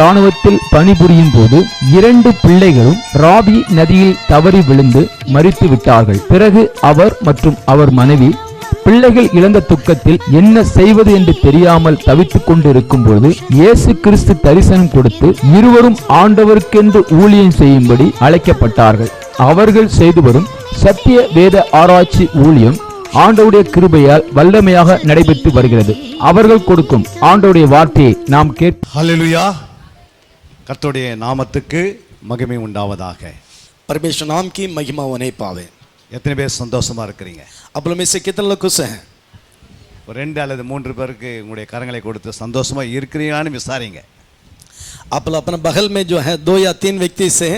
இராணுவத்தில் பணிபுரியும் போது 2 பிள்ளைகளும் ராவி நதியில் தவறி விழுந்து மரித்து விட்டார்கள். பிறகு அவர் மற்றும் அவர் மனைவி பிள்ளைகள் இழந்த துக்கத்தில் என்ன செய்வது என்று தெரியாமல் தவித்துக் கொண்டிருக்கும் போது இயேசு கிறிஸ்து தரிசனம் கொடுத்து இருவரும் ஆண்டவருக்கென்று ஊழியம் செய்யும்படி அழைக்கப்பட்டார்கள். அவர்கள் செய்து வரும் சத்திய வேத ஆராய்ச்சி ஊழியம் ஆண்டவருடைய கிருபையால் வல்லமையாக நடைபெற்று வருகிறது. அவர்கள் கொடுக்கும் ஆண்டவருடைய வார்த்தையை நாம் கேட்போம். ஹல்லேலூயா. கர்த்தருடைய நாமத்துக்கு மகிமை உண்டாவதாக. परमेश्वर नाम की महिमा होने पावे. எத்தனை பேர் சந்தோஷமா இருக்கிறீங்க? आप लोग में से कितने लोग खुश हैं? ஒரு 2 அல்லது 3 பேருக்கு உங்களுடைய கரங்களை கொடுத்து சந்தோஷமா இருக்கிறீங்களான்னு விசாரிங்க. आप लोग अपने बगल में जो है 2 या 3 व्यक्ति से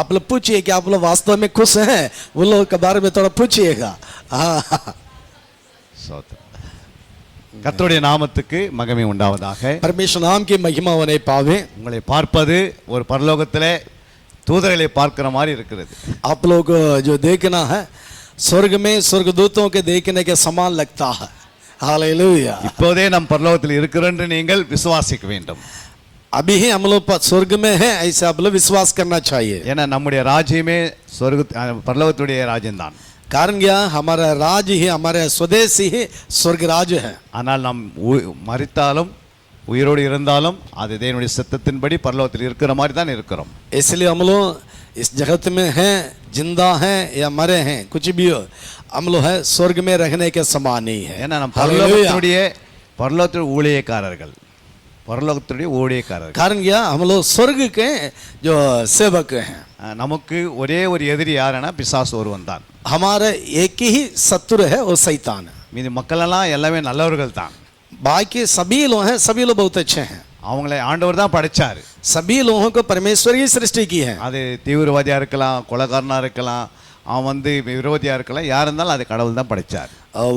आप लोग पूछिए कि आप लोग वास्तव में खुश हैं, वो लोग के बारे में थोड़ा पूछिएगा. கர்த்தருடைய நாமத்துக்கு மகிமை உண்டாவதாக. परमेश्वर नाम की महिमा होने पावे. உங்களை பார்ப்பது ஒரு பரலோகத்திலே தூதர்களை பார்க்கிற மாதிரி இருக்கிறது. आप लोग जो देखना है स्वर्ग में स्वर्गदूतों के देखने के समान लगता है. हालेलुया. இப்போதே நம் பரலோகத்தில் இருக்கிறோம் என்று நீங்கள் விசுவாசிக்க வேண்டும். अभी ही हम लोग स्वर्ग में हैं, ऐसे आप लोग विश्वास करना चाहिए. ஏன்னா நம்முடைய ராஜ்யமே பரலோகத்துடைய ராஜ்யம்தான். कारण क्या, हमारा राज्य ही, हमारे स्वदेश ही स्वर्ग राज्य है. ஆனால் நாம் மரித்தாலும் உயிரோடு இருந்தாலும் அது தேவனுடைய சித்தத்தின்படி பரலோகத்தில் இருக்கிற மாதிரி தான் இருக்கிறோம். इसलिए हम लोग इस जगत में हैं, जिंदा हैं या मरे हैं, कुछ भी हो, हम लोग है स्वर्ग में रहने के समान ही है. ஏன்னா நம்ம பரலோகத்துடைய ஊழியக்காரர்கள், பரலோகத்துடைய ஊழியக்காரர்கள். कारण क्या, हम लोग स्वर्ग के जो सेवक हैं. நமக்கு ஒரே ஒரு எதிரி யாருன்னா பிசாசு ஒருவன் தான். हमारा एक ही शत्रु है, वो शैतान है. மீதி மக்களெல்லாம் எல்லாமே நல்லவர்கள் தான். बाकी सभी लोग हैं, सभी लोग बहुत अच्छे हैं. அவங்களை ஆண்டவர் தான் படைச்சாரு. सभी लोगों को परमेश्वर की सृष्टि की है. அது தீவிரவாதியா இருக்கலாம், கொலைகாரனா இருக்கலாம், அவன் விரோதியா இருக்கலாம், யார் இருந்தாலும் அது கடவுள் தான் படைச்சார்.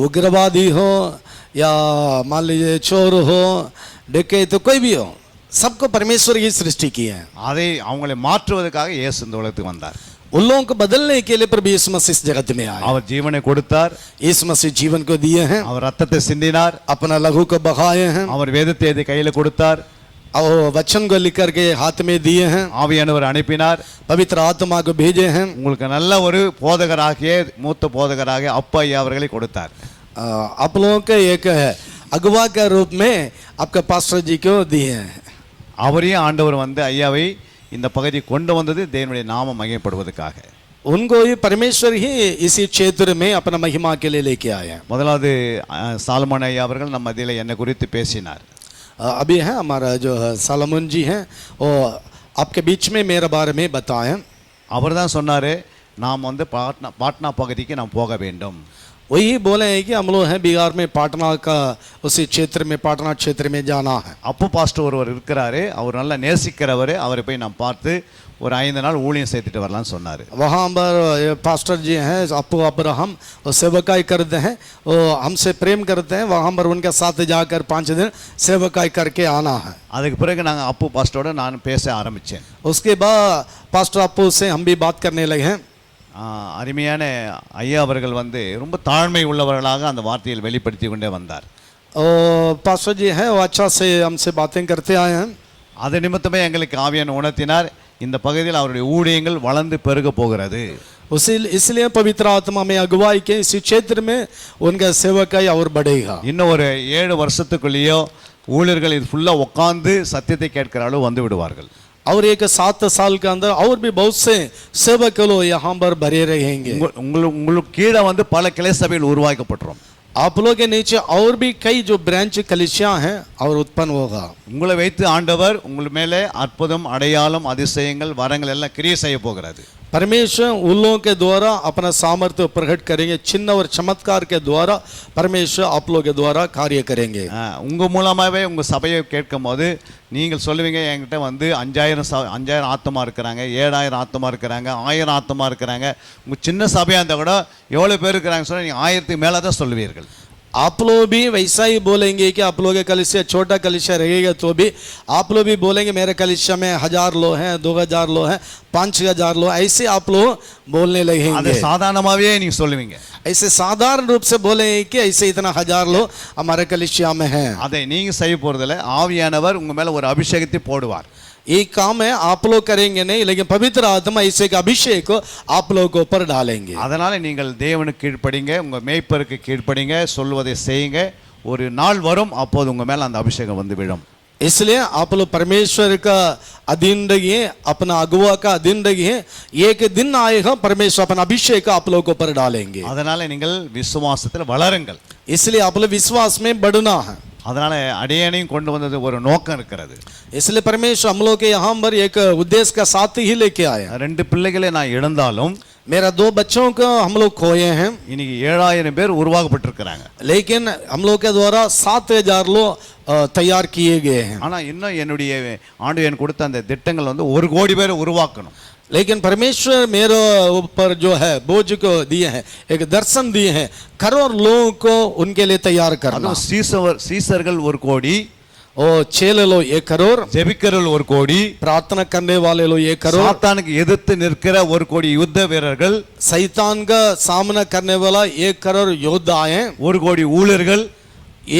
उग्रवादी हो या मान लीजिए चोर हो, डकैत तो कोई भी हो, सबको परमेश्वर की सृष्टि की है. அதை அவங்களை மாற்றுவதற்காக இயேசு இந்த உலகத்துக்கு வந்தார். उन लोगों को बदलने के लिए प्रभु यीशु मसीह इस जगत में आए. அவர் ஜீவனை கொடுத்தார். यीशु मसीह जीवन को दिए हैं. அவர் ரத்தத்தை சிந்தினார். अपना लहू को बहाए हैं. அவர் வேதத்தை கையில கொடுத்தார். और वचन को लिख करके हाथ में दिए हैं. ஆவியானவர் அனுப்பினார். पवित्र आत्मा को भेजे हैं. உங்களுக்கு நல்ல ஒரு போதகராகிய மூத்த போதகராகிய அப்பா ஐயா அவர்களை கொடுத்தார். आप लोगों के एक अगुवा के रूप में आपके पास्टर जी को दिए हैं. அவரையும் ஆண்டவர் ஐயாவை இந்த பகுதி கொண்டு வந்தது தேவனுடைய நாமம் மகிமைப்படுவதற்காக. उनको ही परमेश्वर ही इसी क्षेत्र में अपना महिमा के लिए लेके आए हैं. முதலாவது சாலமோன் ஐயா அவர்கள் நம்ம மத்தியில என்ன குறித்து பேசினார். अभी है हमारा जो सालमन जी हैं, वो आपके बीच में मेरे बारे में बताए. அவர் தான் சொன்னாரு, நாம் பாட்னா பகுதிக்கு நாம் போக வேண்டும். वही बोले हैं कि हम लोग हैं बिहार में, पाटना का उसी क्षेत्र में, पाटना क्षेत्र में जाना है. அப்பு பாஸ்டர் ஒருவர் இருக்கிறாரு, அவர் நல்லா நேசிக்கிறவர், அவரை போய் நாம் பார்த்து ஒரு 5 நாள் ஊழியம் செய்துட்டு வரலாம்னு சொன்னார். वहाँ पर पास्टर जी हैं अपू अब्राहम, वो सेवकाई करते हैं, वो हमसे प्रेम करते हैं. वहाँ पर उनके साथ जाकर 5 दिन सेवकाई करके आना है. அதுக்கு பிறகு நாங்கள் அப்பு பாஸ்டரோட நான் பேச ஆரம்பித்தேன். उसके बाद पास्टर अपू से हम भी बात करने लगे हैं. அருமையான ஐயா அவர்கள் ரொம்ப தாழ்மை உள்ளவர்களாக அந்த வார்த்தையில் வெளிப்படுத்தி கொண்டே வந்தார். पास्टर जी हैं, वो अच्छा से हमसे बातें करते आए हैं. அது நிமித்தமே எங்களுக்கு ஆவியான உணர்த்தினார், இந்த பகுதியில் அவருடைய ஊழியங்கள் வளர்ந்து பெருக போகிறது. इसलिए पवित्र आत्मा में अगुवाई के इसी क्षेत्र में उनका सेवकाई और बढ़ेगा. இன்னும் ஒரு 7 வருஷத்துக்குள்ளேயோ ஊழியர்கள் இது ஃபுல்லா உட்கார்ந்து சத்தியத்தை கேட்கிற அளவு வந்து விடுவார்கள். और एक 7 साल के अंदर और भी बहुत से सेवक लोग यहाँ पर भरे रहेंगे. உங்களுக்கு கீழே பல கிளை சபைகள் உருவாக்கப்பட்டுரும். आप लोग के नीचे और भी कई जो ब्रांच कलिसियां हैं और उत्पन्न होगा. உங்களை வைத்து ஆண்டவர் உங்கள் மேலே அற்புதம், அடையாளம், அதிசயங்கள், வரங்கள் எல்லாம் கிரியை செய்ய போகிறாரு. परमेश्वर उन लोगों के द्वारा अपना सामर्थ्य प्रकट करेंगे. चिन्ह और चमत्कार के द्वारा परमेश्वर आप लोगों के द्वारा कार्य करेंगे. உங்க மூலமாவே உங்க சபையை கேட்கும் போது நீங்கள் சொல்லுவீங்க, என்கிட்ட 5000 ஆத்மா இருக்கிறாங்க, 7000 ஆத்மா இருக்கிறாங்க, 1000 ஆத்மா இருக்கிறாங்க. உங்க சின்ன சபையா இருந்தா கூட எவ்வளவு பேர் இருக்கிறாங்க சொன்னா நீங்க 1000க்கு மேல தான் சொல்லுவீர்கள். आप लोग भी वैसा ही बोलेंगे कि आप लोग के कलिसिया छोटा कलिसिया रहेगा तो भी आप लोग भी बोलेंगे मेरे कलिसिया में 1000 लोग हैं, 2000 लोग हैं, 5000 लोग, ऐसे आप लोग बोलने लगेंगे. அது சாதாரணமாவே நீங்க சொல்லுவீங்க. ऐसे साधारण रूप से बोलेंगे कि ऐसे इतना 1000 लोग हमारे कलिसिया में हैं. அதை நீங்க செய்ய போறதில்ல, ஆவியானவர் உங்க மேல ஒரு அபிஷேகத்தை போடுவார். ये काम है आप लोग करेंगे नहीं, लेकिन पवित्र आत्मा इसे का अभिषेक को आप लोग के ऊपर डालेंगे। அதனால நீங்கள் தேவனுக்கு கீழ்ப்படிங்க, உங்க மேய்ப்பருக்கு கீழ்ப்படிங்க, சொல்வதை செய்யுங்க. ஒரு நாள் வரும், அப்போது உங்க மேல அந்த அபிஷேகம் வந்து விழும். इसलिए आप लोग परमेश्वर का अधीन रहिए, अपना अगुआ का अधीन रहिए। एक दिन आएगा परमेश्वर अपना अभिषेक आप लोग के ऊपर डालेंगे। அதனால நீங்கள் விசுவாசத்தில் வளருங்கள். इसलिए आप लोग विश्वास में बढ़ना है। அதனால அடியேனையும் கொண்டு வந்தது ஒரு நோக்கம் இருக்கிறது. इसलिए परमेश्वर हम लोग के यहाँ पर एक उद्देश्य का साथ ही लेके आए। ரெண்டு பிள்ளைகளை நான் இழந்தாலும் मेरा 2 बच्चों को हम लोग खोए हैं, இன்னைக்கு 7000 பேர் உருவாக்கப்பட்டிருக்கிறாங்க. लेकिन हम लोग के द्वारा 7000 लोग तैयार किए गए हैं। ஆனா இன்னும் என்னுடைய ஆண்டவன் கொடுத்த அந்த திட்டங்கள் வந்து 1 கோடி பேரை உருவாக்கணும். लेकिन परमेश्वर मेरे ऊपर जो है बोझ को दिए हैं, एक दर्शन दिए हैं, करोड़ लोगों को उनके लिए तैयार करना। அதுவும் சீசர்கள் 1 கோடி, ओ चेले लोग 1 करोड़, ஜெபிக்கிறவர்கள் 1 கோடி, प्रार्थना करने वाले लोग 1 करोड़, சாத்தானுக்கு எதிர்த்து நிற்கிற 1 கோடி யுத்த வீரர்கள், शैतान का सामना करने वाला 1 करोड़ योद्धा हैं, 1 கோடி ஊழியர்கள்,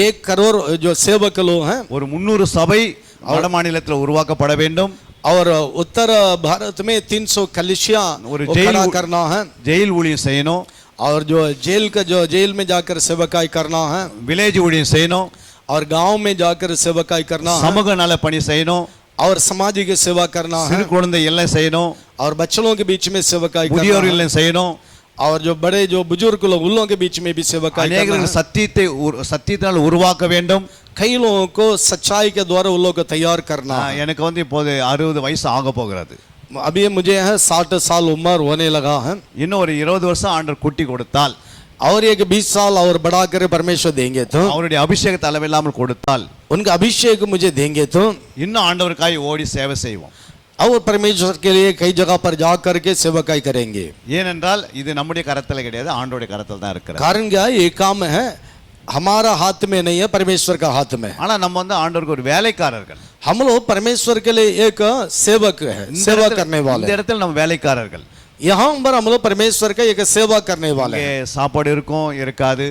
1 करोड़ जो सेवक लोग हैं, ஒரு 300 சபை வட மாநிலத்தில் உருவாக்கப்பட வேண்டும். और उत्तर भारत में 300 कलिसिया और खड़ा करना है, ஜெயில் ஊழியம் செய்யணும், और जो जेल में जाकर सेवकाई करना है, வில்லேஜ் ஊழியம் செய்யணும், और गांव में जाकर सेवकाई करना है, சமூக நல பணி செய்யணும், और समाज की सेवा करना है, சிறு குழந்தை எல்லாம் செய்யணும், और बच्चों के बीच में सेवकाई करना முதியோர் है, எல்லாம் செய்யணும். और जो बड़े जो बुजुर्ग लोग उन लोगों के बीच में भी सेवकाई करना அநேகர்கள் है। சத்தியத்தினால் உருவாக்க வேண்டும். कई लोगों को सच्चाई के द्वारा उन लोगों को तैयार करना है। எனக்கு வந்து இப்போது 60 வயசு ஆக போகிறது. अभी मुझे है 60 साल उम्र होने लगा है, இன்னும் ஒரு 20 வருஷம் ஆண்டவர் குட்டி கொடுத்தால், और एक 20 साल और बढ़ा कर परमेश्वर देंगे तो, அவருடைய அபிஷேகத்தை அளவில்லாமல் கொடுத்தால், उनका अभिषेक मुझे देंगे तो, இன்னும் ஆண்டவருக்காய் ஓடி சேவை செய்வோம். और परमेश्वर के लिए कई जगह पर जा करके सेवकाई करेंगे। ஏனென்றால் இது நம்முடைய கரத்தில் கிடையாது, ஆண்டவருடைய கரத்தில் தான் இருக்கிறது. कारण क्या ये काम है हमारा हाथ में नहीं है, परमेश्वर का हाथ में है। ஆனா நம்ம வந்து ஆண்டவருக்கு ஒரு வேலைக்காரர்கள். हम लोग परमेश्वर के लिए एक सेवक है, सेवा करने இந்த वाले। இடத்துல நம்ம வேலைக்காரர்கள். यहाँ पर हम लोग परमेश्वर का एक सेवा करने वाले இங்கே हैं। சாப்பாடு இருக்கும், இருக்காது,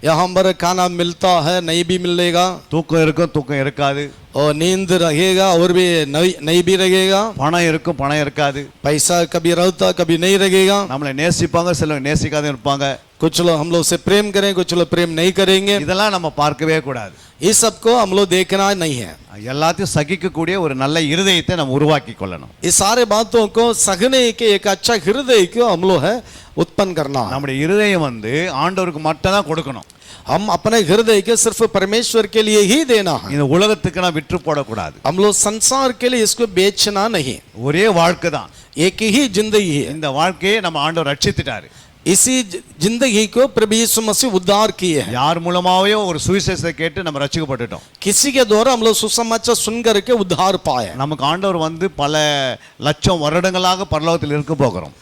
यहाँ पर खाना मिलता है, नहीं भी मिलेगा, தூக்கம் இருக்கும், தூக்கம் இருக்காது, और नींद रहेगा और भी नहीं भी रहेगा, பணம் இருக்கும், பணம் இருக்காது, पैसा कभी रहता कभी नहीं रहेगा, நம்மளை நேசிப்பாங்க, சிலர் நேசிக்காத இருப்பாங்க. कुछ लोग हम लोग से प्रेम करें, कुछ लोग प्रेम नहीं करेंगे। இதெல்லாம் நம்ம பார்க்கவே கூடாது. ये सबको हम लोग देखना नहीं है। எல்லாத்தையும் சகிக்கக்கூடிய ஒரு நல்ல இருதயத்தை நம்ம உருவாக்கி கொள்ளணும். इस सारे बातों को सहने के एक अच्छा हृदय को हम लोग है उत्पन्न करना है। நம்முடைய இருதயம் வந்து ஆண்டவருக்கு மட்டும் தான் கொடுக்கணும். हम अपने हृदय के सिर्फ परमेश्वर के लिए ही देना है। இந்த உலகத்துக்கு நான் விற்று போடக்கூடாது. हम लोग संसार के लिए इसको बेचना नहीं। ஒரே வாழ்க்கை தான், एक ही जिंदगी है। இந்த வாழ்க்கையை நம்ம ஆண்டவர் ரட்சித்துட்டாரு. इसी जिंदगी को प्रभु यीशु मसीह उद्धार किए हैं। யார் மூலமாவே ஒரு சுவிசேஷத்தை கேட்டு நம்ம ரட்சிக்கப்பட்டுட்டோம். किसी के द्वारा हम लोग सुसमाचार सुनकर के उद्धार पाए। நமக்கு ஆண்டவர் வந்து பல லட்சம் வருடங்களாக பரலோகத்தில் இருக்க போகிறோம்.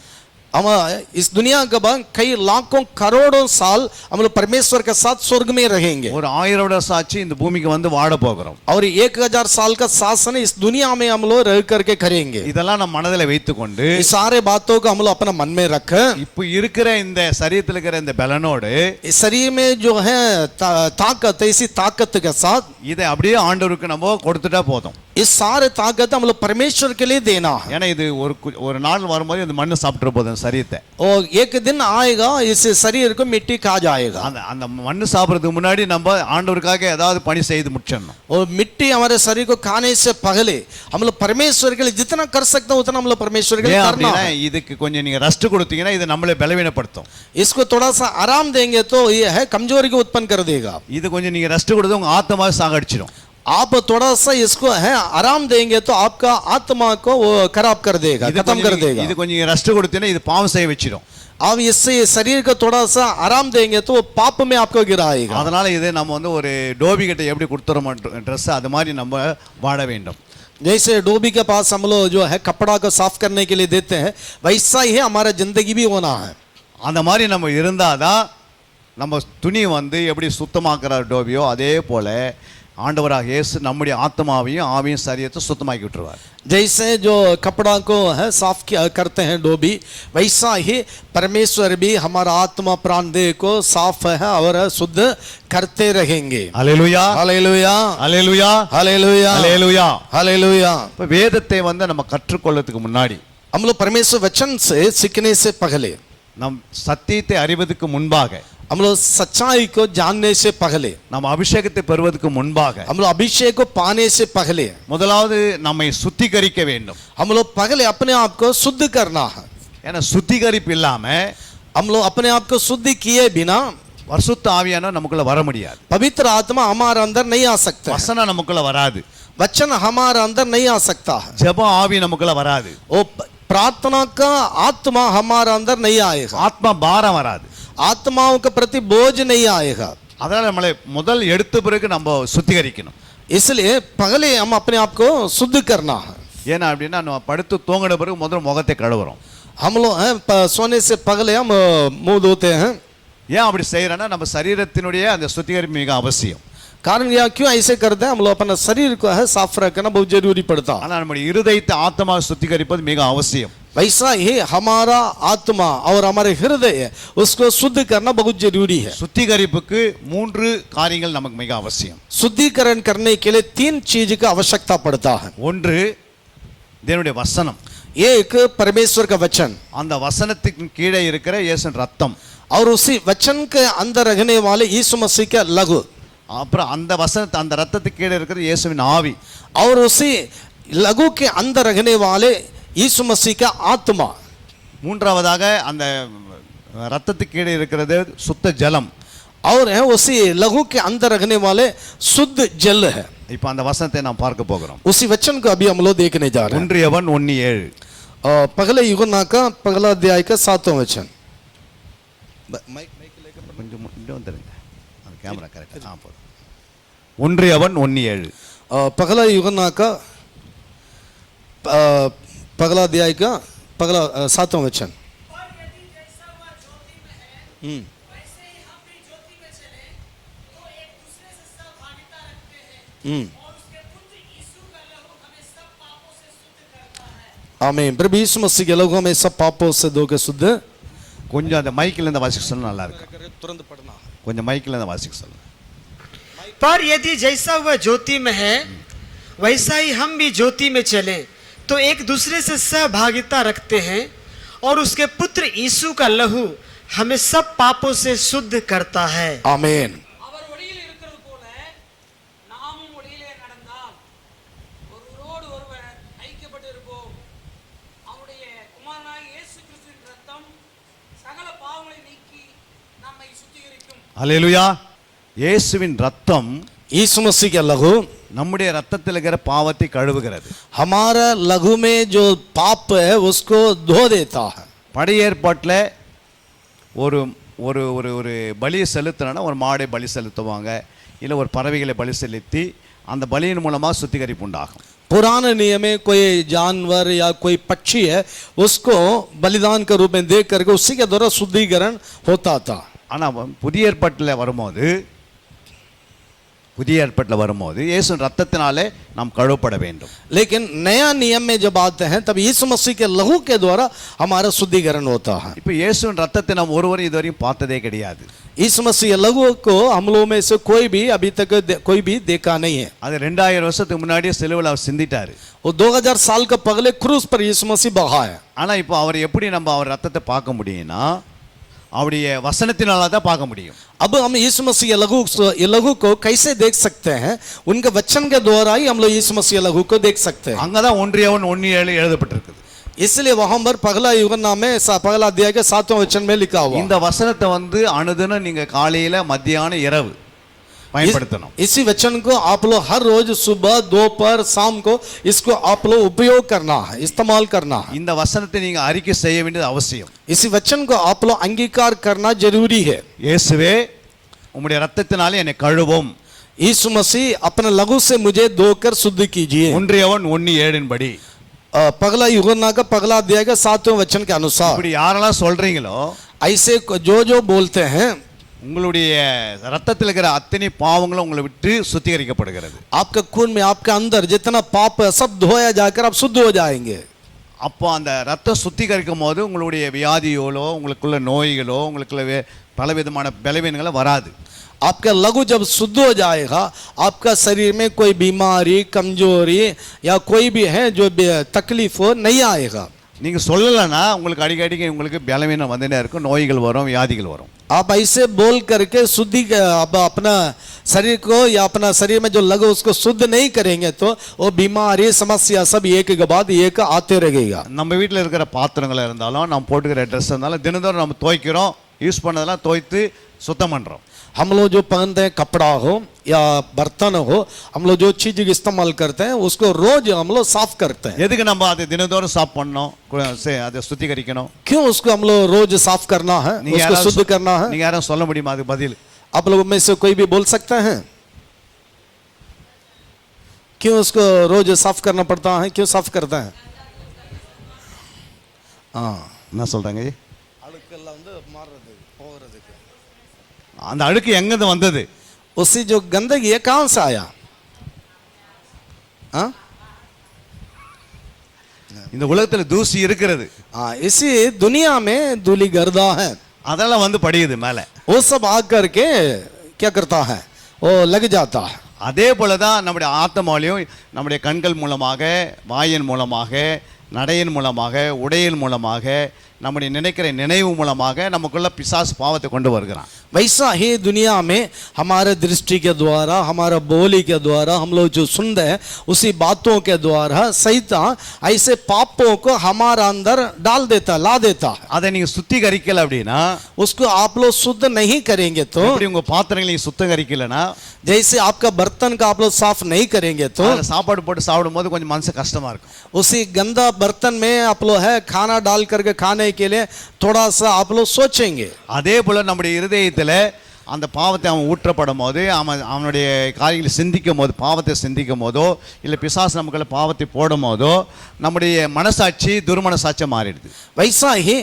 हम इस दुनिया के बाद कई लाखों करोड़ों साल हम लोग परमेश्वर के साथ स्वर्ग में रहेंगे। ஒரு 1000 வருட சாட்சி இந்த பூமிக்கு வந்து வாழ போகிறோம். और 1000 साल का शासन इस दुनिया में हम लोग रह करके करेंगे। இதெல்லாம் நம்ம மனதில் வைத்துக்கொண்டு इस सारे बातों को हम लोग अपना मन में रखें। இப்போ இருக்கிற இந்த சரீரத்தில் இருக்கிற இந்த பலனோடு इस शरीर में जो है ताकत, ऐसी ताकत के साथ இதை அப்படியே ஆண்டவருக்கு நம்ம கொடுத்துட்டா போதும். इस सारे ताकत हम लोग परमेश्वर के लिए देना है। ஏன்னா இது ஒரு நாள் வரும்போது இந்த மண்ணு சாப்பிட்டு போதும் சரீரத்தை. और एक दिन आएगा इस शरीर को मिट्टी खा जाएगा। அந்த மண்ணு சாப்பிடுறதுக்கு முன்னாடி நம்ம ஆண்டவருக்காக ஏதாவது பணி செய்து முடிச்சிடணும். और मिट्टी हमारे शरीर को खाने से पहले हम लोग परमेश्वर के लिए जितना कर सकते हैं उतना हम लोग परमेश्वर के लिए करना है। இதுக்கு கொஞ்சம் நீங்க ரெஸ்ட் கொடுத்தீங்கன்னா இது நம்மளை பலவீனப்படுத்தும். इसको थोड़ा सा आराम देंगे तो ये है कमजोरी को उत्पन्न कर देगा। இது கொஞ்சம் நீங்க ரெஸ்ட் கொடுத்து உங்க ஆத்மாவை சாகடிச்சிடும். आप थोड़ा सा इसको है आराम देंगे तो आपका आत्मा को वो खराब कर देगा, खत्म कर देगा। இது கொஞ்சம் ரெஸ்ட் கொடுத்தீங்கன்னா இது பாவம் செய்ய வச்சிடும். आप इससे शरीर को थोड़ा सा आराम देंगे तो वो पाप में आपको गिराएगा। அதனால இதை நம்ம வந்து ஒரு டோபி கிட்ட எப்படி கொடுத்துறோம் ட்ரெஸ் அது மாதிரி நம்ம வாட வேண்டும். जैसे डोबी के पास हम लोग जो है कपड़ा को साफ करने के लिए देते हैं, वैसा ही हमारा जिंदगी भी होना है। அந்த மாதிரி நம்ம இருந்தாதான் நம்ம துணி வந்து எப்படி சுத்தமாக்குற டோபியோ அதே போல ஆண்டவராக இயேசு நம்முடைய ஆத்மாவையும் ஆவியும் சரீரத்தை சுத்தமாக்கி விட்டுருவார். जैसे जो कपड़ा को है साफ करते हैं डोबी, वैसा ही परमेश्वर भी हमारा आत्मा प्राण देह को साफ है और शुद्ध करते रहेंगे. அல்லேலூயா हालेलुया அல்லேலூயா हालेलुया அல்லேலூயா. हालेलुया. இப்ப வேதத்தை நம்ம கற்றுக்கொள்ளதுக்கு முன்னாடி, हम लोग परमेश्वर वचन से सीखने से पहले, நம் சத்தியத்தை அறிவதற்கு முன்பாக, हम लोग सच्चाई को जानने से पहले, நம்ம அபிஷேகத்தை பெறுவதற்கு முன்பாக, हम लोग अभिषेक को पाने से पहले முதலாவது நம்மை சுத்திகரிக்க வேண்டும். हम लोग पहले अपने आप को शुद्ध करना है. ஏன்னா சுத்திகரிப்பு இல்லாம हम लोग अपने आप को शुद्ध किए बिना பரிசுத்த ஆவியானவர் நமக்குள்ள வர முடியாது. पवित्र आत्मा हमारे अंदर नहीं आ सकता है. வசனம் நமக்குள்ள வராது. वचन हमारे अंदर नहीं आ सकता है. ஜெப ஆவி நமக்குள்ள வராது. वो प्रार्थना का आत्मा हमारे अंदर नहीं आएगा. ஆத்மா பாரம் வராது. आत्माओं के प्रति बोझ नहीं आएगा. அதனால நம்மளை முதல் எடுத்த பிறகு நம்ம சுத்திகரிக்கணும். इसलिए पहले हम अपने आप को शुद्ध करना है. ஏன்னா அப்படின்னா நம்ம படுத்து தூங்கின பிறகு முதல்ல முகத்தை கழுவுறோம். हम लोग सोने से पहले हम मुंह धोते हैं. ஏன் அப்படி செய்யறோம்னா நம்ம சரீரத்தினுடைய அந்த சுத்திகரிப்பு மிக அவசியம். कारण यह क्यों ऐसे करते हैं? हम लोग अपना शरीर को है साफ रखना बहुत जरूरी पड़ता है. ஆனா நம்முடைய இருதயத்தை ஆத்மா சுத்திகரிப்பது மிக அவசியம். वैसा ही हमारा आत्मा और हमारे हृदय उसको शुद्ध करना बहुत जरूरी है. சுத்திகரிப்புக்கு 3 காரியங்கள் நமக்கு மிக அவசியம். शुद्धिकरण करने के लिए 3 चीज का आवश्यकता पड़ता है. ஒன்று தேவனுடைய வசனம். एक परमेश्वर का वचन, அந்த வசனத்துக்கு கீழே இருக்கிற இயேசுவின் ரத்தம், और उसी वचन के अंदर रहने वाले यीशु मसीह का लहू, அப்புறம் அந்த வசனத்தை அந்த ரத்தத்துக்கு கீழே இருக்கிற இயேசுவின் ஆவி, और उसी लहू के अंदर रहने वाले यीशु मसीह का आत्मा, மூன்றாவதாக அந்த ரத்தத்துக்கு கீழே இருக்கிறது சுத்த ஜலம், और है उसी लहू के अंदर रहने वाले शुद्ध जल है. இப்ப அந்த வசனத்தை நாம் பார்க்க போகிறோம். उसी वचन को अभी हम लोग देखने जा रहे हैं. 1 யோவான் 1:7. पहले यूहन्ना का पहला अध्याय का 7वां वचन. கொஞ்சம் இங்க வந்துருங்க, அந்த கேமரா கரெக்டா போதும். 1 யோவான் 1:7. पहला यूहन्ना का पहला अध्याय का पहला 7वां वचन. आमीन. प्रभु यीशु मसीह के लहू में सब पापों से धो के शुद्ध. கொஞ்சம் அந்த மைக்கில் இருந்து வாசிக்க சொன்னா நல்லா இருக்கும். तुरंत पढ़ना. கொஞ்சம் மைக்கில் இருந்து வாசிக்க சொல்லுங்க. पर यदि जैसा वह ज्योति में है वैसा ही हम भी ज्योति में चलें तो एक दूसरे से सहभागिता रखते हैं और उसके पुत्र यीशु का लहू हमें सब पापों से शुद्ध करता है. आमीन. அவர் ஒளியில் இருக்கிறது போல நாமும் ஒளியிலே நடந்தால் ஒருவரோடு ஒருவர் ஐக்கியப்பட்டிருப்போம். அவருடைய குமாரனாகிய இயேசு கிறிஸ்துவின் இரத்தம் சகல பாவங்களை நீக்கி நம்மை சுத்திகரிக்கும். அல்லேலூயா. இயேசுவின் ரத்தம் यीशु मसीह का लहू நம்முடைய ரத்தத்தில் இருக்கிற பாவத்தை கழுவுகிறது. हमारा लहू में जो पाप है उसको धो देता है. பழைய ஏற்பாட்டில் ஒரு ஒரு ஒரு ஒரு பலியை செலுத்தினா ஒரு மாடை பலி செலுத்துவாங்க, இல்லை ஒரு பறவைகளை பலி செலுத்தி அந்த பலியின் மூலமாக சுத்திகரிப்பு உண்டாகும். पुराने नियम में कोई जानवर या कोई पक्षी है उसको बलिदान के रूप में देख करके उसी के द्वारा शुद्धिकरण होता था. ஆனால் புதிய ஏற்பாட்டில் வரும்போது இயேசுவின் ரத்தத்தினாலே நாம் கழுவப்பட வேண்டும். लेकिन नया नियम में जब आते हैं तब यीशु मसीह के लहू के द्वारा हमारा शुद्धिकरण होता है. இப்போ இயேசுவின் ரத்தத்தை நாம் ஒருவரும் இதுவரையும் பார்த்ததே கிடையாது. यीशु मसीह लहू को हम लोगों में से कोई भी अभी तक कोई भी देखा नहीं है. அது 2000 வருஷத்துக்கு முன்னாடியே சிலுவையில் அவர் சிந்திட்டாரு. वो 2000 साल का पहले क्रूस पर यीशु मसीह बहाया. ஆனால் இப்போ அவர் எப்படி நம்ம அவர் ரத்தத்தை பார்க்க முடியும்னா அவருடைய வசனத்தினால தான் பார்க்க முடியும். अब हम यीशु मसीह लहू को कैसे देख सकते हैं? उनके वचन के द्वारा ही हम लोग यीशु मसीह लहू को देख सकते हैं. அங்கே தான் 1 யோவான் 1:7 எழுதப்பட்டிருக்குது. इसलिए वहां पर पहला यूहन्ना में पहला अध्याय के 7वां वचन में लिखा हुआ. இந்த வசனத்தை அனுதினம் நீங்க காலையில மத்தியானம் இரவு பயன்படுத்தணும். इसी वचन को आप लोग हर रोज सुबह दोपहर शाम को इसको आप लोग उपयोग करना है, इस्तेमाल करना है. இந்த वசனத்தை நீங்க அறிக்கை செய்ய வேண்டியது அவசியம். इसी वचन को आप लोग अंगीकार करना जरूरी है. இயேசுவே உம்முடைய இரத்தத்தினாலே என்னை கழுவும். यीशु मसीह अपने लहू से मुझे धोकर शुद्ध कीजिए. 1 யோவான் 1:7 படி पहला यूहन्ना का पहला अध्याय का 7वें वचन के अनुसार இப்படி யாரெல்லாம் சொல்றீங்களோ ऐसे जो बोलते हैं உங்களுடைய ரத்தத்தில் இருக்கிற அத்தனை பாவங்களும் உங்களை விட்டு சுத்திகரிக்கப்படுகிறது. आपके खून में आपके अंदर जितना पाप है सब धोया जाकर आप शुद्ध हो जाएंगे. அப்போ அந்த ரத்தம் சுத்திகரிக்கும் போது உங்களுடைய வியாதிகளோ உங்களுக்குள்ள நோய்களோ உங்களுக்குள்ள பலவிதமான பலவீனங்களோ வராது. आपका लघु जब शुद्ध हो जाएगा आपका शरीर में कोई बीमारी कमजोरी या कोई भी है जो तकलीफ हो नहीं आएगा. நீங்கள் சொல்லலைன்னா உங்களுக்கு அடிக்கடிக்கு உங்களுக்கு பலவீனம் வந்துட்டே இருக்கும், நோய்கள் வரும், வியாதிகள் வரும். आप ऐसे बोल करके शुद्धि अब अपना शरीर को या अपना शरीर में जो लघु उसको शुद्ध नहीं करेंगे तो वो बीमारी समस्या सब एक के बाद एक आते रहेगा. நம்ம வீட்டில் இருக்கிற பாத்திரங்கள் இருந்தாலும் நம்ம போட்டுக்கிற ட்ரெஸ் இருந்தாலும் தினந்தோறும் நம்ம துவைக்கிறோம், யூஸ் பண்ணதெல்லாம் துவைத்து சுத்தம் பண்ணுறோம். हम लोग जो पहनते हैं कपड़ा हो या बर्तन हो हम लोग जो चीज इस्तेमाल करते हैं उसको रोज हम लोग साफ करते हैं. எதுக்கு நம்ம அதை தினந்தோறும் சாஃப் பண்ணணும், அதை சுத்திகரிக்கணும்? क्यों उसको हम लोग रोज साफ करना है, उसको शुद्ध करना है? நீங்க யாரும் சொல்ல முடியுமா அதுக்கு பதில்? आप लोगों में से कोई भी बोल सकते हैं क्यों उसको रोज साफ करना पड़ता है, क्यों साफ करते हैं? हाँ என்ன சொல்றாங்க? அந்த அழுக்கு எங்கிருந்து வந்தது? उसी जो गंदगी है कहां से आया? हाँ இந்த உலகத்துல தூசி இருக்கிறது, हाँ इसी दुनिया में धूली गर्दा है, அதெல்லாம் வந்து படியுது மேலே. वो सब आकर के क्या करता है, वो लग जाता है. அதே போலதான் நம்முடைய ஆத்மாவிலையும் நம்முடைய கண்கள் மூலமாக, வாயின் மூலமாக, நடையின் மூலமாக, உடையின் மூலமாக, நம்முடைய நினைக்கிற நினைவு மூலமாக நமக்குள்ள பிசாசு பாவத்தை கொண்டு வருகிறான். वैसा ही दुनिया में हमारे दृष्टि के द्वारा हमारा बोली के द्वारा हम लोग जो सुनते हैं उसी बातों के द्वारा शैतान ऐसे पापों को हमारा अंदर डाल देता, ला देता है. அதை நீங்க சுத்திகரிக்கல அப்படின்னா, उसको आप लोग शुद्ध नहीं करेंगे तो, எப்படி உங்க பாத்திரங்களை நீங்க சுத்திகரிக்கலனா, जैसे आपका बर्तन का आप लोग साफ नहीं करेंगे तो அதுல சாப்பாடு போட்டு சாப்பிடும்போது கொஞ்சம் மனசு கஷ்டமா இருக்கும். उसी गंदा बर्तन में आप लोग है खाना डाल करके खाने के लिए थोड़ा सा आप लोग सोचेंगे. அதே போல நம்முடைய இருதயத்தில் அந்த பாவத்தை அவன் ஊற்றப்படும் போது, அவனுடைய காரியங்களை சிந்திக்கும் போது, பாவத்தை சிந்திக்கும் போதோ இல்லை பிசாசு நமக்குள்ள பாவத்தை போடும் போதோ நம்முடைய மனசாட்சி துர்மனசாட்சியாக மாறிடுது. वैसा ही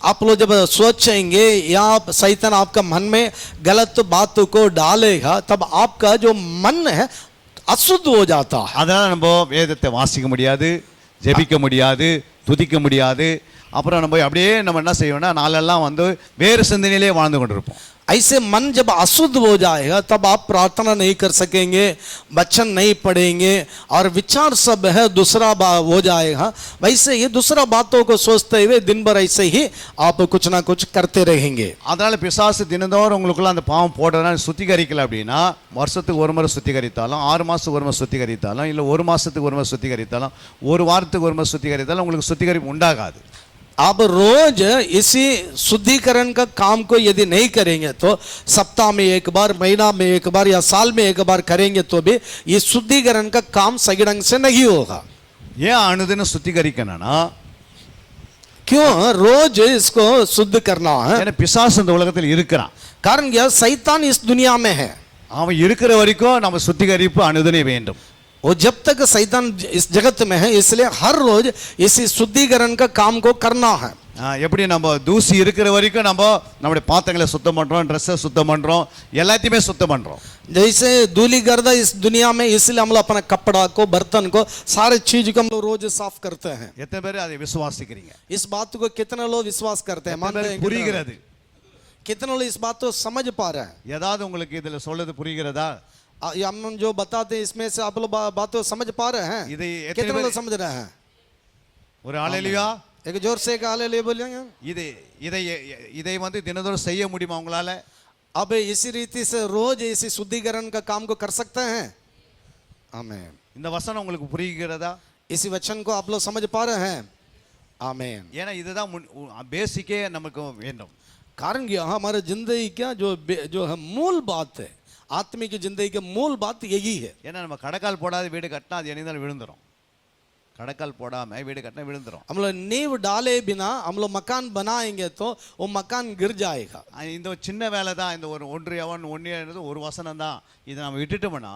आप लोग जब सोचेंगे या शैतान आपका मन में गलत बात को डालेगा तब आपका जो मन है अशुद्ध हो जाता है. அதனால நம்ம வேதத்தை வாசிக்க முடியாது, ஜெபிக்க முடியாது, துதிக்க முடியாது. அப்புறம் நம்ம அப்படியே நம்ம என்ன செய்வோம்னா நாளெல்லாம் வந்து வேறு சிந்தனையிலே வாழ்ந்து கொண்டிருப்போம். ऐसे मन जब अशुद्ध हो जाएगा तब आप प्रार्थना नहीं कर सकेंगे, वचन नहीं पढ़ेंगे और विचार सब है दूसरा हो जाएगा. वैसे ये दूसरा बातों को सोचते हुए दिन भर ऐसे ही आप कुछ ना कुछ करते रहेंगे. அதனால பிசாசு தினந்தோறும் உங்களுக்குள்ள அந்த பாவம் போடுறதுனால சுத்திகரிக்கல அப்படின்னா, வருஷத்துக்கு ஒரு முறை சுத்திகரித்தாலும், 6 மாதத்துக்கு ஒரு முறை சுத்திகரித்தாலும், இல்லை 1 மாதத்துக்கு ஒரு முறை சுத்திகரித்தாலும், 1 வாரத்துக்கு ஒரு முறை சுத்திகரித்தாலும் உங்களுக்கு சுத்திகரிப்பு உண்டாகாது. आप रोज इसी शुद्धिकरण का काम को यदि नहीं करेंगे तो सप्ताह में एक बार, महीना में एक बार या साल में एक बार करेंगे तो भी ये शुद्धिकरण का काम सही ढंग से नहीं होगा. ஏன் அனுதினம் சுத்திகரிக்கணும்னா, क्यों रोज इसको शुद्ध करना है? ஏன்னா பிசாசு இந்த உலகத்தில் இருக்கிறான். कारण यह शैतान इस दुनिया में है. அவன் இருக்கிற வரைக்கும் நம்ம சுத்திகரிப்பு அனுதினம் வேண்டும். वो जब तक शैतान इस जगत में है इसलिए हर रोज इसी शुद्धिकरण का काम को करना है. எப்படி நம்ம தூசி இருக்கிற வரைக்கும் நம்ம நம்முடைய பாத்திரங்களை சுத்தம் பண்றோம், ட்ரெஸ்ஸை சுத்தம் பண்றோம், எல்லாத்தையுமே சுத்தம் பண்றோம். जैसे धूली गर्दा इस दुनिया में इसलिए हम लोग अपना कपड़ा को, बर्तन को, सारे चीज को हम लोग रोज साफ करते हैं. எத்தனை பேர் அதை விசுவாசிக்கிறீங்க? इस बात को कितने लोग विश्वास करते हैं, मानते हैं? புரிகிறது? कितने लोग इस बात को समझ पा रहे हैं? ஏதாவது உங்களுக்கு இதுல சொல்றது புரிகிறதா? हम जो बताते हैं इसमें से आप लोग बात को समझ पा रहे हैं? இது कितने लोग समझ रहे हैं? ஒரு ஹalleluya. एक जोर से एक हालेलुया बोलेंगे. இதை வந்து தினந்தோறும் செய்ய முடியுமா உங்களால? अब इसी रीति से रोज इसी शुद्धिकरण का काम को कर सकते हैं? आमीन. இந்த வசனம் உங்களுக்கு புரிகிறதா? इसी वचन को आप लोग समझ पा रहे हैं? आमीन. ஏன்னா இதுதான் பேசிக்கே நமக்கு வேண்டும். कारण क्या हमारे जिंदगी का जो है मूल बात है, आत्मिक जिंदगी की मूल बात यही है. ஏன்னா நம்ம கடக்கால் போடாத வீடு கட்டினா அது என்னதான் விழுந்துரும். கடக்கால் போடாம வீடு கட்டினா விழுந்துரும். हम लोग नींव डाले बिना हम लोग मकान बनाएंगे तो वो मकान गिर जाएगा. இந்த சின்ன வேலை தான், இந்த ஒரு ஒன்றியது ஒரு வசனம் தான். இதை நம்ம விட்டுட்டோம்னா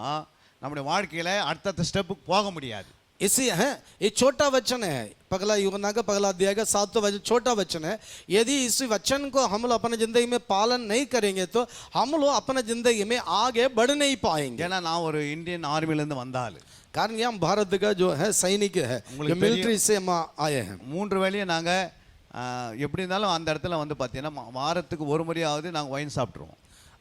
நம்முடைய வாழ்க்கையில அடுத்த ஸ்டெப்புக்கு போக முடியாது. इसी है ये छोटा वचन है, पगला यूहन्ना का पगला अध्याय का 7वां वचन छोटा वचन है। यदि इस वचन को हम लोग अपने जिंदगी में पालन नहीं करेंगे तो हम लोग अपने जिंदगी में आगे बढ़ नहीं पाएंगे। ஏன்னா நான் ஒரு இந்தியன் ஆர்மிலேருந்து வந்த ஆளு. कारण यहाँ भारत का जो है सैनिक है, जो मिलिट्री से हम आए हैं। 3 வேளையும் நாங்கள் எப்படி இருந்தாலும் அந்த இடத்துல வந்து பார்த்தீங்கன்னா வாரத்துக்கு ஒரு முறையாவது நாங்கள் ஒயின் சாப்பிட்ருவோம்.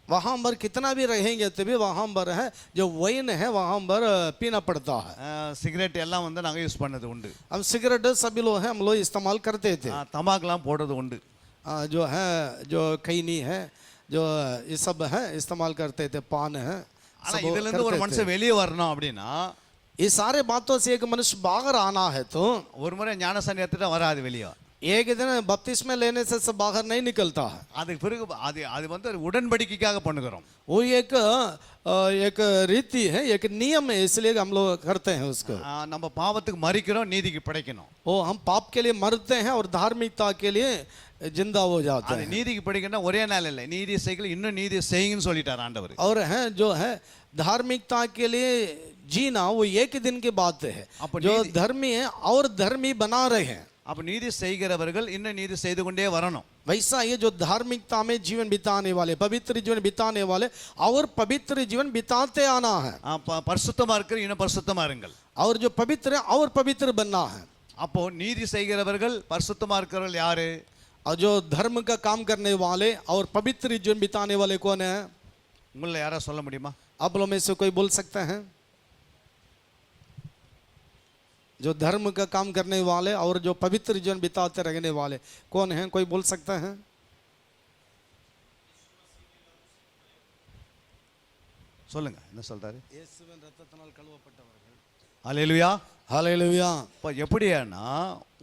वहाँ पर कितना भी रहेंगे तभी वहाँ पर है जो वाइन है वहाँ पर पीना पड़ता है। சிகரெட் எல்லாம் வந்து நாங்கள் யூஸ் பண்ணது உண்டு. हम सिगरेट सभी लोग हैं, हम लोग इस्तेमाल करते थे। தமாக்கெலாம் போடுறது உண்டு. जो है जो खैनी है जो ये सब है इस्तेमाल करते थे, पान है। ஆனால் இதுலேருந்து ஒரு மனுஷன் வெளியே வரணும் அப்படின்னா ये सारे बातों से एक मनुष्य बाहर आना है तो ஒரு முறை ஞானஸ்தானம் எடுத்துட்டா வராது வெளியே. एक दिन बपतिस्मा लेने से सब बाहर नहीं निकलता है। அதுக்கு பிறகு அது வந்து ஒரு உடன்படிக்கைக்காக பண்ணுகிறோம். वो एक रीति है, एक नियम है, इसलिए हम लोग करते हैं उसको। நம்ம பாவத்துக்கு மறிக்கிறோம், நீதிக்கு படைக்கணும். वो हम पाप के लिए मरते हैं और धार्मिकता के लिए जिंदा हो जाते அது हैं। நீதிக்கு படிக்கணும்னா ஒரே நாள் இல்லை, நீதி செய்கள் இன்னும் நீதி செய்யுங்கன்னு சொல்லிட்டார் ஆண்டவர். और है जो है धार्मिकता के लिए जीना वो एक दिन की बात है। जो धर्मी है और धर्मी बना रहे हैं। அப்போ நீதி செய்கிறவர்கள் இன்னும் நீதி செய்து கொண்டே வரணும். वैसा ये जो धार्मिकता में जीवन बिताने वाले, पवित्र जीवन बिताने वाले और पवित्र जीवन बिताते आना है। பரிசுத்தமா இருக்கிற இன்னும் பரிசுத்தமா இருங்கள். और जो पवित्र है और पवित्र बनना है। அப்போ நீதி செய்கிறவர்கள் பரிசுத்தமா இருக்கிறவர்கள் யாரு? और जो धर्म का काम करने वाले और पवित्र जीवन बिताने वाले कौन है? உங்களை யாரா சொல்ல முடியுமா? आप लोग में से कोई बोल सकते हैं? जो धर्म का काम करने वाले और जो पवित्र जीवन बिताते रहने वाले कौन हैं? कोई बोल सकते हैं? சொல்லுங்க, என்ன சொல்றாரு? ஹல்லேலூயா. हालेलुया। இப்போ எப்படின்னா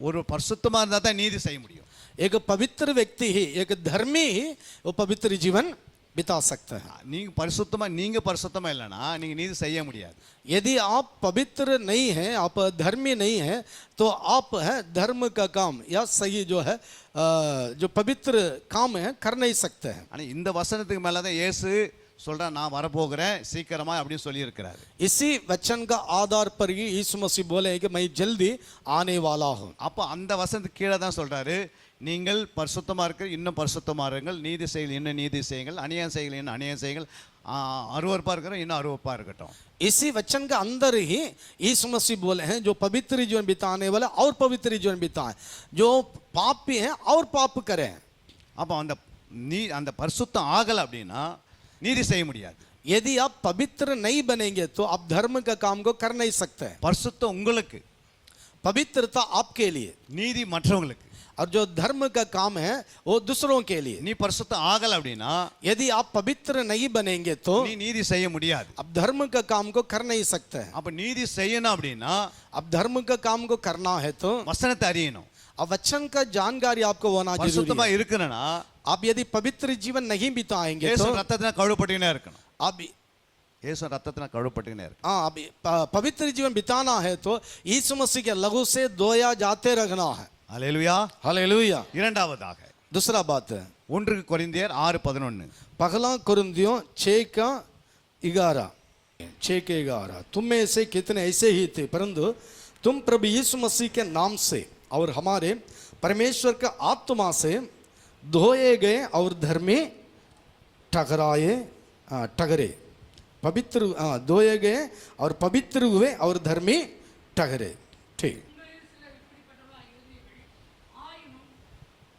ஒரு பரிசுத்தமா இருந்தா தான் நீதி செய்ய முடியும். एक पवित्र व्यक्ति ही, एक धर्मी ही वो पवित्र जीवन बिता सकते हैं। நீங்க பரிசுத்தமா இல்லைன்னா நீங்க நீதி செய்ய முடியாது. यदि आप पवित्र नहीं हैं, आप धर्मी नहीं हैं, तो आप है धर्म का काम या सही जो है जो पवित्र काम है कर नहीं सकते हैं। ஆனா இந்த வசனத்துக்கு மேல தான் இயேசு சொல்றா, நான் வரப்போகிறேன் சீக்கிரமா அப்படின்னு சொல்லி இருக்கிறாரு. इसी वचन का आधार पर ही यीशु मसीह बोले कि मैं जल्दी आने वाला हूँ। அப்போ அந்த வசனத்துக்கு கீழே தான் சொல்றாரு, நீங்கள் பரிசுத்தமா இருக்க இன்னும் பரிசுத்தமா இருங்கள், நீதி செய்யுங்கள் இன்னும் நீதி செய்யுங்கள், அநியாயம் செய்யுங்கள் இன்னும் அநியாயம் செய்யுங்கள், அருவருப்பா இருக்கிற இன்னும் அருவருப்பா இருக்கட்டும். इसी वचन का अंदर ही यीशु मसीह बोले हैं जो पवित्र जीवन बिताने वाले और पवित्र जीवन बिताएं, जो पापी हैं और पाप करें। அப்போ அந்த பரிசுத்தம் ஆகலை அப்படின்னா நீதி செய்ய முடியாது. यदि आप पवित्र नहीं बनेंगे तो आप धर्म का काम को कर नहीं सकते। பரிசுத்தம் உங்களுக்கு, पवित्रता आपके लिए, நீதி மற்றவங்களுக்கு. और जो धर्म का काम है वो दूसरों के लिए। நீ பரிசுத்தம் ஆகலை அப்படின்னா यदि आप पवित्र नहीं बनेंगे तो நீ நீதி செய்ய முடியாது. आप धर्म का काम को कर नहीं सकते। அப்ப நீதி செய்யணும் அப்படின்னா अब धर्म का काम को करना है तो வசனத்தை அறியணும். अब वचन का जानकारी आपको होना जरूरी பரிசுத்தமா है। இருக்கணும்னா आप यदि पवित्र जीवन नहीं बिताएंगे இயேசு तो ரத்தத்தினால கழுவப்பட்டுனே இருக்கணும். अब இயேசு ரத்தத்தினால கழுவப்பட்டுனே இருக்கணும். हाँ, अब पवित्र जीवन बिताना है तो यीशु मसीह के लहू से धोया जाते रहना है। ஹல்லேலூயா. हालेलुया। இரண்டாவதாக दूसरा बात है 1 கொரிந்தியர் 6:11. पहला कुरिन्थियों 6:11 तुम में से कितने ऐसे ही थे परंतु तुम प्रभु यीशु मसीह के नाम से और हमारे परमेश्वर का आत्मा से धोए गए और धर्मी ठहरे पवित्र धोए गए और पवित्र हुए और धर्मी ठहरे। ठीक। உங்களில் சிலர் இப்படிப்பட்டவர்களாய் இருந்தீர்கள். ஆயினும்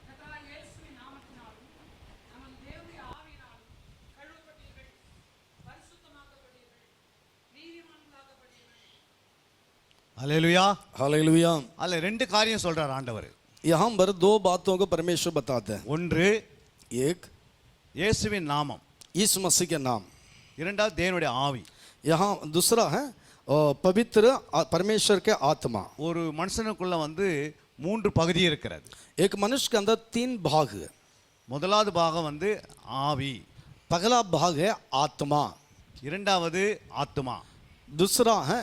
கர்த்தராகிய இயேசுவின் நாமத்தினாலும் நமது தேவனுடைய ஆவியினாலும் கழுவப்பட்டீர்கள், பரிசுத்தமாக்கப்பட்டீர்கள், நீதிமான்களாக்கப்பட்டீர்கள். ஹல்லேலூயா. हालेलुया। அதுல 2 காரியம் சொல்றார் ஆண்டவர். यहाँ पर 2 बातों को परमेश्वर बताते हैं। ஒன்று एक இயேசுவின் நாமம், यीशु मसीह के नाम, இரண்டாவது தேவனுடைய ஆவி. यहाँ दूसरा है पवित्र परमेश्वर के आत्मा। ஒரு மனுஷனுக்குள்ள வந்து 3 பகுதி இருக்கிறது. एक मनुष्य के अंदर 3 भाग है। முதலாவது பாகம் வந்து ஆவி, पहला भाग है आत्मा, இரண்டாவது ஆத்துமா दूसरा है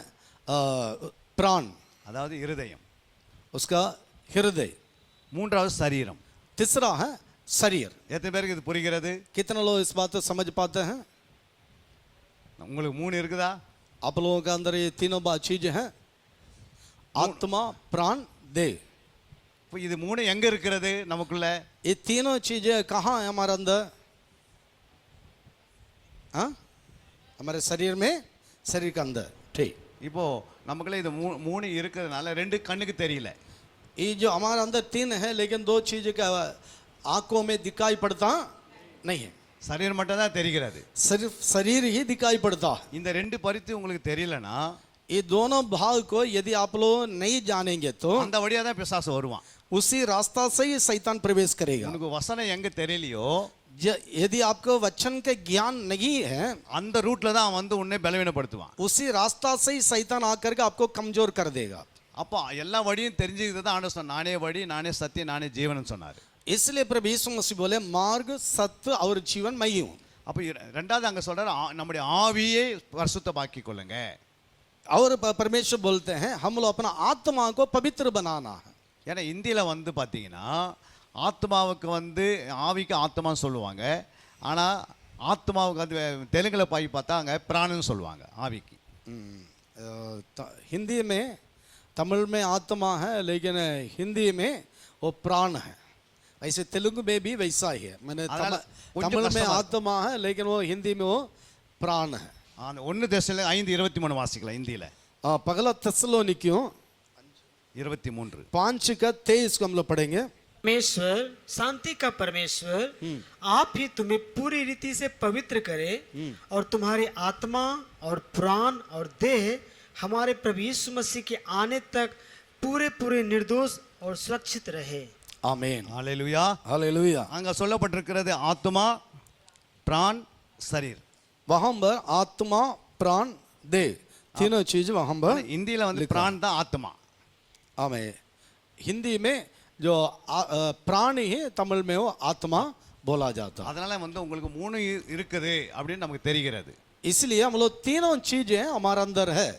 प्राण, அதாவது இருதயம், उसका हृदय, மூன்றாவது சரீரம். तीसरा है शरीर। எத்தனை பேருக்கு இது புரிகிறது? कितने लोग इस बात को समझ पाते हैं? உங்களுக்கு 3 இருக்குதா? आप लोगों के अंदर ये तीनों बात चीज हैं। आत्मा प्राण देह। இப்போ இது மூணு எங்க இருக்கிறது நமக்குள்ள? ये तीनों चीजें कहाँ है हमारे अंदर? हाँ, हमारे शरीर में, शरीर के अंदर। ठीक, இப்போ நமக்குள்ள இது மூணு இருக்கிறதுனால ரெண்டு கண்ணுக்கு தெரியல. ये जो हमारे अंदर तीन है लेकिन दो चीज का आंखों में दिखाई पड़ता नहीं है, சரீரம் மட்டும் தான் தெரிகிறது. सिर्फ शरीर ही दिखाई पड़ता है। இந்த ரெண்டு பரித்து உங்களுக்கு தெரியலனா ये दोनों भाग को यदि आप लोग नहीं जानेंगे तो அந்த வழியா தான் பிசாசு வருவான். उसी रास्ता से ही शैतान प्रवेश करेगा। உனக்கு वचனம் எங்க தெரியலையோ यदि आपको वचन के ज्ञान नहीं है அந்த ரூட்ல தான் அவன் வந்து உன்னை பலவீனப்படுத்துவான். उसी रास्ता से ही शैतान आकर के आपको कमजोर कर देगा। அப்போ எல்லா வழியும் தெரிஞ்சுக்கிட்டு தான் ஆண்டவர் சொன்னார், நானே வழி, நானே சத்தியம், நானே ஜீவன் சொன்னார். इसलिए प्रभु यीशु मसीह बोले मार्ग सत्य और जीवन मैं ही हूँ। அப்போ ரெண்டாவது அங்க சொல்றாரு நம்முடைய ஆவியை பரிசுத்தமாக்கிக் கொள்ளுங்க. और परमेश्वर बोलते हैं हम लोग अपना आत्मा को पवित्र बनाना है। ஏன்னா இந்தியில வந்து பார்த்தீங்கன்னா ஆத்மாவுக்கு வந்து ஆவிக்கு ஆத்மான்னு சொல்லுவாங்க, ஆனால் ஆத்மாவுக்கு வந்து தெலுங்குல போய் பார்த்தா அங்கே பிராணன்னு சொல்லுவாங்க ஆவிக்கு. हिंदी में, तमिल में आत्मा है लेकिन हिंदी में वो प्राण है। ऐसे तेलुगु में भी वैसा ही है, मैंने तमिल में आत्मा है लेकिन वो हिंदी में वो प्राण है। அந்த 1 தெசலோனிக்கேயர் 5:23 வாசிக்கலாம் இந்தியில. पगला तेसलोनिकियों 23 5:23 को हम लोग पढ़ेंगे। परमेश्वर शांति का परमेश्वर आप ही तुम्हें पूरी रीति से पवित्र करे और तुम्हारी आत्मा और प्राण और देह हमारे प्रभु यीशु मसीह के आने तक पूरे पूरे निर्दोष और सुरक्षित रहे। आमीन, ஹல்லேலூயா. हालेलुया। அங்க சொல்லப்பட்டிருக்கிறது ஆத்மா, பிரான், சரீர். वहां पर आत्मा प्राण देह तीनों चीज वहां पर। இந்தியில வந்து பிரான் தான் ஆத்மா. आमीन। हिंदी में जो प्राणी है, तमिल में वो आत्मा बोला जाता है। அதனால வந்து உங்களுக்கு மூணு இருக்குது அப்படின்னு நமக்கு தெரிகிறது. इसलिए हम लोग तीनों चीजें हमारे अंदर है।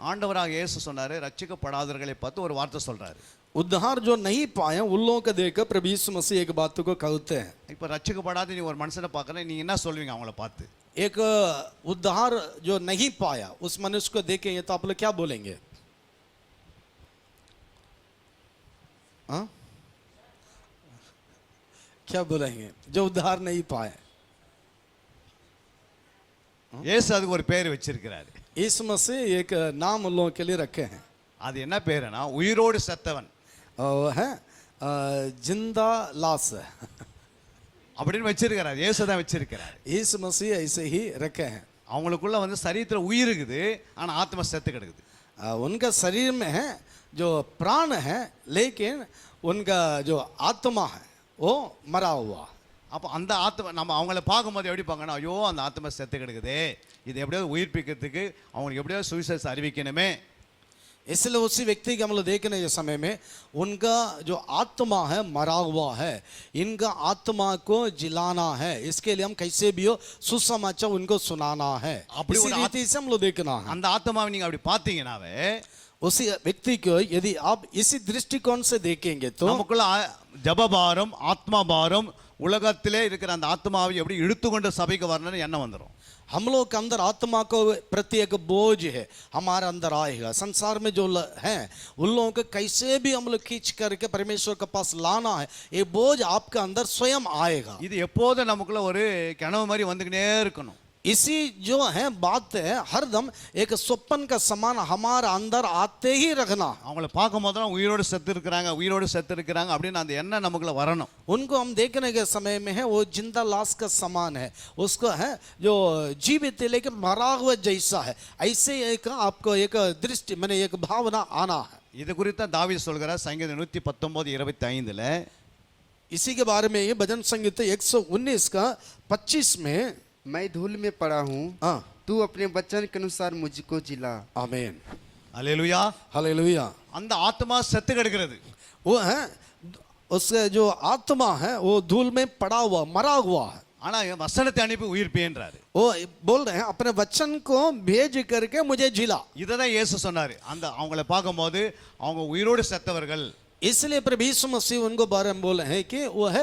ஆண்டவராக இயேசு சொன்னாரு, ரட்சிக்கப்படாதவர்களை பார்த்து ஒரு வார்த்தை சொல்றாரு. उद्धार जो नहीं पाए उन लोगों को देखकर प्रभु यीशु मसीह एक बात को कहते हैं। இப்போ ரட்சிக்கப்படாத நீ ஒரு மனுஷனை பார்க்கற, நீ என்ன சொல்வீங்க அவங்கள பார்த்து? एक उद्धार जो नहीं पाया उस मनुष्य को देखेंगे तो आप लोग क्या बोलेंगे? हाँ, क्या बोलेंगे जो उद्धार नहीं पाए? இயேசு அதுக்கு ஒரு பேர் வச்சிருக்கிறாரு. यीशु मसीह एक नाम उन लोगों के लिए रखे हैं। அது என்ன பேருனா உயிரோடு செத்தவன் है जिंदा लाश அப்படின்னு வச்சிருக்கிறார். இயேசு தான் வச்சிருக்கிறார். यीशु मसीह ऐसे ही रखे हैं। அவங்களுக்குள்ள வந்து சரீரத்தில் உயிர் இருக்குது, ஆனா ஆத்மா செத்து கிடக்குது. उनका शरीर में है जो प्राण है लेकिन उनका जो आत्मा है वो मरा हुआ। அப்போ அந்த ஆத்மா நம்ம அவங்கள பார்க்கும்போது எப்படி பார்க்கணும், ஐயோ அந்த ஆத்மா செத்து கிடக்குது, இது எப்படியாவது உயிர்ப்பிக்கிறதுக்கு அவங்களுக்கு எப்படியாவது சுவிசேஷம் அறிவிக்கணுமே. इसलिए उसी व्यक्ति के हम लोग देखने के समय में उनका जो आत्मा है मरा हुआ है, इनका आत्मा को जिलाना है, इसके लिए हम कैसे भी हो सुसमाचार उनको सुनाना है। इसी रीति से हम लोग देखना है। அந்த ஆத்மாவை நீங்க அப்படி பார்த்தீங்கன்னாவே उसी व्यक्ति को यदि आप इसी दृष्टिकोण से देखेंगे तो நமக்குள்ள ஜபபாரம், ஆத்மா பாரம், உலகத்திலே இருக்கிற அந்த ஆத்மாவை எப்படி இழுத்துக்கொண்டு சபைக்கு வரணும்னு எண்ணம் வந்துடும். हम लोग के अंदर आत्मा को प्रति एक बोझ है हमारे अंदर आएगा। संसार में जो है उन लोगों को कैसे भी हम लोग खींच करके परमेश्वर के पास लाना है, ये बोझ आपके अंदर स्वयं आएगा। இது எப்போதும் நமக்குள்ள ஒரு கனவு மாதிரி வந்துக்கிட்டே இருக்கணும். इसी जो है बात है हरदम एक स्वप्न का समान हमारे अंदर आते ही रखना। அவங்கள பார்க்கும் போதெல்லாம் உயிரோடு செத்து இருக்கிறாங்க, உயிரோடு செத்து இருக்கிறாங்க அப்படின்னு அந்த எண்ணம் நமக்குள்ள வரணும். उनको हम देखने के समय में है वो जिंदा लाश का समान है, उसको है जो जीवित है लेकिन मरा हुआ जैसा है, ऐसे एक आपको एक दृष्टि मैंने एक भावना आना है। இது குறித்து தாவீது சொல்கிறார் சங்கீதம் 119:25. इसी के बारे में ये भजन संगीत 119 का 25 में मैं धूल में पड़ा हूँ, तू अपने वचन के अनुसार मुझको जिला। आमीन, அல்லேலூயா. हालेलुया। அந்த ஆத்மா செத்து கிடக்கிறது. वो है उसका जो आत्मा है वो धूल में पड़ा हुआ मरा हुआ है, ஆனா வசனத்தை அனுப்பி உயிர்ப்பேன்றாரு. वो बोल रहे हैं अपने वचन को भेज करके मुझे जिला। இதை தான் இயேசு சொன்னாரு. அந்த அவங்கள பார்க்கும்போது அவங்க உயிரோடு செத்தவர்கள். इसलिए प्रभु यीशु मसीह उनको बारे में बोले हैं कि वो है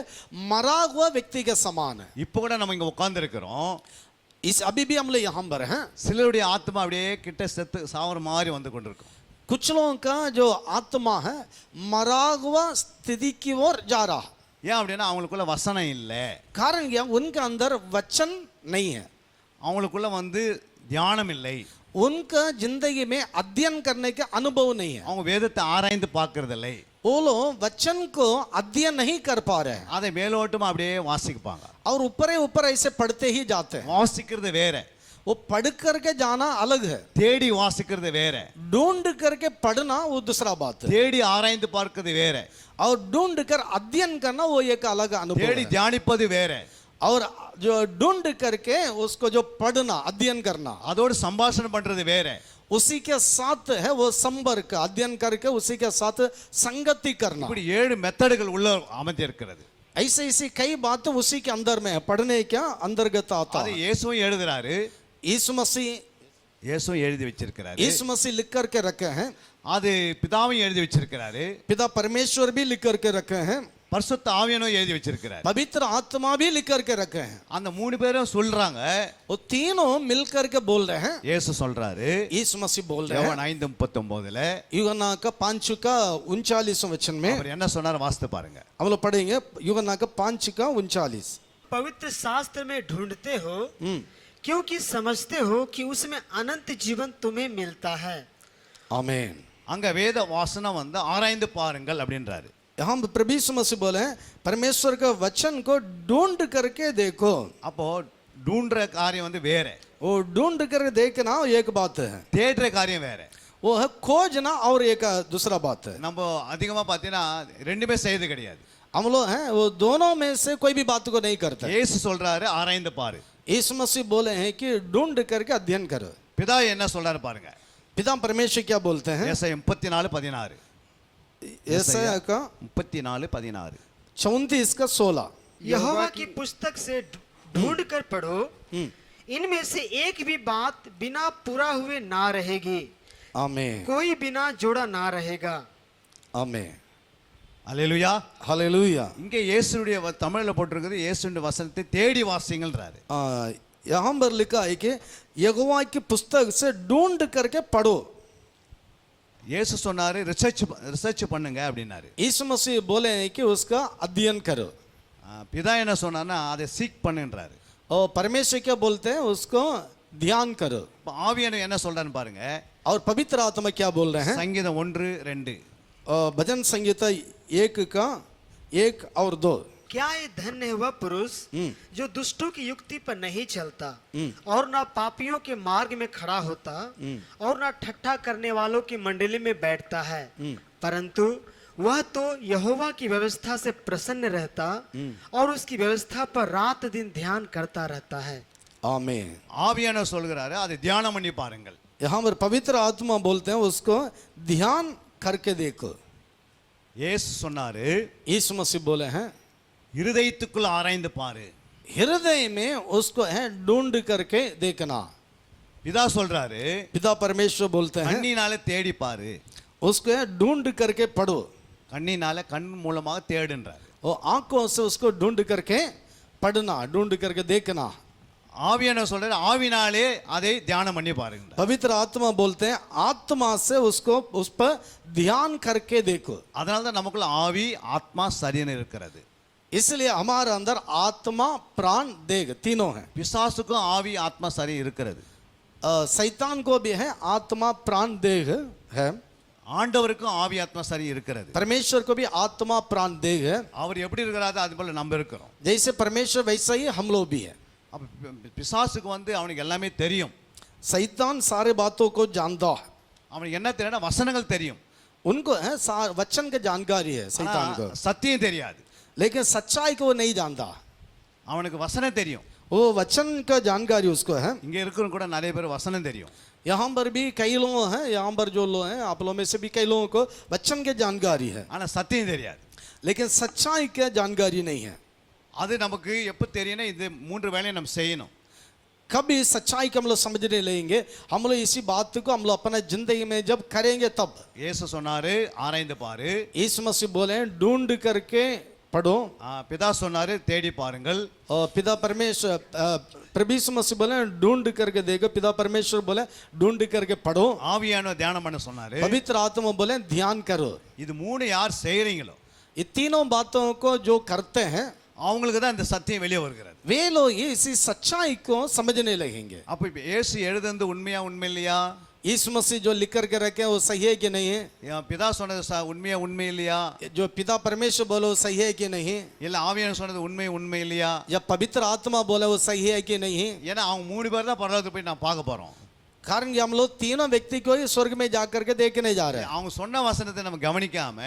मरा हुआ व्यक्ति के समान है। இப்போ கூட நம்ம இங்க உட்கார்ந்து இருக்கிறோம், इस अभी भी हम लोग यहाँ पर हैं, சிலருடைய ஆத்மா அப்படியே கிட்ட செத்து சாவர மாதிரி வந்து கொண்டிருக்கும். कुछ लोगों का जो आत्मा है मरा हुआ स्थिति की ओर जा रहा है। ஏன் அப்படின்னா அவங்களுக்குள்ள வசனம் இல்லை, कारण क्या, उनके अंदर वचन नहीं है, அவங்களுக்குள்ள வந்து தியானம் இல்லை, उनका जिंदगी में अध्ययन करने के अनुभव नहीं है, அவங்க வேதத்தை ஆராய்ந்து பார்க்கறதில்லை, वो लोग वचन को अध्ययन नहीं कर पा रहे हैं அதை மேலோட்டமா அப்படியே வாசிப்பாங்க. और ऊपर ऊपर ऐसे पढ़ते ही जाते हैं। வாசிக்கிறது வேற, वो पढ़ करके जाना अलग है, தேடி வாசிக்கிறது வேற, ढूंढ करके पढ़ना वो दूसरा बात है, தேடி ஆராய்ந்து பார்க்கிறது வேற, और ढूंढ कर अध्ययन करना वो एक अलग अनुभव தேடி है, தியானிப்பது வேற, और जो ढूंढ करके उसको जो पढ़ना अध्ययन करना அதோடு சம்பாஷணை பண்றது வேற. उसी के साथ है वो संपर्क, अध्ययन करके उसी के साथ संगति करना। இப்படி 7 மெத்தடுகள் உள்ள அமைந்திருக்கிறது. ऐसे ऐसी कई बातें उसी के अंदर में है, पढ़ने क्या अंतर्गत आता அது है। இயேசுவும் எழுதுறாரு, यीशु मसीह எழுதி வச்சிருக்கிறாரு, यीशु मसीह लिख करके रखे हैं, அது பிதாவும் எழுதி வச்சிருக்கிறாரு, पिता परमेश्वर भी लिख करके रखे हैं, பரிசுத்த ஆவியானவர் எழுதி வச்சிருக்கிறாரு. पवित्र आत्मा भी लिख करके रखे हैं। அந்த 3 பேரும் சொல்றாங்க, वो तीनों मिल करके बोल रहे हैं, இயேசு சொல்றாரு यीशु मसीह बोल रहे हैं। யோவான் 5:39ல यूहन्ना का 5 का 39 वचन में அவர் என்ன சொன்னார் வாசித்து பாருங்க. हम लोग पढ़ेंगे, यूहन्ना का 5 का 39। पवित्र शास्त्र में ढूंढते हो क्योंकि समझते हो कि उसमें अनंत जीवन तुम्हें मिलता है। आमीन। அங்க வேத வாசனம் வந்து ஆராய்ந்து பாருங்கள் அப்படின்றாரு. यहाँ प्रभु यीशु मसीह बोले हैं, परमेश्वर का वचन को ढूंढ करके देखो। அப்போ ढूंढற காரியம் வந்து வேற, वो ढूंढ करके देखना एक बात है, தேடுற காரியம் வேற. वो है खोजना और एक दूसरा बात है। நம்ம அதிகமா பார்த்தீங்கன்னா ரெண்டுமே செய்யறது கிடையாது. हम लोग हैं वो दोनों में से कोई भी बात को नहीं करते। இயேசு சொல்றாரு ஆராய்ந்து பாரு, यीशु मसीह बोले हैं कि ढूंढ करके अध्ययन करो। பிதா என்ன சொல்றாரு பாருங்க. पिता परमेश्वर क्या बोलते हैं, ஏசாயா 34:16, यशायाह का 34:16, 34 का 16। यहोवा की पुस्तक से ढूंढ कर पढ़ो, इनमें से एक भी बात बिना पूरा हुए ना रहेगी, आमीन, कोई बिना जोड़ा ना रहेगा। आमीन, அல்லேலூயா. हालेलुया। இங்கே இயேசுடைய தமிழ்ல போட்டிருக்கிறது இயேசுடைய வசனத்தை தேடி வாசிங்கள்ன்றாரு. यहाँ पर लिखा है कि यहोवा की पुस्तक से ढूंढ करके पढ़ो। இயேசு சொன்னாரு ரிசர்ச் பண்ணுங்க அப்படின்னாரு. यीशु मसीह बोले हैं कि उसका अध्ययन करो। பிதா என்ன சொன்னார்னா அதை சீக் பண்ணுன்றாரு. और परमेश्वर क्या बोलते हैं, उसको ध्यान करो। இப்போ ஆவியானவர் என்ன சொல்றாருன்னு பாருங்க. और पवित्र आत्मा क्या बोल रहे हैं, சங்கீதம் 1:2, भजन संहिता 1 का 1 और 2। क्या ये धन्य है वह पुरुष जो दुष्टों की युक्ति पर नहीं चलता और ना पापियों के मार्ग में खड़ा होता और ना ठट्ठा करने वालों की मंडली में बैठता है, परंतु वह तो यहोवा की व्यवस्था से प्रसन्न रहता और उसकी व्यवस्था पर रात दिन ध्यान करता रहता है। आमीन। ஆவியானவர் சொல்கிறாரு அதை தியானம் பண்ணி பாருங்கள். यहाँ पर पवित्र आत्मा बोलते हैं उसको ध्यान करके देखो। இயேசு சொன்னாரு यीशु मसीह बोले हैं இருதயத்துக்குள்ள ஆராய்ந்து பாரு. हृदय में उसको है ढूंढ करके देखना। பிதா சொல்றாரு पिता परमेश्वर बोलते हैं கண்ணினால தேடி பாரு, उसको है ढूंढ करके पढ़ो। கண்ணினால கண் மூலமாக தேடுன்றாரு. और आंखों से उसको ढूंढ करके पढ़ना, ढूंढ करके देखना। ஆவியானவர் சொல்றாரு ஆவினாலே அதை தியானம் பண்ணி பாருங்க. पवित्र आत्मा बोलते हैं आत्मा से उसको उस पर ध्यान करके देखो। அதனால தான் நமக்குள்ள ஆவி ஆத்மா சரீரம் இருக்கிறது. इसलिए हमारे अंदर आत्मा प्राण देह तीनों हैं। பிசாசுக்கும் ஆவி ஆத்மா சரீரம் இருக்கிறது. शैतान को भी है आत्मा प्राण देह है, ஆண்டவருக்கும் ஆவி ஆத்மா சரீரம் இருக்கிறது. परमेश्वर को भी आत्मा प्राण देह है। அவர் எப்படி இருக்கிறாரோ அது போல நம்ம இருக்கிறோம். जैसे परमेश्वर वैसा ही हम लोग भी है। அப்ப பிசாசுக்கு வந்து அவனுக்கு எல்லாமே தெரியும். शैतान सारे बातों को जानता है, அவனுக்கு என்ன தெரியும்னா வசனங்கள் தெரியும், उनको है वचन की जानकारी है शैतान को, சத்தியம் தெரியாது. लेकिन सच्चाई को वो नहीं जानता। அவனுக்கு வசனம் தெரியும். वो वचन का जानकारी उसको है। இங்க இருக்கிறவங்க கூட நிறைய பேர் வசனம் தெரியும். यहाँ पर भी कई लोग हैं, यहाँ पर जो लोग हैं आप लोगों में से भी कई लोगों को वचन की जानकारी है, ஆனா சத்தியம் தெரியாது. लेकिन सच्चाई की जानकारी नहीं है। அது நமக்கு எப்போ தெரியும்னா இந்த 3 வேலையை நம்ம செய்யணும். कभी सच्चाई को हम लोग समझने लेंगे, हम लोग इसी बात को हम लोग अपने जिंदगी में जब करेंगे तब। இயேசு சொன்னாரு ஆராய்ந்து பாரு, यीशु मसीह बोले ढूंढ करके पढ़ो। பிதா சொன்னாரு தேடி பாருங்கள். और पिता परमेश्वर प्रभु यीशु मसीह बोले ढूंढ करके देखो, पिता परमेश्वर बोले ढूंढ करके पढ़ो, ஆவியானவர் தியானம் பண்ண சொன்னாரு. पवित्र आत्मा बोले ध्यान करो। இது மூணு யார் செய்றீங்களோ ये तीनों बातों को जो करते हैं அவங்களுக்கு தான் இந்த சத்தியம் வெளியே வருகிறது. वे लोग ही इसी सच्चाई को समझने लगेंगे। அப்ப இப்ப இயேசு எழுதுனது உண்மையா உண்மை இல்லையா? यीशु मसीह जो लिख करके रखे वो सही है कि नहीं है? பிதா சொன்னது உண்மையா உண்மை இல்லையா? जो पिता परमेश्वर बोले वो सही है कि नहीं? இல்ல ஆவியானவர் சொன்னது உண்மை உண்மை இல்லையா? या पवित्र आत्मा बोले वो सही है कि नहीं? ஏன்னா அவங்க மூணு பேர் தான் பரலோகத்துக்கு போய் நான் பார்க்க போறோம். कारण कि हम लोग तीनों व्यक्ति को ही स्वर्ग में जाकर के देखने जा रहे हैं। அவங்க சொன்ன வசனத்தை நம்ம கவனிக்காம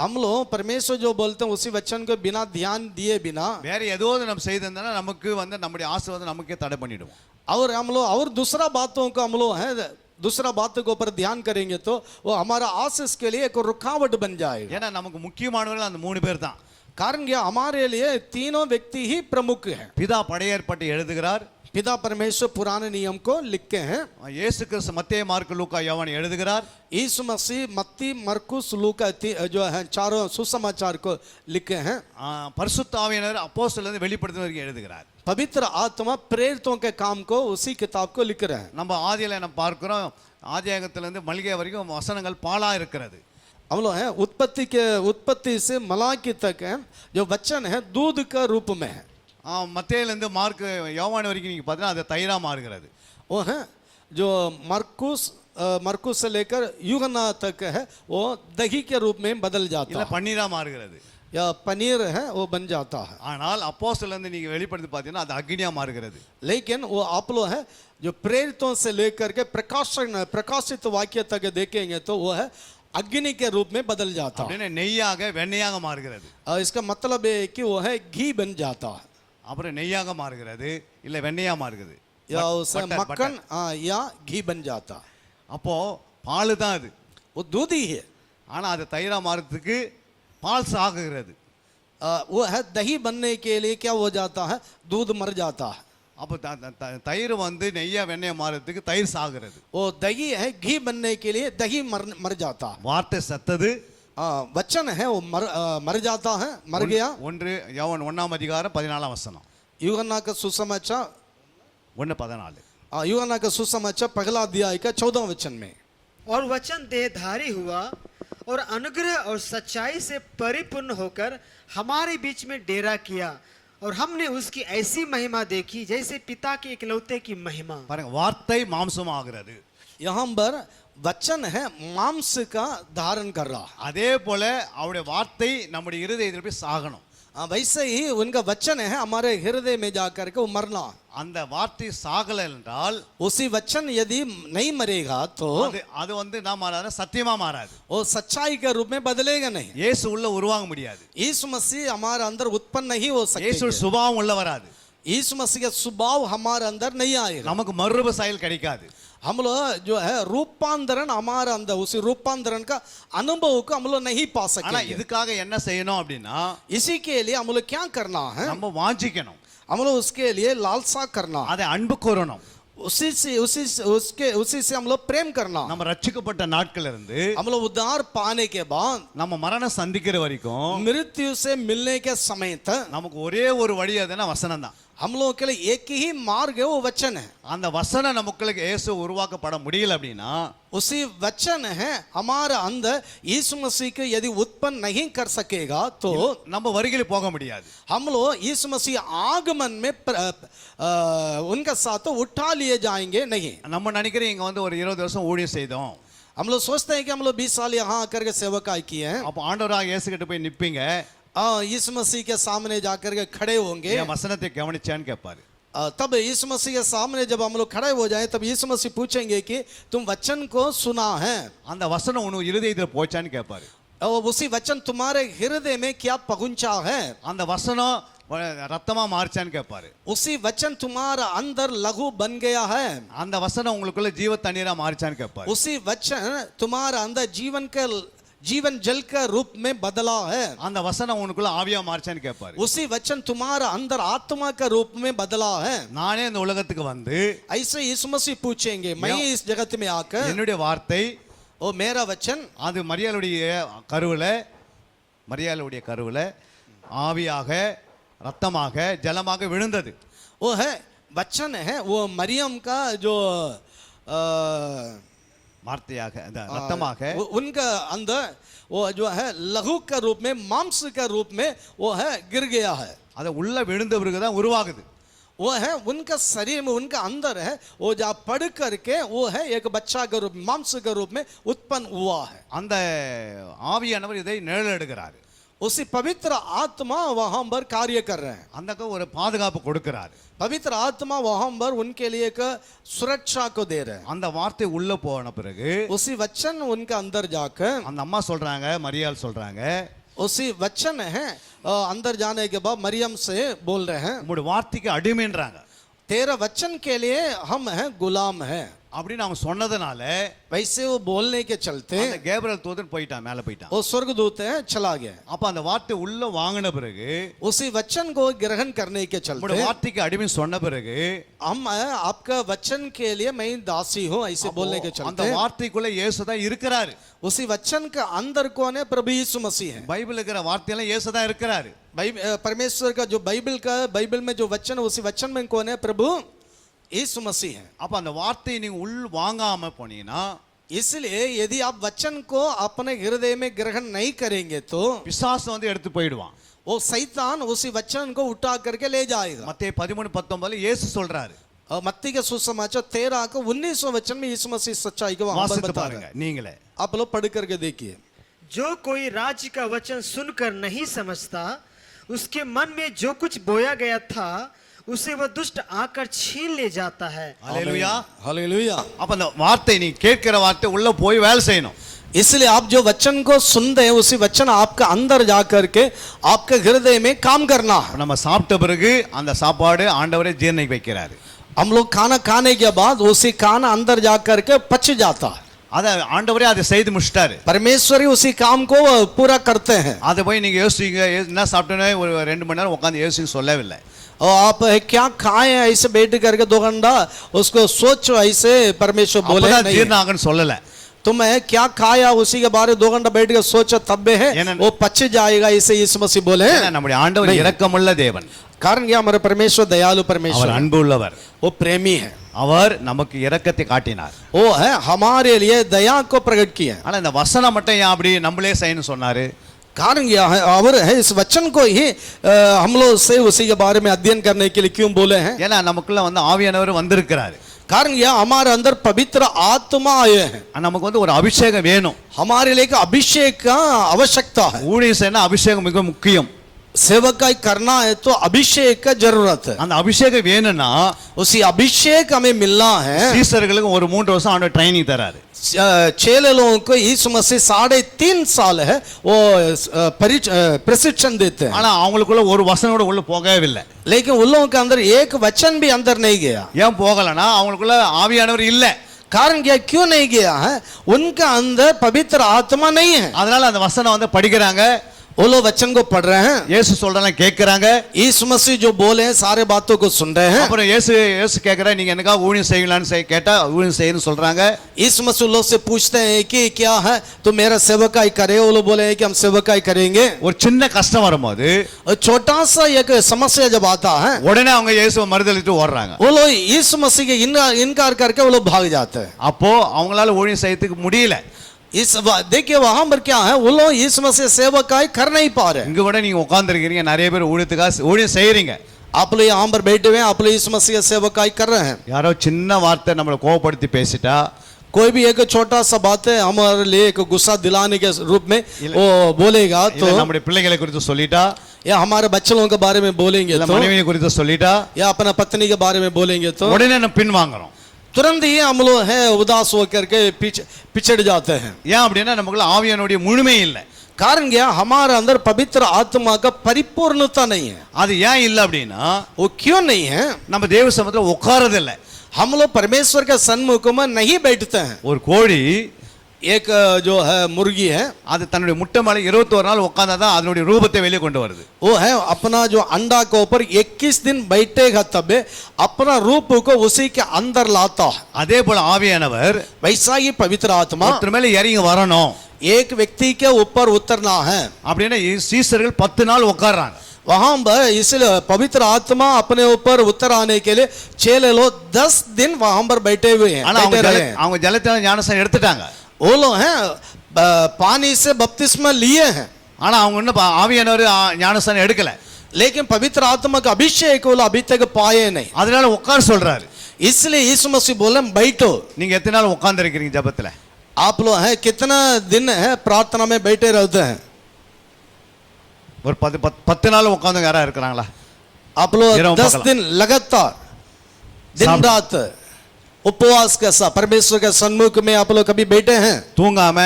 हम लोग परमेश्वर जो बोलते हैं उसी वचन को बिना ध्यान दिए बिना வேற ஏதோ நம்ம செய்திருந்தா நமக்கு வந்து நம்முடைய ஆசீர்வாதம் நமக்கே தடை பண்ணிடுவோம். और हम लोग और दूसरा बातों को हम लोग है दूसरा बातों के ऊपर ध्यान करेंगे तो वो हमारा आशीष के लिए एक रुकावट बन जाएगा। ஏன்னா நமக்கு முக்கியமானவர்கள் அந்த மூணு பேர் தான். कारण कि हमारे लिए तीनों व्यक्ति ही प्रमुख हैं। பிதா பழைய ஏற்பாட்டை எழுதுகிறார். पिता परमेश्वर पुराने नियम को लिखते हैं। இயேசு கிறிஸ்து மத்தேயு மார்க்கு லூக்கா யோவான் எழுதுகிறார். यीशु मसीह मत्ती मरकुस लूका जो है चारों सुसमाचार को लिखे हैं। பரிசுத்த ஆவியானவர் அப்போஸ்தலர்ல வெளிப்படுத்தின வரைக்கும் எழுதுகிறார். पवित्र आत्मा प्रेरितों के काम को उसी किताब को लिख रहे हैं। நம்ம ஆதியில நம்ம பார்க்கிறோம், ஆதியாகத்திலிருந்து மல்கியா வரைக்கும் வசனங்கள் பாலா இருக்கிறது. हम लोग हैं उत्पत्ति से मलाकी तक है जो वचन है दूध का रूप में है। மத்தேயிலிருந்து மார்க் யோவான் வரைக்கும் நீங்க பார்த்தீங்கன்னா அது தயிரா மாறுகிறது. वो है जो मरकुस से लेकर यूहन्ना तक है वो दही के रूप में बदल जाता இல்ல है பன்னீரா மாறுகிறது. या पनीर है वो बन जाता है। ஆனால் அப்போஸ்தலர்ல நீங்க வெளிப்படுத்தி பார்த்தீங்கன்னா அது அக்னியா மாறுகிறது. लेकिन वो आप लोग है जो प्रेरितों से लेकर के प्रकाशित वाक्य तक देखेंगे तो वो है अग्नि के रूप में बदल जाता है। அப்படியே நெய்யாக வெண்ணையாக மாறுகிறது. इसका मतलब है कि वो है घी बन जाता है அப்புறம் நெய்யாக மாறுகிறது இல்ல வெண்ணையா மாறுகிறது. या उससे मक्खन या घी बन जाता है। அப்போ பால் தான் அது. वो दूध ही है। ஆனா அது தயிரா மாறதுக்கு பால் சாகுகிறது. वो है दही बनने के लिए क्या हो जाता है दूध मर जाता है। அப்போ தயிர் வந்து நெய்யா வெண்ணையா மாறதுக்கு தயிர் சாகுறது. वो दही है घी बनने के लिए दही मर जाता है। வார்த்தை சத்தது. वचन है वो मर जाता है, मर गया। ஒன்று யோவான் 1ஆம் அதிகாரம் 14ஆம் வசனம். यूहन्ना का सुसमाचार 1:14. यूहन्ना का सुसमाचार पहला अध्याय का 14 वचन में। और वचन देहधारी हुआ और अनुग्रह और सच्चाई से परिपूर्ण होकर हमारे बीच में डेरा किया और हमने उसकी ऐसी महिमा देखी जैसे पिता के इकलौते की महिमा। பாருங்க, வார்த்தை மாம்சம் ஆகிறது. यहाँ पर वचन है मांस का धारण कर रहा। அதே போல அவருடைய வார்த்தை நம்முடைய இருதயத்தில் போய் சாகணும். वैसे ही उनका वचन है हमारे हृदय में जाकर के वो मरना। அந்த வார்த்தை சாகல என்றால் उसी वचन यदि नहीं मरेगा तो அது வந்து நான் மாறாது, சத்தியமா மாறாது. वो सच्चाई के रूप में बदलेगा नहीं। இயேசு உள்ள உருவாக முடியாது. यीशु मसीह हमारे अंदर उत्पन्न नहीं हो இயேசு सकेगा। சுபாவம் உள்ள வராது. यीशु मसीह का स्वभाव हमारे अंदर नहीं आएगा। நமக்கு மறுரூப செயல் கிடைக்காது. हम लोग जो है रूपांतरण हमारे अंदर उसी रूपांतरण का अनुभव को हम लोग नहीं पा ஆனா सकेंगे। இதுக்காக என்ன செய்யணும் அப்படின்னா इसी के लिए हम लोग क्या करना है நம்ம வாஞ்சிக்கணும். हम लोग उसके लिए लालसा करना, அதை अன்பு கூறணும். उसी से हम लोग प्रेम करना। நம்ம ரட்சிக்கப்பட்ட நாட்கள் இருந்து हम लोग उद्धार पाने के बाद நம்ம மரணம் சந்திக்கிற வரைக்கும் मृत्यु से मिलने के समय तक நமக்கு ஒரே ஒரு வழி, அதுனா வசனம் தான். हम लोगों के लिए एक ही मार्ग है, वो वचन है। அந்த வசனம் நமக்கு இயேசு உருவாக்கப்பட முடியல அப்படின்னா उसी वचन है हमारे अंदर यीशु मसीह को यदि उत्पन्न नहीं कर सकेगा तो நம்ம வருகையில் போக முடியாது. हम लोग यीशु मसीह आगमन में उनका साथ उठा लिए जाएंगे नहीं। நம்ம நினைக்கிறோம் இங்க வந்து ஒரு 20 வருஷம் ஊழியம் செய்தோம். हम लोग सोचते हैं कि हम लोग 20 साल यहाँ आकर के सेवकाई किए हैं। அப்ப ஆண்டவராக இயேசு கிட்ட போய் நிப்பீங்க. यीशु मसीह के सामने जाकर के खड़े होंगे। என் வசனத்தை கவனிச்சான்னு கேட்பாரு. तब यीशु मसीह के सामने जब हम लोग खड़े हो जाए तब यीशु मसीह पूछेंगे कि तुम वचन को सुना है, அந்த வசனம் உன் இருதயத்தில் போச்சான்னு கேட்பாரு. और उसी वचन तुम्हारे हृदय में क्या पहुंचा है, அந்த வசனம் ரத்தமா மாறிச்சான்னு கேட்பாரு. उसी वचन तुम्हारा अंदर लघु बन गया है, அந்த வசனம் உங்களுக்குள்ள ஜீவ தண்ணீரா மாறிச்சான்னு கேட்பாரு. उसी वचन तुम्हारा अंदर जीवन जल का रूप में बदला है, அந்த வசனம் உனக்குள்ள ஆவியா மாறிச்சான்னு கேட்பாரு. उसी वचन तुम्हारा अंदर आत्मा का रूप में बदला है। நானே இந்த உலகத்துக்கு வந்து ऐसे यीशु मसीह पूछेंगे मैं इस जगत में आकर என்னுடைய வார்த்தை ओ मेरा वचन அது மரியாளுடைய கருவுல ஆவியாக ரத்தமாக ஜலமாக விழுந்தது. वो है वचन है, वो मरियम का जो வார்த்தையாக அந்த ரத்தமாக उनका अंदर वो जो है लहू का रूप में, मांस का रूप में वो है गिर गया है. அதை உள்ள விழுந்த பிறகு தான் உருவாகுது. वो है उनका शरीर में, उनका अंदर है, वो जहाँ पड़ करके वो है एक बच्चा के रूप, मांस के रूप में उत्पन्न हुआ है. அந்த ஆவியானவர் இதை நிழலிடுகிறார். उसी पवित्र आत्मा वहां पर कार्य कर रहे हैं. அந்த ஒரு பாதுகாப்பு கொடுக்கிறார். पवित्र आत्मा वहां पर उनके लिए एक सुरक्षा को दे रहे हैं. அந்த வார்த்தை உள்ள போன பிறகு उसी वचन उनका अंदर जाकर, அந்த अम्मा சொல்றாங்க, மரியாள் சொல்றாங்க, उसी वचन है अंदर जाने के बाद मरियम से बोल रहे हैं, உங்களுடைய வார்த்தைக்கு அடிமைன்றாங்க. तेरा वचन के लिए हम हैं गुलाम हैं. அப்படின்னு அவங்க சொன்னதுனால वैसे वो बोलने के चलते அந்த கேப்ரியல் தூதன் போயிட்டான், மேல போயிட்டான். वो स्वर्गदूत है चला गया. அப்ப அந்த வார்த்தை உள்ள வாங்கின பிறகு, उसी वचन को ग्रहण करने के உங்களுடைய चलते வார்த்தைக்கு அடிமை சொன்ன பிறகு, हम आपका वचन के लिए मैं दासी हूँ ऐसे बोलने के அந்த चलते வார்த்தைக்குள்ள இயேசு தான் இருக்கிறாரு. उसी वचन का अंदर कौन है? प्रभु यीशु मसीह है. பைபிள் இருக்கிற வார்த்தையெல்லாம் இயேசு தான் இருக்கிறாரு. परमेश्वर का जो बाइबल में जो वचन है, उसी वचन में कौन है? प्रभु यीशु मसीह है. அப்ப அந்த வார்த்தையை நீங்க உள் வாங்காம போனீங்கன்னா, इसलिए यदि आप वचन को अपने हृदय में ग्रहण नहीं करेंगे तो பிசாசு வந்து எடுத்து போயிடுவான். वो शैतान उसी वचन को उठा करके ले जाएगा. மத்தேயு 13:19 இயேசு சொல்றாரு. और मत्ती के सुसमाचार 13 को 19वें वचन में यीशु मसीह सच्चाई को वहां पर வாசித்து बता பாருங்க रहे हैं. நீங்களே. आप लोग पढ़ करके देखिए. जो कोई राज्य का वचन सुनकर नहीं समझता, उसके मन में जो कुछ बोया गया था उसे वह दुष्ट आकर छीन ले जाता है. ஹalleluya. हालेलुया. அப்ப அந்த வார்த்தை, நீ கேட்கிற வார்த்தை உள்ள போய் வேலை செய்யணும். इसलिए आप जो वचन को सुनते हैं, उसी वचन आपका अंदर जाकर के आपके हृदय में काम करना है. நம்ம சாப்பிட்ட பிறகு அந்த சாப்பாடு ஆண்டவரே ஜீரணிக்க வைக்கிறாரு. हम लोग खाना खाने के बाद उसी खाना अंदर जाकर के पच जाता है. அத ஆண்டவரே அதை செய்து முடிச்சிட்டாரு. परमेश्वर ही उसी काम को पूरा करते हैं. அதை போய் நீங்க யோசிங்க, என்ன சாப்பிட்டேன்னு ஒரு 2 மணி நேரம் உட்கார்ந்து யோசிங்க சொல்லவில்லை. और आप क्या खाए ऐसे बैठ करके 2 घंटा उसको सोचो, ऐसे परमेश्वर बोले அப்பதான் नहीं. ஜீரணம் ஆகும்னு சொல்லல. तुम्हें क्या खाया उसी के बारे 2 घंटा बैठ के सोचो तब है वो पच जाएगा, इसे यीशु मसीह बोले. நம்முடைய ஆண்டவர் இரக்கமுள்ள தேவன். कारण क्या? हमारे परमेश्वर दयालु परमेश्वर, அவர் அன்பு உள்ளவர், वो प्रेमी है. அவர் நமக்கு இரக்கத்தை காட்டினார். वो है हमारे लिए दया को प्रकट किया. ஆனா இந்த வசனம் மட்டும் ஏன் அப்படி நம்மளே செய்யணும் சொன்னாரு? कारण क्या है? और है इस वचन को ही हम लोग से उसी के बारे में अध्ययन करने के लिए क्यों बोले हैं? ஏன்னா நமக்குள்ள வந்து ஆவியானவர் வந்திருக்கிறாரு. कारण क्या? हमारे अंदर पवित्र आत्मा आए हैं. நமக்கு வந்து ஒரு அபிஷேகம் வேணும். हमारे लिए अभिषेक का आवश्यकता है. ஊழியம் செய்யணும், அபிஷேகம் மிக முக்கியம். सेवकाई करना है तो अभिषेक का जरूरत है. அந்த அபிஷேகம் வேணும்னா उसी अभिषेक हमें मिलना है. சீசர்களுக்கு ஒரு 3 வருஷம் ஆண்டவர் ட்ரைனிங் தராரு. चेले लोगों को यीशु मसीह 3.5 साल है वो प्रशिक्षण देते हैं. ஆனா அவங்களுக்குள்ள ஒரு வசனம் கூட உள்ள போகவே இல்லை. लेकिन उन लोगों के अंदर एक वचन भी अंदर नहीं गया. ஏன் போகலனா அவங்களுக்குள்ள ஆவியானவர் இல்ல. कारण क्या? क्यों नहीं गया है? उनका अंदर पवित्र आत्मा नहीं है. அதனால அந்த வசனம் வந்து படிக்கிறாங்க, वो लोग वचन को पढ़ रहे हैं, இயேசு சொல்றதெல்லாம் கேக்குறாங்க. यीशु मसीह जो बोले हैं सारे बातों को सुन रहे हैं. அப்புறம் இயேசு கேக்குறா, நீங்க எனக்கா ஊழியம் செய்யலாம்னு கேட்டா ஊழியம் செய்யணும்னு சொல்றாங்க. यीशु मसीह लोग से पूछते हैं कि क्या है तो मेरा सेवकाई करे. वो लोग बोले हैं कि हम सेवकाई करेंगे. ஒரு சின்ன கஷ்டம் வரும்போது छोटा सा एक समस्या जब आता है, உடனே அவங்க இயேசுவை மறுதலிட்டு ஓடுறாங்க. वो लोग यीशु मसीह के इनकार करके वो लोग भाग जाते हैं. அப்போ அவங்களால ஊழியம் செய்யறதுக்கு முடியல. देखिए वहां पर क्या है, वो लोग यीशु मसीह सेवकाई कर नहीं पा रहे. இங்க கூட நீங்க உட்கார்ந்துருக்கீங்க, நிறைய பேர் ஊழியம் செய்யறீங்க. आप लोग यहाँ पर बैठे हुए हैं, आप लोग यीशु मसीह सेवकाई कर रहे हैं. யாரோ சின்ன வார்த்தை நம்மளை கோவப்படுத்தி பேசிட்டா, कोई भी एक छोटा सा बात है हमारे लिए एक गुस्सा दिलाने के रूप में वो बोलेगा तो, நம்முடைய பிள்ளைகளை குறித்து சொல்லிட்டா, या हमारे बच्चों के बारे में बोलेंगे இல்ல तो, மனைவியை குறித்து சொல்லிட்டா, या अपना पत्नी के बारे में बोलेंगे तो உடனே நம்ம பின் வாங்குறோம். तुरंत ही हम लोग है उदास होकर के पिछड़ जाते हैं. ஏன் அப்படின்னா நமக்குள்ள ஆவியானுடைய முழுமை இல்லை. कारण क्या? हमारे अंदर पवित्र आत्मा का परिपूर्णता नहीं है. அது ஏன் இல்லை அப்படின்னா, वो क्यों नहीं है? நம்ம தேவ சமூகத்துல உட்காரது இல்லை. हम लोग परमेश्वर के सन्मुख में नहीं बैठते हैं. ஒரு கோழி एक जो है मुर्गी है, அது தன்னுடைய முட்டை மேல 21 நாள் உட்கார்ந்தாதான் அதனுடைய ரூபத்தை வெளியே கொண்டு வருது. वो है अपना जो अंडा के ऊपर 21 दिन बैठेगा तब अपना रूप को उसी के अंदर लाता है. அதே போல ஆவியானவர் वैसा ही पवित्र आत्मा ஒருத்தர் மேல இறங்கி வரணும். एक व्यक्ति के ऊपर उतरना है। அப்படின்னா சீசர்கள் 10 நாள் உட்கார்றாங்க. वहां पर इसलिए पवित्र आत्मा अपने ऊपर उतर आने के लिए चेले लोग 10 दिन वहां पर बैठे हुए हैं, ஆனா बैठे रहे हैं। அவங்க ஜலத்தினால ஞானஸ்நானம் எடுத்துட்டாங்க. वो लोग हैं पानी से बपतिस्मा लिए हैं, ஆனா அவங்க இன்னும் ஆவியானவர் ஞானஸ்நானம் எடுக்கல. लेकिन पवित्र आत्मा का अभिषेक वो लोग अभी तक पाए नहीं। அதனால உட்கார சொல்றாரு. इसलिए यीशु मसीह बोले बैठो। நீங்க எத்தனை நாள் உட்கார்ந்து இருக்கீங்க ஜெபத்துல? आप लोग हैं कितना दिन है प्रार्थना में बैठे रहते हैं? ஒரு 10 நாள் உட்கார்ந்து யாரா இருக்கிறாங்களா? आप लोग ये रहो 10 पकड़ा। दिन लगातार दिन रात उपवास के साथ परमेश्वर के सन्मुख में आप लोग कभी बैठे हैं? தூங்காம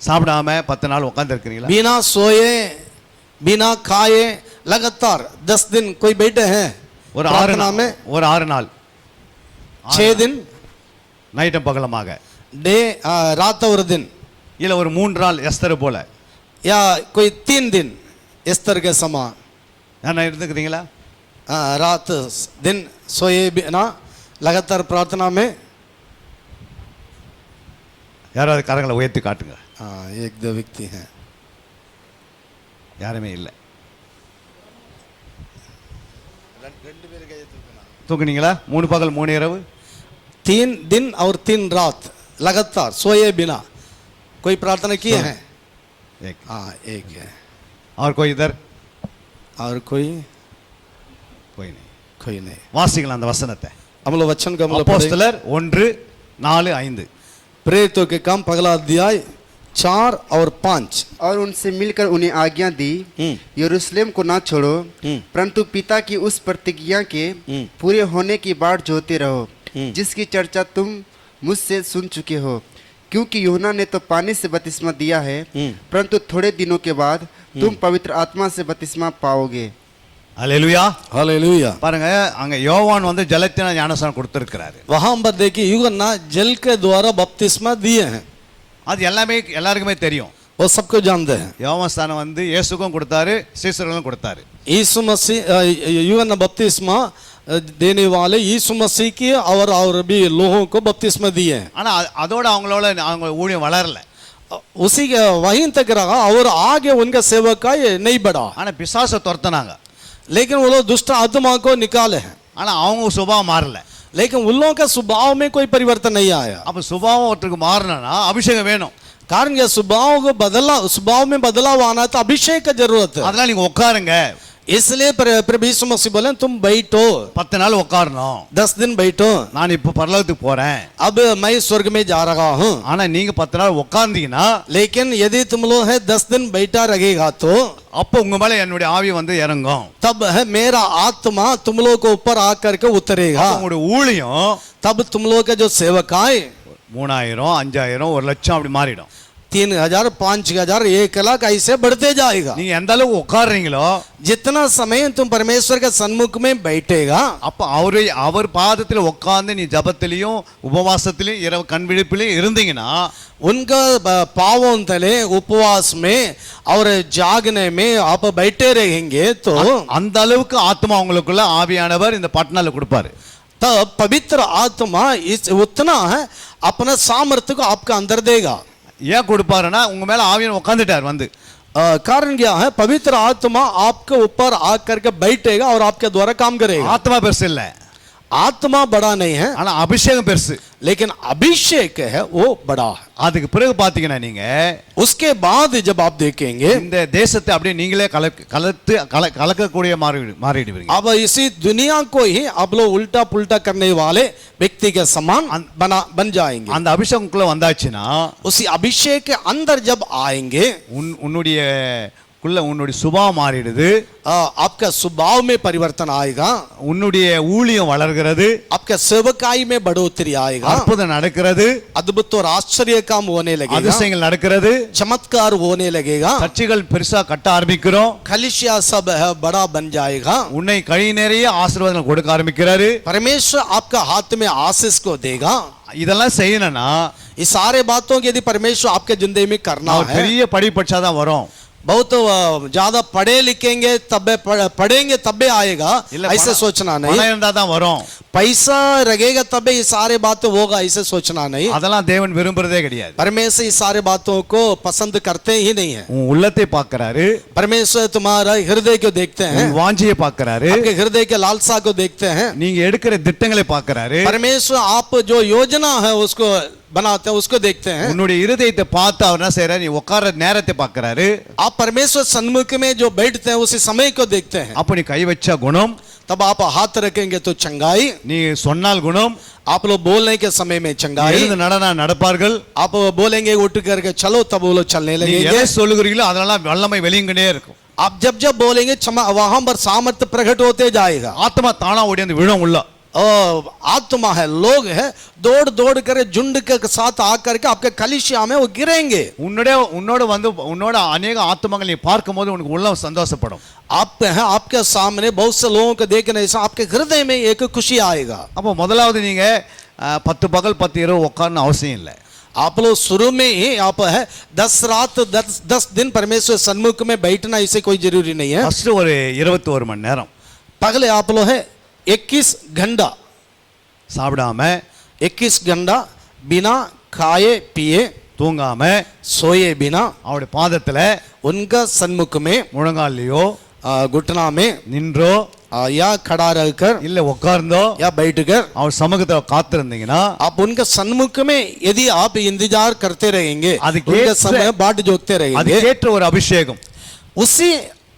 சாப்பிடாம 10 நாள் உட்கார்ந்து இருக்கீங்களா? बिना सोए बिना खाए लगातार 10 दिन कोई बैठे हैं ஒரு 6 प्रार्थना நாள் में? ஒரு 6 நாள் 6 दिन நைட்டும் பகலமாக डे रात और दिन, இல்ல ஒரு 3 நாள் எஸ்தர் போல या कोई 3 दिन एस्तर के समान நான் இருந்துக்கிறீங்களா? रात दिन सोए बिना लगातार प्रार्थना में? யாராவது கரங்களை உயர்த்தி காட்டுங்க. एक दो व्यक्ति हैं, யாருமே இல்லை. தூக்குனீங்களா? 3 பகல் 3 இரவு 3 दिन और 3 रात लगातार सोए बिना कोई प्रार्थना किए हैं? एक एक है। और कोई इधर और कोई कोई नहीं. कोई नहीं। வாசிக்கலாம் அந்த வசனத்தை. हम लोग वचन का हम लोग पढ़ेंगे। அப்போஸ்தலர் 1:4-5 प्रेरितों के काम पगला अध्याय 4 और 5। और उनसे मिलकर उन्हें आज्ञा दी, यरूशलेम को ना छोड़ो, परंतु पिता की उस प्रतिज्ञा के पूरे होने की बाट जोते रहो, जिसकी चर्चा तुम मुझसे सुन चुके हो। क्योंकि यूहन्ना ने तो पानी से बपतिस्मा दिया है, परंतु थोड़े दिनों के बाद तुम पवित्र आत्मा से बपतिस्मा पाओगे। அல்லேலூயா. हालेलुया। பாருங்க அங்க யோவான் வந்து ஜலத்தினால் ஞானஸ்நானம் கொடுத்திருக்கிறாரு. वहां पर देखिए यूहन्ना जल के द्वारा बपतिस्मा दिए हैं, அது எல்லாமே எல்லாருக்குமே தெரியும். वो सबको जानते हैं। யோவான் ஸ்நானம் வந்து இயேசுக்கும் கொடுத்தாரு, சீசர்களுக்கும் கொடுத்தாரு. यीशु मसीह यूहन्ना बपतिस्मा देने वाले यीशु मसीह की और भी लोगों को बपतिस्मा दिए हैं। ஆனா அதோட அவங்களோட அவங்க ஊழியம் வளரல. उसी के वहीं तक रहा और आगे उनका सेवक नहीं बढ़ा, ஆனா பிசாசை துரத்துனாங்க. लेकिन वो लोग दुष्ट आत्मा को निकाले हैं, ஆனா அவங்க சுபாவம் மாறல. लेकिन उन लोगों के स्वभाव में कोई परिवर्तन नहीं आया। அப்ப சுபாவம் ஒருத்தருக்கு மாறணும்னா அபிஷேகம் வேணும். कारण ये स्वभाव को स्वभाव में बदलाव आना तो अभिषेक का जरूरत है। அதனால நீங்க உட்காருங்க. इसलिए प्रभु यीशु मसीह बोले तुम बैठो, 10 நாள் உட்காரணும். 10 दिन बैठो। நான் இப்ப பரலோகத்துக்கு போறேன். अब मैं स्वर्ग में जा रहा हूँ, ஆனா நீங்க 10 நாள் உட்கார்ந்தீங்கன்னா लेकिन यदि तुम लोग है 10 दिन बैठा रहेगा तो அப்ப உங்க மேல என்னுடைய ஆவி வந்து இறங்கும். तब है मेरा आत्मा तुम लोग को ऊपर आकर के उतरेगा। அப்ப உங்களுடைய ஊழியம் तब तुम लोग का जो सेवकाएं 3000 5000 1 லட்சம் அப்படி மாறிடும். 3000 5000 1 लाख ऐसे बढ़ते जाएगा। நீங்க எந்த அளவுக்கு உட்கார்றீங்களோ जितना समय तुम परमेश्वर के सन्मुख में बैठेगा, அப்ப அவர் பாதத்துல உட்கார்ந்து நீ ஜபத்திலையும் உபவாசத்திலையும் இரவு கண் விழிப்பிலையும் இருந்தீங்கன்னா उनका पावों तले उपवास में और जागने में आप बैठे रहेंगे तो அந்த அளவுக்கு ஆத்மா உங்களுக்குள்ள ஆவியானவர் இந்த பட்டணால கொடுப்பாரு. तब पवित्र आत्मा इस उतना है अपना सामर्थ्य को आपका अंदर देगा। ஏன் கொடுப்பாருன்னா உங்க மேல ஆவியானவர் உட்கார்ந்துட்டார் வந்து. कारण क्या है? पवित्र आत्मा आपके ऊपर आकर के बैठेगा और आपके द्वारा काम करेगा। ஆத்மா பெருசு இல்ல, आत्मा बड़ा नहीं है, ஆனா அபிஷேகம் பெருசு. लेकिन अभिषेक है वो बड़ा है। அதுக்கு பிறகு பாத்தீங்கன்னா நீங்க उसके बाद जब आप देखेंगे இந்த தேசத்தை அப்படியே நீங்களே கலக்கக்கூடிய மாறிடுவீங்க. अब इसी दुनिया को ही आप लोग उल्टा पुल्टा करने वाले व्यक्ति के समान बन जाएंगे। அந்த அபிஷேகம்க்குள்ள வந்தாச்சுன்னா उसी अभिषेक के अंदर जब आएंगे உன்னுடைய சுபாவம் மாறிடுது, आपका स्वभाव में परिवर्तन आएगा, உன்னுடைய ஊழியம் வளர்கிறது, आपका सेवकाई में बढ़ोतरी आएगा, அற்புதம் நடக்கிறது, अद्भुत और आश्चर्य काम होने लगेगा, அதிசயங்கள் நடக்கிறது, चमत्कार होने लगेगा, சர்ச்சைகள் பெருசா கட்ட ஆரம்பிக்கிறோம், कलिसिया सब है बड़ा बन जाएगा, உன்னை கை நிறைய ஆசீர்வாதங்கள் கொடுக்க ஆரம்பிக்கிறாரு, परमेश्वर आपका हाथ में आशीष को देगा। இதெல்லாம் செய்யணும்னா इस सारे बातों की यदि परमेश्वर आपके जिंदगी में करना है, பெரிய படிப்படிச்சாதான் வரும். बहुत ज्यादा पढ़े लिखेंगे तब पढ़ेंगे तबे आएगा, இல்ல ऐसे सोचना नहीं। பணம் இருந்தா தான் வரும். पैसा रहेगा तबे ये सारे बातें होगा ऐसे सोचना नहीं। அதெல்லாம் தேவன் விரும்புறதே கிடையாது. परमेश्वर इस सारे बातों को पसंद करते ही नहीं है। உன் உள்ளத்தை பார்க்கறாரு, परमेश्वर तुम्हारा हृदय को देखते हैं, உன் வாஞ்சியை பார்க்கறாரு, आपके हृदय के लालसा को देखते हैं। நீங்க எடுக்கிற திட்டங்களை பார்க்கறாரு, परमेश्वर आप जो योजना है उसको बनाते हैं उसको देखते हैं। உன்னுடைய இருதயத்தை பார்த்து அவர் என்ன செய்யறாரு, நீ உட்கார நேரத்தை பார்க்கறாரு, आप परमेश्वर सन्मुख में जो बैठते हैं उसी समय को देखते हैं। அப்ப நீ கை வச்ச குணம், तब आप हाथ रखेंगे तो चंगाई, நீ சொன்னால் குணம், आप लोग बोलने के समय में चंगाई, எழுந்து நடனா நடப்பார்கள், आप बोलेंगे उठ करके चलो तब वो लोग चलने நீ लगेंगे। எதை சொல்லுகிறீங்களோ அதனால வல்லமை வெளியங்கனே இருக்கும். आप जब जब बोलेंगे वहां पर सामर्थ्य प्रकट होते जाएगा। ஆத்மா தானா ஓடி வந்து விழும் உள்ள. आत्मा है, लोग है, दौड़ दौड़ कर झुंड के साथ आकर के आपके कलिसिया में वो गिरेंगे। உன்னோட வந்து உன்னோட अनेक ஆத்மாக்கள் நீ பார்க்கும்போது உனக்கு உள்ளம் சந்தோஷப்படும். आप हैं, आपके सामने बहुत से लोगों को देखने से आपके हृदय में एक खुशी आएगा। அப்போ முதலாவது நீங்க 10 பகல் 10 இரவு உட்கார்ன அவசியம் இல்லை. आप लोग शुरू में ही आप है 10 रात 10 दिन परमेश्वर सन्मुख में बैठना इसे कोई जरूरी नहीं है। ஃபர்ஸ்ட் ஒரு 21 மணி நேரம் पहले आप लोग है 21 घंटा சாப்பிடாம 21 घंटा बिना खाए पिए தூங்காம सोए बिना அவருடைய பாதத்துல उनका सन्मुख में முழங்காலியோ घुटना में நின்றோ या खड़ा रहकर இல்ல உட்கார்ந்தோ या बैठकर அவர் சமூகத்துல காத்திருந்தீங்கன்னா आप उनके सन्मुख में यदि आप इंतजार करते रहेंगे, அதுக்கு उनके ஏற்ற- समय बाट जोगते रहेंगे, அதுக்கேற்ற ஒரு அபிஷேகம்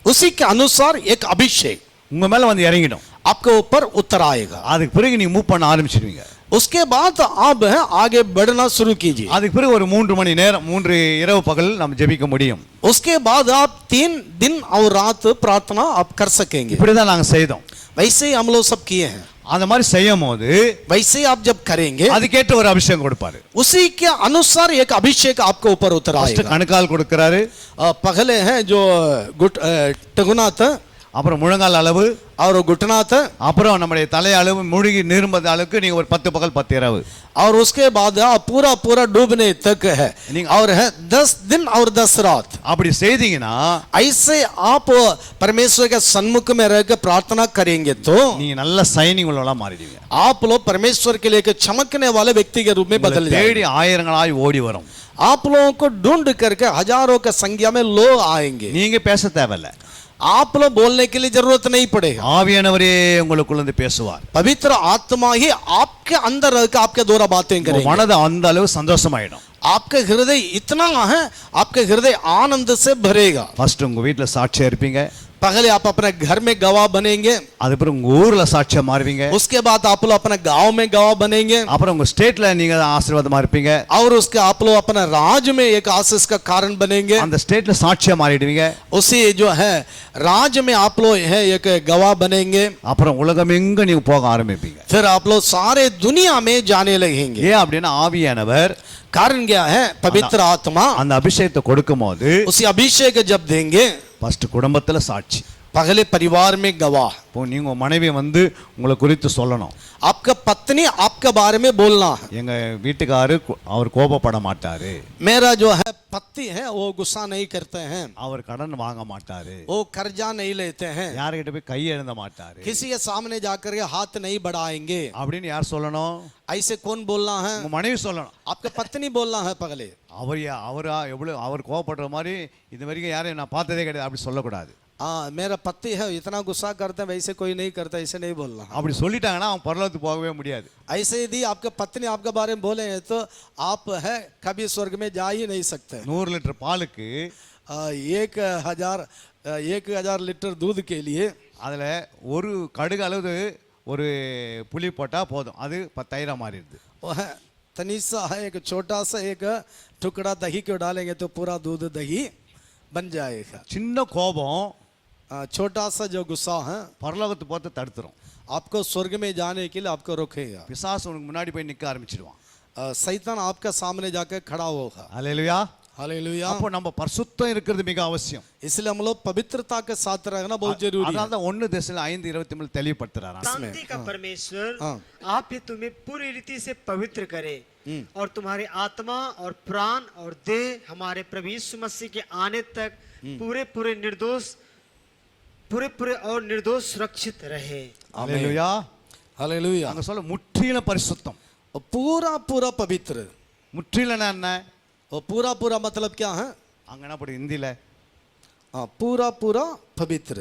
उसी के अनुसार एक अभिषेक உங்க மேல வந்து இறங்கிடும். आपके ऊपर उतर आएगा। அதுக்கு பிறகு நீங்க மூவ் பண்ண ஆரம்பிச்சிடுவீங்க. उसके बाद आप है आगे बढ़ना शुरू कीजिए। அதுக்கு பிறகு ஒரு 3 மணி நேரம் 3 இரவு பகல் நம்ம ஜெபிக்க முடியும். उसके बाद आप 3 दिन और रात प्रार्थना आप कर सकेंगे। இப்படிதான் நாங்க செய்தோம். वैसे ही हम लोग सब किए हैं। அந்த மாதிரி செய்யும் போது वैसे ही आप जब करेंगे அதுக்கேற்ற ஒரு அபிஷேகம் கொடுப்பாரு. उसी के अनुसार एक अभिषेक आपके ऊपर उतर ஃபர்ஸ்ட் आएगा। கணுக்கால் கொடுக்கறாரு, पहले है जो टगुना था அப்புறம் முழங்கால் அளவு, और घुटना था, அப்புறம் நம்முடைய தலை அளவு முழுகி நிரும்பது அளவுக்கு நீங்க ஒரு 10 பகல் 10 இரவு. और उसके बाद पूरा पूरा डूबने तक है और है 10 दिन और 10 रात। அப்படி செய்தீங்கன்னா ऐसे आप परमेश्वर के सन्मुख में रहकर प्रार्थना करेंगे तो நீங்க நல்ல சைனிங் உள்ளவங்களா மாறிடுவீங்க. आप लोग परमेश्वर के लिए एक चमकने वाले व्यक्ति के रूप में बदल உங்களை தேடி जाएंगे। ஆயிரங்களாய் ஓடி வரும். आप लोगों को ढूंढ करके हजारों की संख्या में लोग आएंगे। நீங்க பேச தேவையில்ல, आप लोग बोलने के लिए जरूरत नहीं पड़ेगा। ஆவியானவரே உங்களுக்குள்ள இருந்து பேசுவார். पवित्र आत्मा ही आपके अंदर रहकर आपके द्वारा बातें உங்க करेंगे। மனது அந்த அளவு சந்தோஷமாயிடும். आपके हृदय इतना है, आपके हृदय आनंद से भरेगा। ஃபர்ஸ்ட் உங்க வீட்ல சாட்சியா இருப்பீங்க, पहले आप अपने घर में गवाह बनेंगे, அதுக்கப்புறம் உங்க ஊர்ல சாட்சியா மாறுவீங்க, उसके बाद आप लोग अपने गांव में गवाह बनेंगे, அப்புறம் உங்க ஸ்டேட்ல நீங்க ஆசீர்வாதமா இருப்பீங்க, और उसके आप लोग अपने राज्य में एक आशीष का कारण बनेंगे। அந்த ஸ்டேட்ல சாட்சியா மாறிடுவீங்க, उसी जो है राज्य में आप लोग है एक गवाह बनेंगे, அப்புறம் உலகமெங்க நீங்க போக ஆரம்பிப்பீங்க. फिर आप लोग सारे दुनिया में जाने लगेंगे। ஏன் அப்படின்னா ஆவியானவர் कारण क्या है? पवित्र आत्मा அந்த அபிஷேகத்தை கொடுக்கும்போது उसी अभिषेक जब देंगे, ஃபர்ஸ்ட் குடும்பத்துல சாட்சி. पहले परिवार में गवाह, இப்போ நீங்க உங்க மனைவி வந்து உங்களை குறித்து சொல்லணும், आपका पत्नी आपके बारे में बोलना है। எங்க வீட்டுக்காரு அவர் கோபப்பட மாட்டாரு, मेरा जो है पति है वो गुस्सा नहीं करते हैं, அவர் கடன் வாங்க மாட்டாரு, वो कर्जा नहीं लेते हैं, யார்கிட்ட போய் கை எழுத மாட்டாரு किसी के सामने जाकर के हाथ नहीं बढ़ाएंगे। அப்படின்னு யார் சொல்லணும்? ऐसे कौन बोलना है? உங்க மனைவி சொல்லணும். आपके पत्नी बोलना है पहले। அவரா எவ்வளவு அவர் கோபப்படுற மாதிரி இது வரைக்கும் யாரையும் நான் பார்த்ததே கிடையாது அப்படி சொல்லக்கூடாது. हाँ, मेरा पति है इतना गुस्सा करते हैं, वैसे कोई नहीं करता, ऐसे नहीं बोलना। அப்படி சொல்லிட்டாங்கன்னா அவன் பரலோகத்துக்கு போகவே முடியாது. ऐसे यदि आपके पत्नी आपके बारे में बोले हैं तो आप है कभी स्वर्ग में जा ही नहीं सकते। 100 லிட்டர் பாலுக்கு 1000 लीटर दूध के लिए அதுல ஒரு கடுகு அளவு ஒரு புளி போட்டா போதும், அது 10,000 மாறிடுது. वो है तनीसा है, एक छोटा सा एक टुकड़ा दही को डालेंगे तो पूरा दूध दही बन जाएगा। சின்ன கோபம் छोटा सा जो गुस्सा है பரலோகத்துக்கு போte தடுத்துரும். आपको स्वर्ग में जाने के लिए आपको रोकेगा। பிசாசு உனக்கு முன்னாடி போய் நிக்க ஆரம்பிச்சிடுவான். शैतान आपके सामने जाकर खड़ा होगा। அல்லேலூயா. हालेलुया। அப்போ நம்ம பரிசுத்தம் இருக்கிறது மிக அவசியம். इसलिए हम लोग पवित्रता के साथ रहना बहुत जरूरी அதனால है। தான் 1 தெசலோனிக்கேயர் 5:23 தெளிவுபடுத்துறாரு. शांति का परमेश्वर हाँ। आप ही तुम्हें पूरी रीति से पवित्र करे और तुम्हारे आत्मा और प्राण और देह हमारे प्रभु यीशु मसीह के आने तक पूरे पूरे निर्दोष और निर्दोष सुरक्षित रहे। அல்லேலூயா. हालेलुया। அங்க சொல்ல முற்றிலும் பரிசுத்தம். और पूरा पूरा पवित्र। முற்றிலும் என்ன? और पूरा पूरा मतलब क्या है? அங்க என்ன போடு ஹிந்தில? हाँ, पूरा पूरा पवित्र।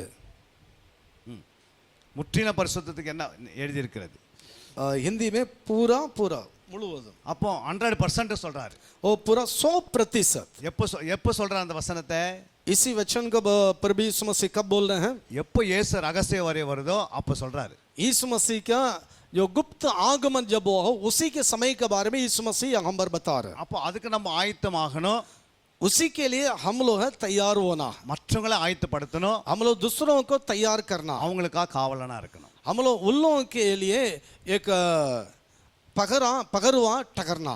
முற்றிலும் பரிசுத்தத்துக்கு என்ன எழுதி இருக்கிறது? हिंदी में पूरा पूरा முழுவதும். அப்போ 100% சொல்றாரு. वो पूरा 100%। எப்போ சொல்றாரு அந்த வசனத்தை? इसी वचन को प्रभु यीशु मसीह कब बोल रहे हैं? எப்போ இயேசு ரகசிய வரை வருதோ அப்போ சொல்றாரு. यीशु मसीह का जो गुप्त आगमन जब हो उसी के समय के बारे में यीशु मसीह यहाँ पर बता रहे हैं। அப்போ அதுக்கு நம்ம ஆயத்தமாகணும். उसी के लिए हम लोग है तैयार होना, மற்றவங்களை ஆயத்தப்படுத்தணும். हम लोग दूसरों को तैयार करना, அவங்களுக்காக காவலனா இருக்கணும். हम लोग उन लोगों के लिए एक पगरुआ टकरना।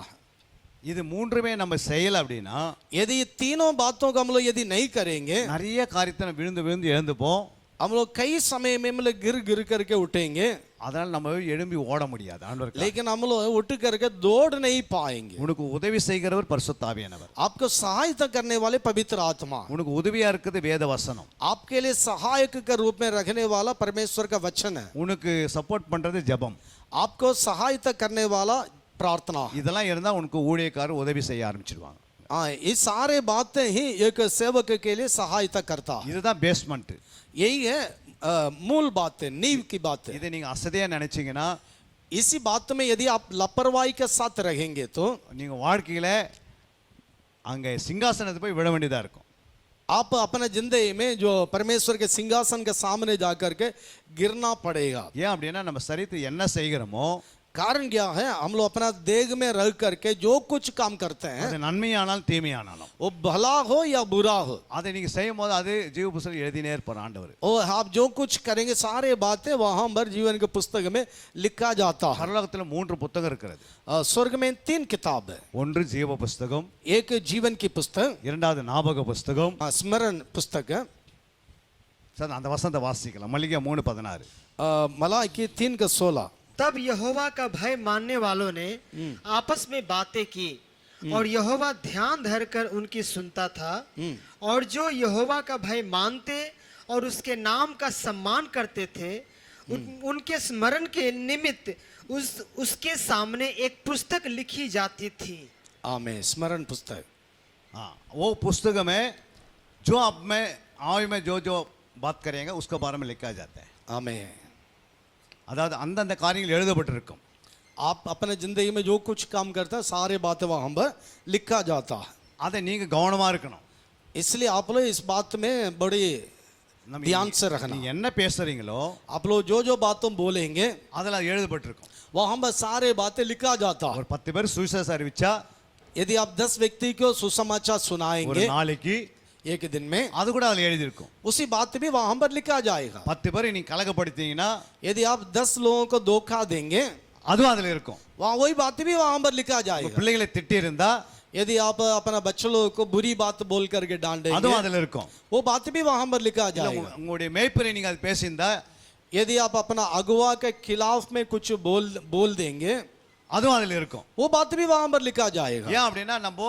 இது மூன்றுமே நம்ம செய்யல அப்படின்னா यदि ये तीनों बातों को हम लोग यदि नहीं करेंगे, நிறைய காரியத்தை நம்ம விழுந்து விழுந்து எழுந்துப்போம். हम लोग कई समय में हम लोग गिर गिर करके उठेंगे, அதனால நம்ம எழும்பி ஓட முடியாது. ஆண்டவர் लेकिन हम लोग उठ करके दौड़ नहीं पाएंगे। உனக்கு உதவி செய்கிறவர் பரிசுத்த ஆவியானவர். आपको सहायता करने वाले पवित्र आत्मा, உனக்கு உதவியா இருக்குது வேத வசனம். आपके लिए सहायक के रूप में रखने वाला परमेश्वर का वचन है। உனக்கு சப்போர்ட் பண்றது ஜெபம். आपको सहायता करने वाला प्रार्थना। இதெல்லாம் இருந்தா உனக்கு ஊழியக்காரர் உதவி செய்ய ஆரம்பிச்சிடுவாங்க. हाँ, ये सारे बातें ही एक सेवक के लिए सहायता करता है। இதுதான் பேஸ்மெண்ட். यही है मूल बात है, नींव की बात है। இதை நீங்க அசதியா நினைச்சீங்கன்னா इसी बात में यदि आप लापरवाही के साथ रहेंगे तो நீங்க வாழ்க்கையில அங்க சிங்காசனத்தை போய் விட வேண்டியதா இருக்கும். आप अपने जिंदगी में जो परमेश्वर के सिंहासन के सामने जाकर के गिरना पड़ेगा। ஏன் அப்படின்னா நம்ம சரீரத்தை என்ன செய்கிறோமோ कारण क्या है? हम लोग अपना देह में रह करके जो कुछ काम करते हैं, அது நன்மையானாலும் தீமையானாலும் वो भला हो या बुरा हो, அதை நீங்க செய்யும் போது அது ஜீவ புஸ்தகம் எழுதினே இருப்பார் ஆண்டவர். और आप जो कुछ करेंगे सारे बातें वहां पर जीवन के पुस्तक में लिखा जाता है। பரலோகத்துல 3 புத்தகம் இருக்கிறது. स्वर्ग में 3 किताब है। ஒன்று ஜீவ புஸ்தகம், एक जीवन की पुस्तक, இரண்டாவது ஞாபக புஸ்தகம். स्मरण पुस्तक है। சார் அந்த வசனத்தை வாசிக்கலாம். மல்லிகா 3:16. मलाकी 3:16। तब यहोवा का भय मानने वालों ने आपस में बातें की और यहोवा ध्यान धरकर उनकी सुनता था, और जो यहोवा का भय मानते और उसके नाम का सम्मान करते थे उनके स्मरण के निमित्त उसके सामने एक पुस्तक लिखी जाती थी। आमें स्मरण पुस्तक। हाँ, वो पुस्तक में जो अब में आवे में जो जो बात करेंगे उसके बारे में लिखा जाता है. आमें। அதாவது அந்தந்த காரியங்கள் எழுதப்பட்டிருக்கும். आप अपने जिंदगी में जो कुछ काम करते हैं सारे बातें वहां पर लिखा जाता है। அதை நீங்க கவனமா இருக்கணும். इसलिए आप लोग इस बात में बड़ी ध्यान से रखना। நீங்க என்ன பேசுறீங்களோ आप लोग जो जो बातों बोलेंगे அதெல்லாம் எழுதப்பட்டிருக்கும். वहां पर सारे बातें लिखा जाता है। ஒரு 10 பேர் சுவிசேஷம் அறிவிச்சா यदि आप 10 व्यक्ति को सुसमाचार ஒரு सुनाएंगे நாளைக்கு एक दिन में, அது கூட அதுல எழுதி இருக்கும். उसी बात भी वहां पर लिखा जाएगा। 10 பேரை நீ கலகப்படுத்தீங்கன்னா यदि आप 10 लोगों को धोखा देंगे அதுவும் அதுல இருக்கும். वहाँ वही बात भी वहां पर लिखा உங்க जाएगा। பிள்ளைகளை திட்டி இருந்தா यदि आप अपना बच्चों लोगों को बुरी बात बोल करके डांटेंगे அதுவும் அதுல இருக்கும். वो बात भी वहां पर लिखा இல்ல जाएगा। உங்களுடைய மேய்ப்பரை நீங்க அது பேசியிருந்தா यदि आप अपना अगुवा के खिलाफ में कुछ बोल देंगे அதுவும் அதுல இருக்கும். वो बात भी वहां पर लिखा जाएगा। ஏன் அப்படின்னா நம்ம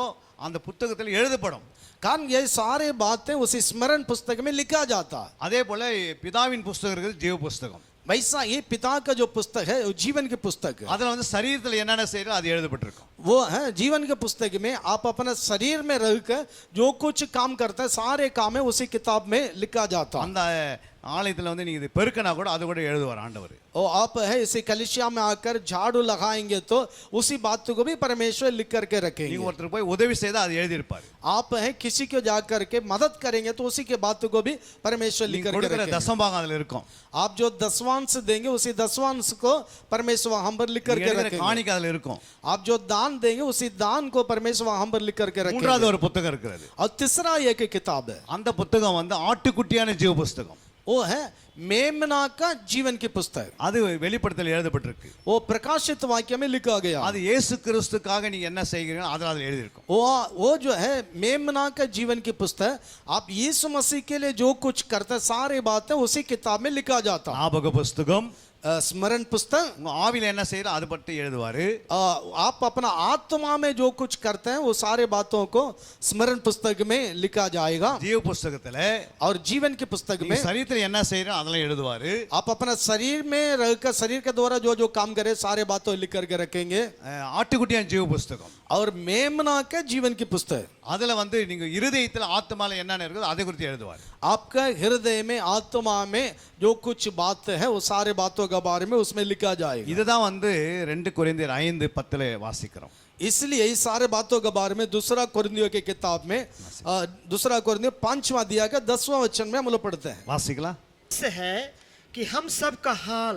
அந்த புத்தகத்தில் எழுதப்படும். कारण ये सारे बातें उसी स्मरण पुस्तक में लिखा जाता है। அதே போல பிதாவின் புஸ்தகம் இருக்குது ஜீவ புஸ்தகம். वैसा ये पिता का जो पुस्तक है वो जीवन की पुस्तक है। அதுல வந்து சரீரத்தில் என்னென்ன செய்யறோம் அது எழுதப்பட்டிருக்கும். वो है जीवन के पुस्तक में आप अपने शरीर में रहकर जो कुछ काम करते हैं सारे काम है उसी किताब में लिखा जाता है। அந்த ஆலயத்தில் வந்து நீங்க இது பெருக்கினா கூட அது கூட எழுதுவார் ஆண்டவர். और आप है इसी कलिसिया में आकर झाड़ू लगाएंगे तो उसी बात को भी परमेश्वर लिख करके நீங்க रखेंगे। ஒருத்தர் போய் உதவி செய்தா அது எழுதியிருப்பார். आप है किसी को जा करके मदद करेंगे तो उसी के बात को भी परमेश्वर लिख நீங்க करके கொடுக்கிற रखेंगे। தசமபாகம் அதுல இருக்கும். आप जो दसवांश देंगे उसी दसवांश को परमेश्वर वहां पर लिख நீங்க करके எடுக்கிற रखेंगे। காணிக்கை அதுல இருக்கும். आप जो दान देंगे उसी दान को परमेश्वर वहां पर लिख करके மூன்றாவது रखेंगे। ஒரு புத்தகம் இருக்கிறது. और तीसरा एक किताब है, அந்த புத்தகம் வந்து ஆட்டுக்குட்டியான ஜீவ புஸ்தகம். वो है मेमना का जीवन की पुस्तक। அது வெளிப்படுத்தல் எழுதப்பட்டிருக்கு. वो प्रकाशित वाक्य में लिखा गया। அது இயேசு கிறிஸ்துக்காக நீங்க என்ன செய்கிறீங்களோ அதுல எழுதி இருக்கும். वो जो है मेमना का जीवन की पुस्तक, आप यीशु मसीह के लिए जो कुछ करते हैं सारे बातें उसी किताब में लिखा जाता है। ஞாபக புஸ்தகம் स्मरण पुस्तक, உங்க ஆவில என்ன செய்யறோ அது பற்றி எழுதுவாரு. आप अपना आत्मा में जो कुछ करते हैं वो सारे बातों को स्मरण पुस्तक में लिखा जाएगा। ஜீவ புஸ்தகத்துல और जीवन की पुस्तक में சரீரத்தில் என்ன செய்யறோம் அதை அதெல்லாம் எழுதுவாரு. आप अपना शरीर में रहकर शरीर के द्वारा जो जो काम करे सारे बातों लिख करके रखेंगे. ஆட்டுக்குட்டியான் ஜீவ புஸ்தகம், और मेमना के जीवन की पुस्तक, அதுல வந்து நீங்க இருதயத்துல ஆத்மால என்னென்ன இருக்குது அதை குறித்து எழுதுவார். आपका हृदय में आत्मा में जो कुछ बात है वो सारे बातों के बारे में उसमें लिखा जाएगा. இதுதான் வந்து 2 கொரிந்தியர் 5:10 வாசிக்கிறோம். इसलिए इस सारे बातों के बारे में दूसरा कोरिन्थियों की किताब में दूसरा कोरिन्थियों 5वां अध्याय का 10वां वचन में हम लोग पढ़ते हैं. வாசிக்கலாம். है कि हम सब का हाल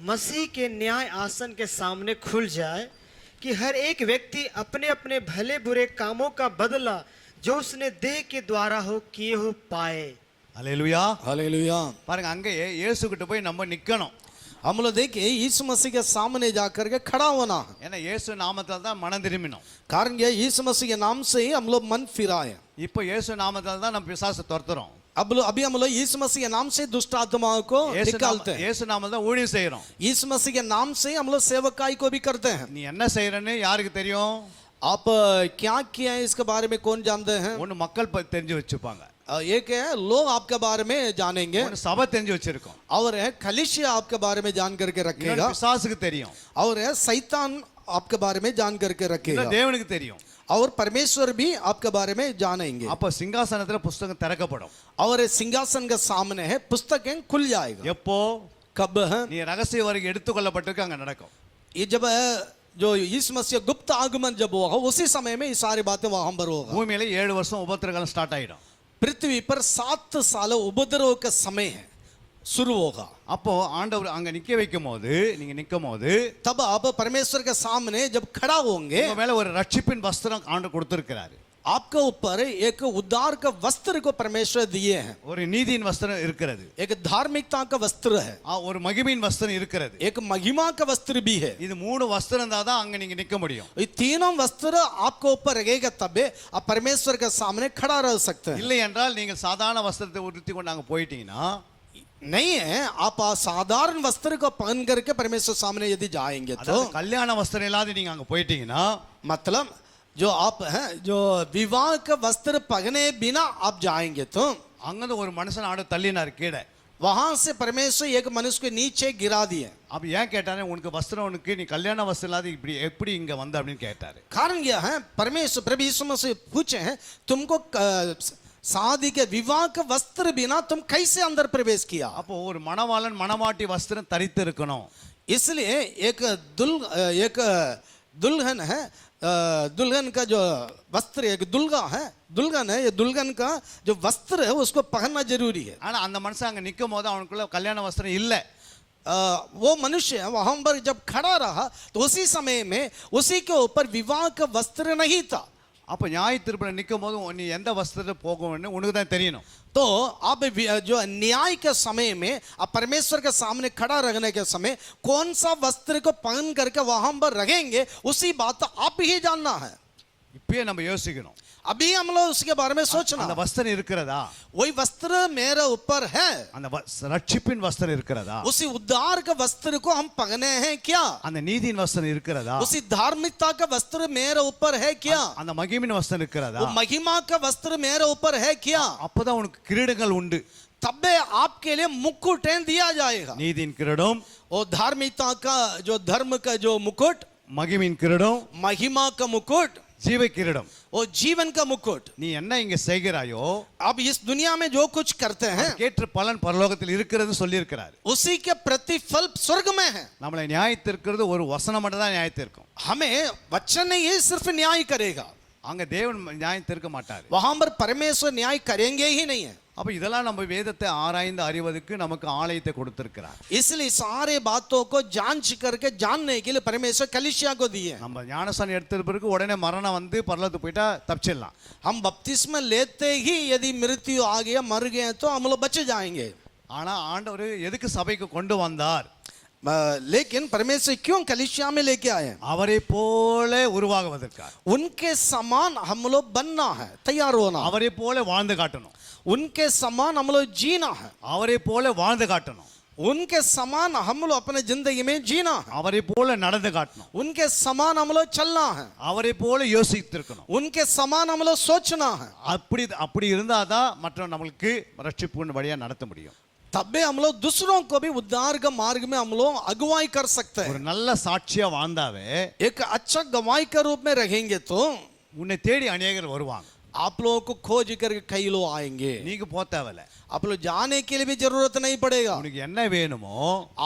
मसीह के न्याय आसन के सामने खुल जाए कि हर एक व्यक्ति अपने अपने भले बुरे कामों का बदला जो उसने देह के द्वारा हो किए हो पाए. அல்லேலூயா. हालेलुया. பாருங்க, அங்கே இயேசு கிட்ட போய் நம்ம நிக்கணும். हम लोग देखिए यीशु मसीह के सामने जाकर के खड़ा होना है. ஏன்னா இயேசு நாமத்தால தான் மனம் திரும்பினோம். कारण ये यीशु मसीह के नाम से ही हम लोग मन फिराए. இப்போ இயேசு நாமத்தால தான் நம்ம பிசாசை துரத்துறோம். अभी हम लोग यीशु मसीह के नाम से दुष्ट आत्माओं को निकालते हैं. இயேசு நாமத்தால தான் ஊழியம் செய்றோம். यीशु मसीह के नाम से हम लोग सेवकाई को भी करते हैं. நீ என்ன செய்றன்னு யாருக்கு தெரியும்? आप क्या किया है इसके बारे में कौन जानते हैं? ஒன்னு மக்கள் தெரிஞ்சு வச்சுப்பாங்க, एक है लोग आपके बारे में जानेंगे, ஒன்னு சபை தெரிஞ்சு வச்சிருக்கோம், और है कलीसिया आपके बारे में जान करके रखेगा, இன்னொன்னு பிசாசுக்கு தெரியும், और है शैतान आपके बारे में जान करके रखेगा, இன்னொன்னு தேவனுக்கு தெரியும், और परमेश्वर भी आपके बारे में जानेंगे. அப்ப சிங்காசனத்துல புத்தகம் திறக்கப்படும். और सिंहासन के सामने है पुस्तकें खुल जाएगा. எப்போ? कब है? நீ ரகசிய வருகை எடுத்துக்கொள்ளப்பட்டிருக்கு, அங்க நடக்கும். ये जब जो यीशु मसीह गुप्त आगमन जब होगा उसी समय में ये सारी बातें वहां पर होगा. பூமியில 7 வருஷம் உபத்திரகாலம் ஸ்டார்ட் ஆயிடும். पृथ्वी पर 7 साल उपद्रव का समय है शुरू होगा. அப்போ ஆண்டவர் அங்க நிக்க வைக்கும் போது, நீங்க நிக்கும் போது, तब आप परमेश्वर के सामने जब खड़ा होंगे, உங்க மேல ஒரு ரட்சிப்பின் வஸ்திரம் ஆண்டவர் கொடுத்திருக்கிறாரு. आपके ऊपर एक उद्धार का वस्त्र को परमेश्वर दिए हैं. ஒரு நீதியின் வஸ்திரம் இருக்கிறது, एक धार्मिकता का वस्त्र है, ஒரு மகிமையின் வஸ்திரம் இருக்கிறது. एक महिमा का वस्त्र भी है. இது 3 வஸ்திரம் தான் அங்க நீங்க நிக்க முடியும். ये तीनों वस्त्र आपके ऊपर रहेगा तबे आप परमेश्वर के सामने खड़ा रह सकते हैं. இல்லை என்றால் நீங்கள் சாதாரண வஸ்திரத்தை உடுத்தி கொண்டு அங்க போயிட்டீங்கன்னா, नहीं है आप साधारण वस्त्र को पहन करके परमेश्वर सामने यदि जाएंगे तो, அதாவது கல்யாண வஸ்திரம் இல்லாத நீங்க அங்க போயிட்டீங்கன்னா, मतलब जो आप हैं जो विवाह का वस्त्र पहने बिना आप जाएंगे तो, அங்க ஒரு மனுஷன் ஆடு தள்ளினார் கீழே. वहां से परमेश्वर एक मनुष्य को नीचे गिरा दिए. அப்ப ஏன் கேட்டாரு? உனக்கு வஸ்திரம், உனக்கு நீ கல்யாண வஸ்திரம் இல்லாத இப்படி எப்படி இங்க வந்த அப்படின்னு கேட்டாரு. कारण यह है परमेश्वर प्रभु यीशु मसीह पूछे हैं तुमको शादी के विवाह का वस्त्र बिना तुम कैसे अंदर प्रवेश किया. அப்போ ஒரு மணவாளன் மணவாட்டி வஸ்திரம் தரித்து இருக்கணும். इसलिए एक दुल्हन है, दुल्हन का जो वस्त्र एक दुल्हा है, दुल्हन है, ये दुल्हन का जो वस्त्र है उसको पहनना जरूरी है. ஆனா அந்த மனுஷன் அங்க நிக்கும் போது அவனுக்குள்ள கல்யாண வஸ்திரம் இல்லை. वो मनुष्य वहां पर जब खड़ा रहा तो उसी समय में उसी के ऊपर विवाह का वस्त्र नहीं था. அப்ப நியாய தீர்ப்புல நிக்கும் போது நீ எந்த வஸ்திரத்தை போகணும்னு உனக்கு தான் தெரியணும். तो आप जो न्याय के समय में आप परमेश्वर के सामने खड़ा रहने के समय कौन सा वस्त्र को पहन करके वहां पर रहेंगे उसी बात आप ही जानना है. இப்பயே நம்ம யோசிக்கணும், अभी हम लोग उसके बारे में सोचना. அந்த வஸ்திரம் இருக்கிறதா? वही वस्त्र मेरे ऊपर है, அந்த ரட்சிப்பின் வஸ்திரம் இருக்கிறதா? उसी उद्धार का वस्त्र को हम पहने हैं क्या? அந்த நீதியின் வஸ்திரம் இருக்கிறதா? उसी धार्मिकता का वस्त्र मेरे ऊपर है क्या? அந்த மகிமையின் வஸ்திரம் இருக்கிறதா? वो महिमा का वस्त्र मेरे ऊपर है क्या? அப்பதான் உனக்கு கிரீடங்கள் உண்டு. तबे आपके लिए मुकुट दिया जाएगा. நீதியின் கிரீடம், वो धार्मिकता का जो धर्म का जो मुकुट, மகிமையின் கிரீடம், महिमा का मुकुट, ஜீவ கிரீடம். वो जीवन का मुकुट. நீ என்ன இங்க செய்கிறாயோ अब इस दुनिया में जो कुछ करते हैं கேற்ற பலன் பரலோகத்தில் இருக்கிறது சொல்லி இருக்கிறார். उसी के प्रतिफल स्वर्ग में है. நம்மளை நியாயத்திற்கிறது ஒரு வசனம் மட்டும் தான் நியாயத்திற்கும். हमें वचन नहीं ये सिर्फ न्याय करेगा, அங்க தேவன் நியாயத்திற்க மாட்டார். वहां पर परमेश्वर न्याय करेंगे ही नहीं है. அப்ப இதெல்லாம் நம்ம வேதத்தை ஆராய்ந்து அறிவதற்கு நமக்கு ஆலயத்தை கொடுத்திருக்கிறார். इसलिए सारे बातों को जांच करके जानने के लिए परमेश्वर कलीसिया को दिए. நம்ம ஞானஸ்நானம் எடுத்த பிறகு உடனே மரணம் வந்து பரலோகத்துக்கு போயிட்டா தப்பிச்சிடலாம். हम बपतिस्मा लेते ही यदि मृत्यु आ गया मर गए तो हम लोग बच जाएंगे. ஆனா ஆண்டவர் எதுக்கு சபைக்கு கொண்டு வந்தார்? लेकिन परमेश्वर क्यों कलीसिया में लेके आए? அவரை போல உருவாகுவதற்காக. उनके समान हम लोग बनना है, तैयार होना. அவரை போல வாழ்ந்து காட்டணும். उनके समान हम लोग जीना है. அவரை போல வாழ்ந்து காட்டணும். उनके समान हम लोग अपने जिंदगी में जीना है. அவரை போல நடந்து காட்டணும். उनके समान हम लोग चलना है. அவரை போல யோசித்திருக்கணும். उनके समान हम लोग सोचना है. அப்படி இருந்தாதான் மற்ற நம்மளுக்கு ரட்சிப்பு வழியா நடத்த முடியும். तब भी हम लोग दूसरों को भी उद्धार का मार्ग में हम लोग अगुवाई कर सकते ஒரு हैं। நல்ல சாட்சியா வாழ்ந்தாவே एक अच्छा गवाही के रूप में रहेंगे तो உன்னை தேடி அநேகர் வருவாங்க, आप लोगों को खोज करके कई लोग आएंगे। நீங்க போ தேவையில்ல, आप लोग जाने के लिए भी जरूरत नहीं पड़ेगा। உனக்கு என்ன வேணுமோ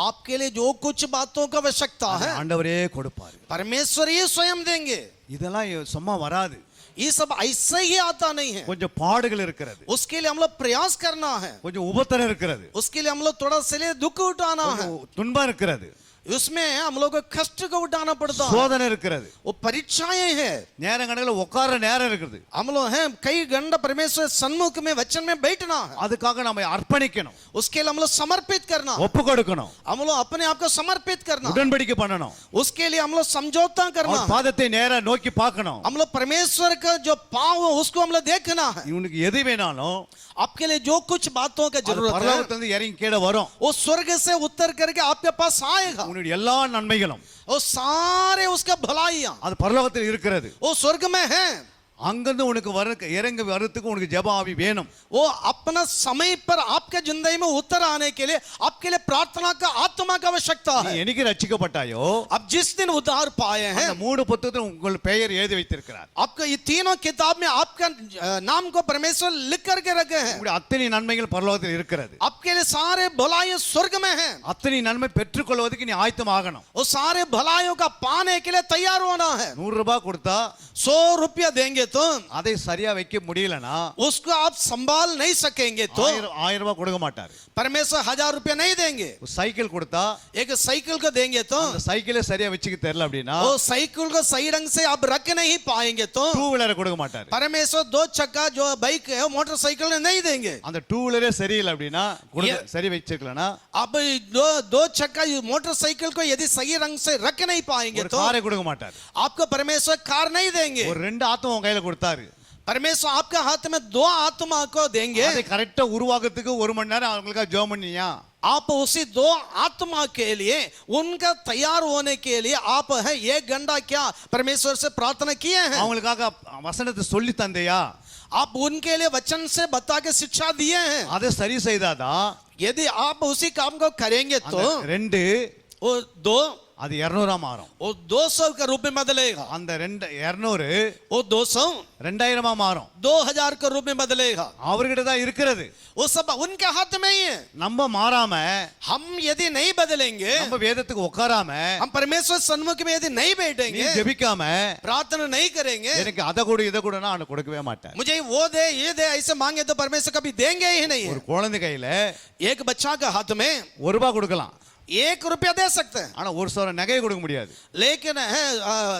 आपके लिए जो कुछ बातों का आवश्यकता है ஆண்டவரே கொடுப்பாரு. परमेश्वर ही स्वयं देंगे। இதெல்லாம் சும்மா வராது, ये सब ऐसे ही आता नहीं है। கொஞ்சம் பாடுகள் இருக்கிறது, उसके लिए हम लोग प्रयास करना है, கொஞ்சம் உபத்திரம் இருக்கிறது, उसके लिए हम लोग थोड़ा से लिए दुख उठाना है, கொஞ்சம் துன்பம் இருக்கிறது, उसमें हम लोग को कष्ट को उठाना पड़ता है, சோதனை இருக்கிறது, वो परीक्षाएं हैं। நேரம் கணக்கில் உட்கார நேரம் இருக்குது. हम लोग हैं कई घंटा परमेश्वर सन्मुख में वचन में बैठना है, அதுக்காக நம்ம அர்ப்பணிக்கணும், उसके लिए हम लोग समर्पित करना है, ஒப்பு கொடுக்கணும், हम लोग अपने आप को समर्पित करना है, உடன்படிக்கை பண்ணணும், उसके लिए हम लोग समझौता करना அவர் है, பாதத்தை நேரா நோக்கி பார்க்கணும். हम लोग परमेश्वर का जो पाव है उसको हम लोग देखना है। இவனுக்கு எது வேணாலும் आपके लिए जो कुछ बातों की அது जरूरत है பரலோகத்திலிருந்து இறங்கி கீழே வரும். वो स्वर्ग से उत्तर करके आपके पास आएगा। உன்னுடைய எல்லா நன்மைகளும் वो सारे उसका भलाइयां அது பரலோகத்தில் இருக்கிறது. वो स्वर्ग में है। அங்கிருந்து உனக்கு இறங்கி வர்றதுக்கு உனக்கு ஜெப ஆவி வேணும். वो अपना समय पर आपके जिंदगी में उतर आने के लिए आपके लिए प्रार्थना का आत्मा का आवश्यकता நீ है। என்னைக்கு ரட்சிக்கப்பட்டாயோ अब जिस दिन उद्धार पाए हैं அந்த மூணு புத்தகத்தில் உங்கள் பெயர் எழுதி வைத்திருக்கிறார். आपका ये तीनों किताब में आपका नाम को परमेश्वर लिख करके रखे हैं। உங்களுடைய அத்தனை நன்மைகள் பரலோகத்தில் இருக்கிறது. आपके लिए सारे भलाई स्वर्ग में हैं। அத்தனை நன்மை பெற்றுக்கொள்வதற்கு நீ ஆயத்தமாகணும். वो सारे भलाइयों का पाने के लिए तैयार होना है। 100 ரூபாய் கொடுத்தா 100 रुपया देंगे तो அதை சரியா வைக்க முடியலனா उसको आप संभाल नहीं सकेंगे तो 1000 ரூபாய் கொடுக்க மாட்டார். परमेश्वर 1000 रुपया नहीं देंगे। ஒரு சைக்கிள் கொடுத்தா एक साइकिल को देंगे तो அந்த சைக்கிளை சரியா வச்சுக்க தெரியல அப்படின்னா वो साइकिल को सही ढंग से आप रख नहीं पाएंगे तो 2 வீலரை கொடுக்க மாட்டார். परमेश्वर 2 चक्का जो बाइक है मोटरसाइकिल नहीं देंगे। அந்த 2 வீலரே சரியில்லை அப்படின்னா சரி வச்சுக்கலனா अब दो चक्का मोटरसाइकिल को यदि सही रंग से रख नहीं पाएंगे ஒரு तो காரை கொடுக்க மாட்டார். आपको परमेश्वर कार नहीं देंगे। ஒரு 2 ஆத்மா உங்க கையில கொடுத்தாரு. परमेश्वर आपके हाथ में 2 आत्मा को देंगे। அதை கரெக்ட்டா உருவாக்குறதுக்கு 1 மணி நேரம் அவங்களுக்கா ஜெபம் பண்ணியா? आप उसी 2 आत्मा के लिए उनका तैयार होने के लिए आप है 1 घंटा क्या परमेश्वर से प्रार्थना किए हैं? அவங்களுக்காக வசனத்தை சொல்லி தந்தையா? आप उनके लिए वचन से बता के शिक्षा दिए हैं। அதை சரி செய்தாதான் यदि आप उसी काम को करेंगे तो 2 वो 2 அது 200 மாறும். वो 200 के रूप में बदलेगा। அந்த 200 वो 200 2000 மாறும். 2000 के रूप में बदलेगा। அவர்கிட்ட தான் இருக்கிறது. वो सब उनके हाथ में ही है। நம்ம மாறாம हम यदि नहीं बदलेंगे, நம்ம வேதத்துக்கு உட்காராம हम परमेश्वर सन्मुख में यदि नहीं நீ बैठेंगे, ஜெபிக்காம प्रार्थना नहीं करेंगे, எனக்கு அதை கொடு இதை கொடுனா அவனுக்கு கொடுக்கவே மாட்டார். मुझे वो दे ये दे ऐसे मांगे तो परमेश्वर कभी देंगे ही नहीं ஒரு है। குழந்தை கையில एक बच्चा के हाथ में 1 ரூபாய் கொடுக்கலாம், 1 रुपया दे सकते हैं, ஆனா ஒரு சவரன் நகையை கொடுக்க முடியாது. लेकिन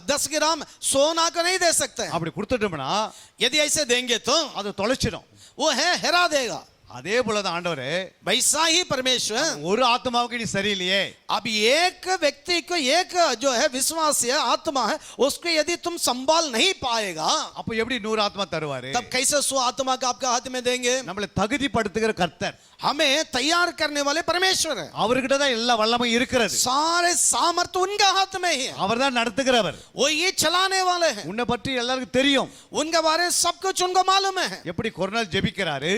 10 ग्राम सोना को नहीं दे सकते हैं। அப்படி கொடுத்துட்டோம்னா यदि ऐसे देंगे तो அது தொலைச்சிடும். वो है हेरा देगा। அதே போலதான் ஆண்டவரே, वैसा ही परमेश्वर ஒரு ஆத்மாவுக்கு நீ சரியில்லையே, अब एक व्यक्ति को एक जो है विश्वास है आत्मा है उसको यदि तुम संभाल नहीं पाएगा அப்ப எப்படி 100 ஆத்மா தருவாரு? तब कैसे 100 आत्मा का आपका हाथ में देंगे? நம்மளை தகுதிப்படுத்துகிற கர்த்தர், हमें तैयार करने वाले परमेश्वर है। அவர்கிட்ட தான் எல்லா வல்லமையும் இருக்கிறது. सारे सामर्थ्य उनका हाथ में ही है। அவர் தான் நடத்துகிறவர். वो ये चलाने वाले हैं। உன்னை பற்றி எல்லாருக்கும் தெரியும். उनके बारे में सब कुछ उनको मालूम है। எப்படி கொர்னேல் ஜெபிக்கிறாரு?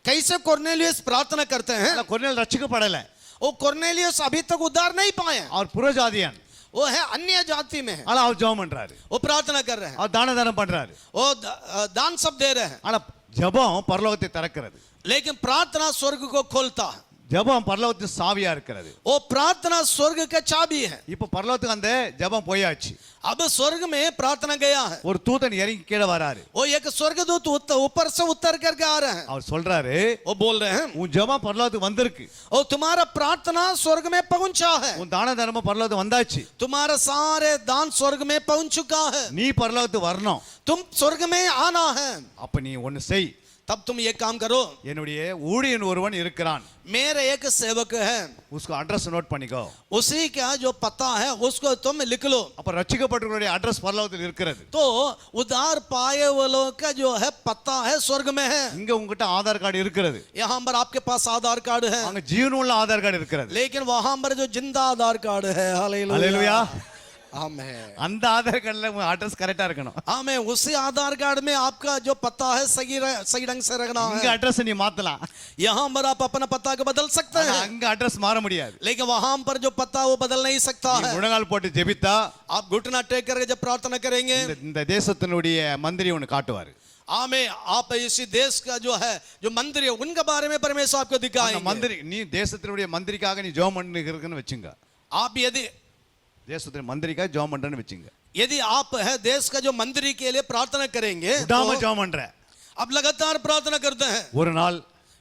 कैसे कोर्नेलियस प्रार्थना करते हैं? கொர்னேல் ரட்சிக்கப்படல, वो कोर्नेलियस अभी तक उद्धार नहीं पाए। அவர் புறஜாதியான், वो है अन्य जाति में है। ஆனா அவர் ஜெபம் பண்றாரு, वो प्रार्थना कर रहे हैं, அவர் தானம் பண்றாரு. वो दान सब दे रहे हैं, ஆனா ஜெபம் பரலோகத்தை திறக்கிறது. लेकिन प्रार्थना स्वर्ग को खोलता है। ஜெபம் பரலோகத்தின் சாவியா இருக்கிறது. वो प्रार्थना स्वर्ग का चाबी है। இப்ப பரலோகத்துக்கு அந்த ஜெபம் போயாச்சு. अब स्वर्ग में प्रार्थना गया है। ஒரு தூதன் இறங்கி கீழே வராரு. वो एक स्वर्गदूत ऊपर से उतर करके आ रहे हैं। அவர் சொல்றாரு, वो बोल रहे हैं உன் ஜெபம் பரலோகத்துக்கு வந்திருக்கு, और तुम्हारा प्रार्थना स्वर्ग में पहुंचा है, உன் தான தர்மம் பரலோகத்துக்கு வந்தாச்சு, तुम्हारा सारे दान स्वर्ग में पहुंच चुका है, நீ பரலோகத்துக்கு வரணும். तुम स्वर्ग में आना है। அப்ப நீ ஒன்னு செய், तब तुम ये काम करो, என்னுடைய ஊழியன் ஒருவன் இருக்கிறான், मेरे एक सेवक है, उसको அட்ரஸ் நோட் பண்ணிக்கோ. उसी का जो पता है उसको तुम लिख लो। அப்ப ரட்சிக்கப்பட்டவர்களுடைய அட்ரஸ் பரலோகத்தில் இருக்கிறது. तो उद्धार पाए वालों का जो है पता है स्वर्ग में है। இங்க உங்ககிட்ட ஆதார் கார்டு இருக்கிறது, यहाँ पर आपके पास आधार कार्ड है, அங்க ஜீவனுள்ள ஆதார் கார்டு இருக்கிறது. लेकिन वहां पर जो जिंदा आधार कार्ड है, அல்லேலூயா. हालेलुया, आमेन அந்த ஆதார் கார்டுல உங்க அட்ரஸ் கரெக்டா இருக்கணும். आमेन उसी आधार कार्ड में आपका जो पता है सही ढंग से रखना இங்க है। அட்ரஸ் நீ மாத்தலாம், यहाँ पर आप अपना पता को बदल सकते ஆனா हैं, அங்க அட்ரஸ் மாற முடியாது. लेकिन वहां पर जो पता वो बदल नहीं सकता நீ है। முழங்கால் போட்டு ஜெபித்தா आप घुटना टेक करके जब प्रार्थना करेंगे, இந்த தேசத்தினுடைய மந்திரி ஒன்னு காட்டுவாரு. आमेन आप इसी देश का जो है जो मंदिर है उनके बारे में परमेश्वर आपको அந்த दिखाएंगे। மந்திரி நீ தேசத்தினுடைய மந்திரிக்காக நீ ஜெபம் பண்ணிருக்கன்னு வெச்சுங்க. आप यदि தேசத்தின் மந்திரிக்காக ஜெபம் பண்றேன்னு வெச்சுங்க. यदि आप है देश का जो मंदिर के लिए प्रार्थना करेंगे விடாம तो ஜெபம் பண்ற. आप लगातार प्रार्थना करते हैं, ஒரு நாள்,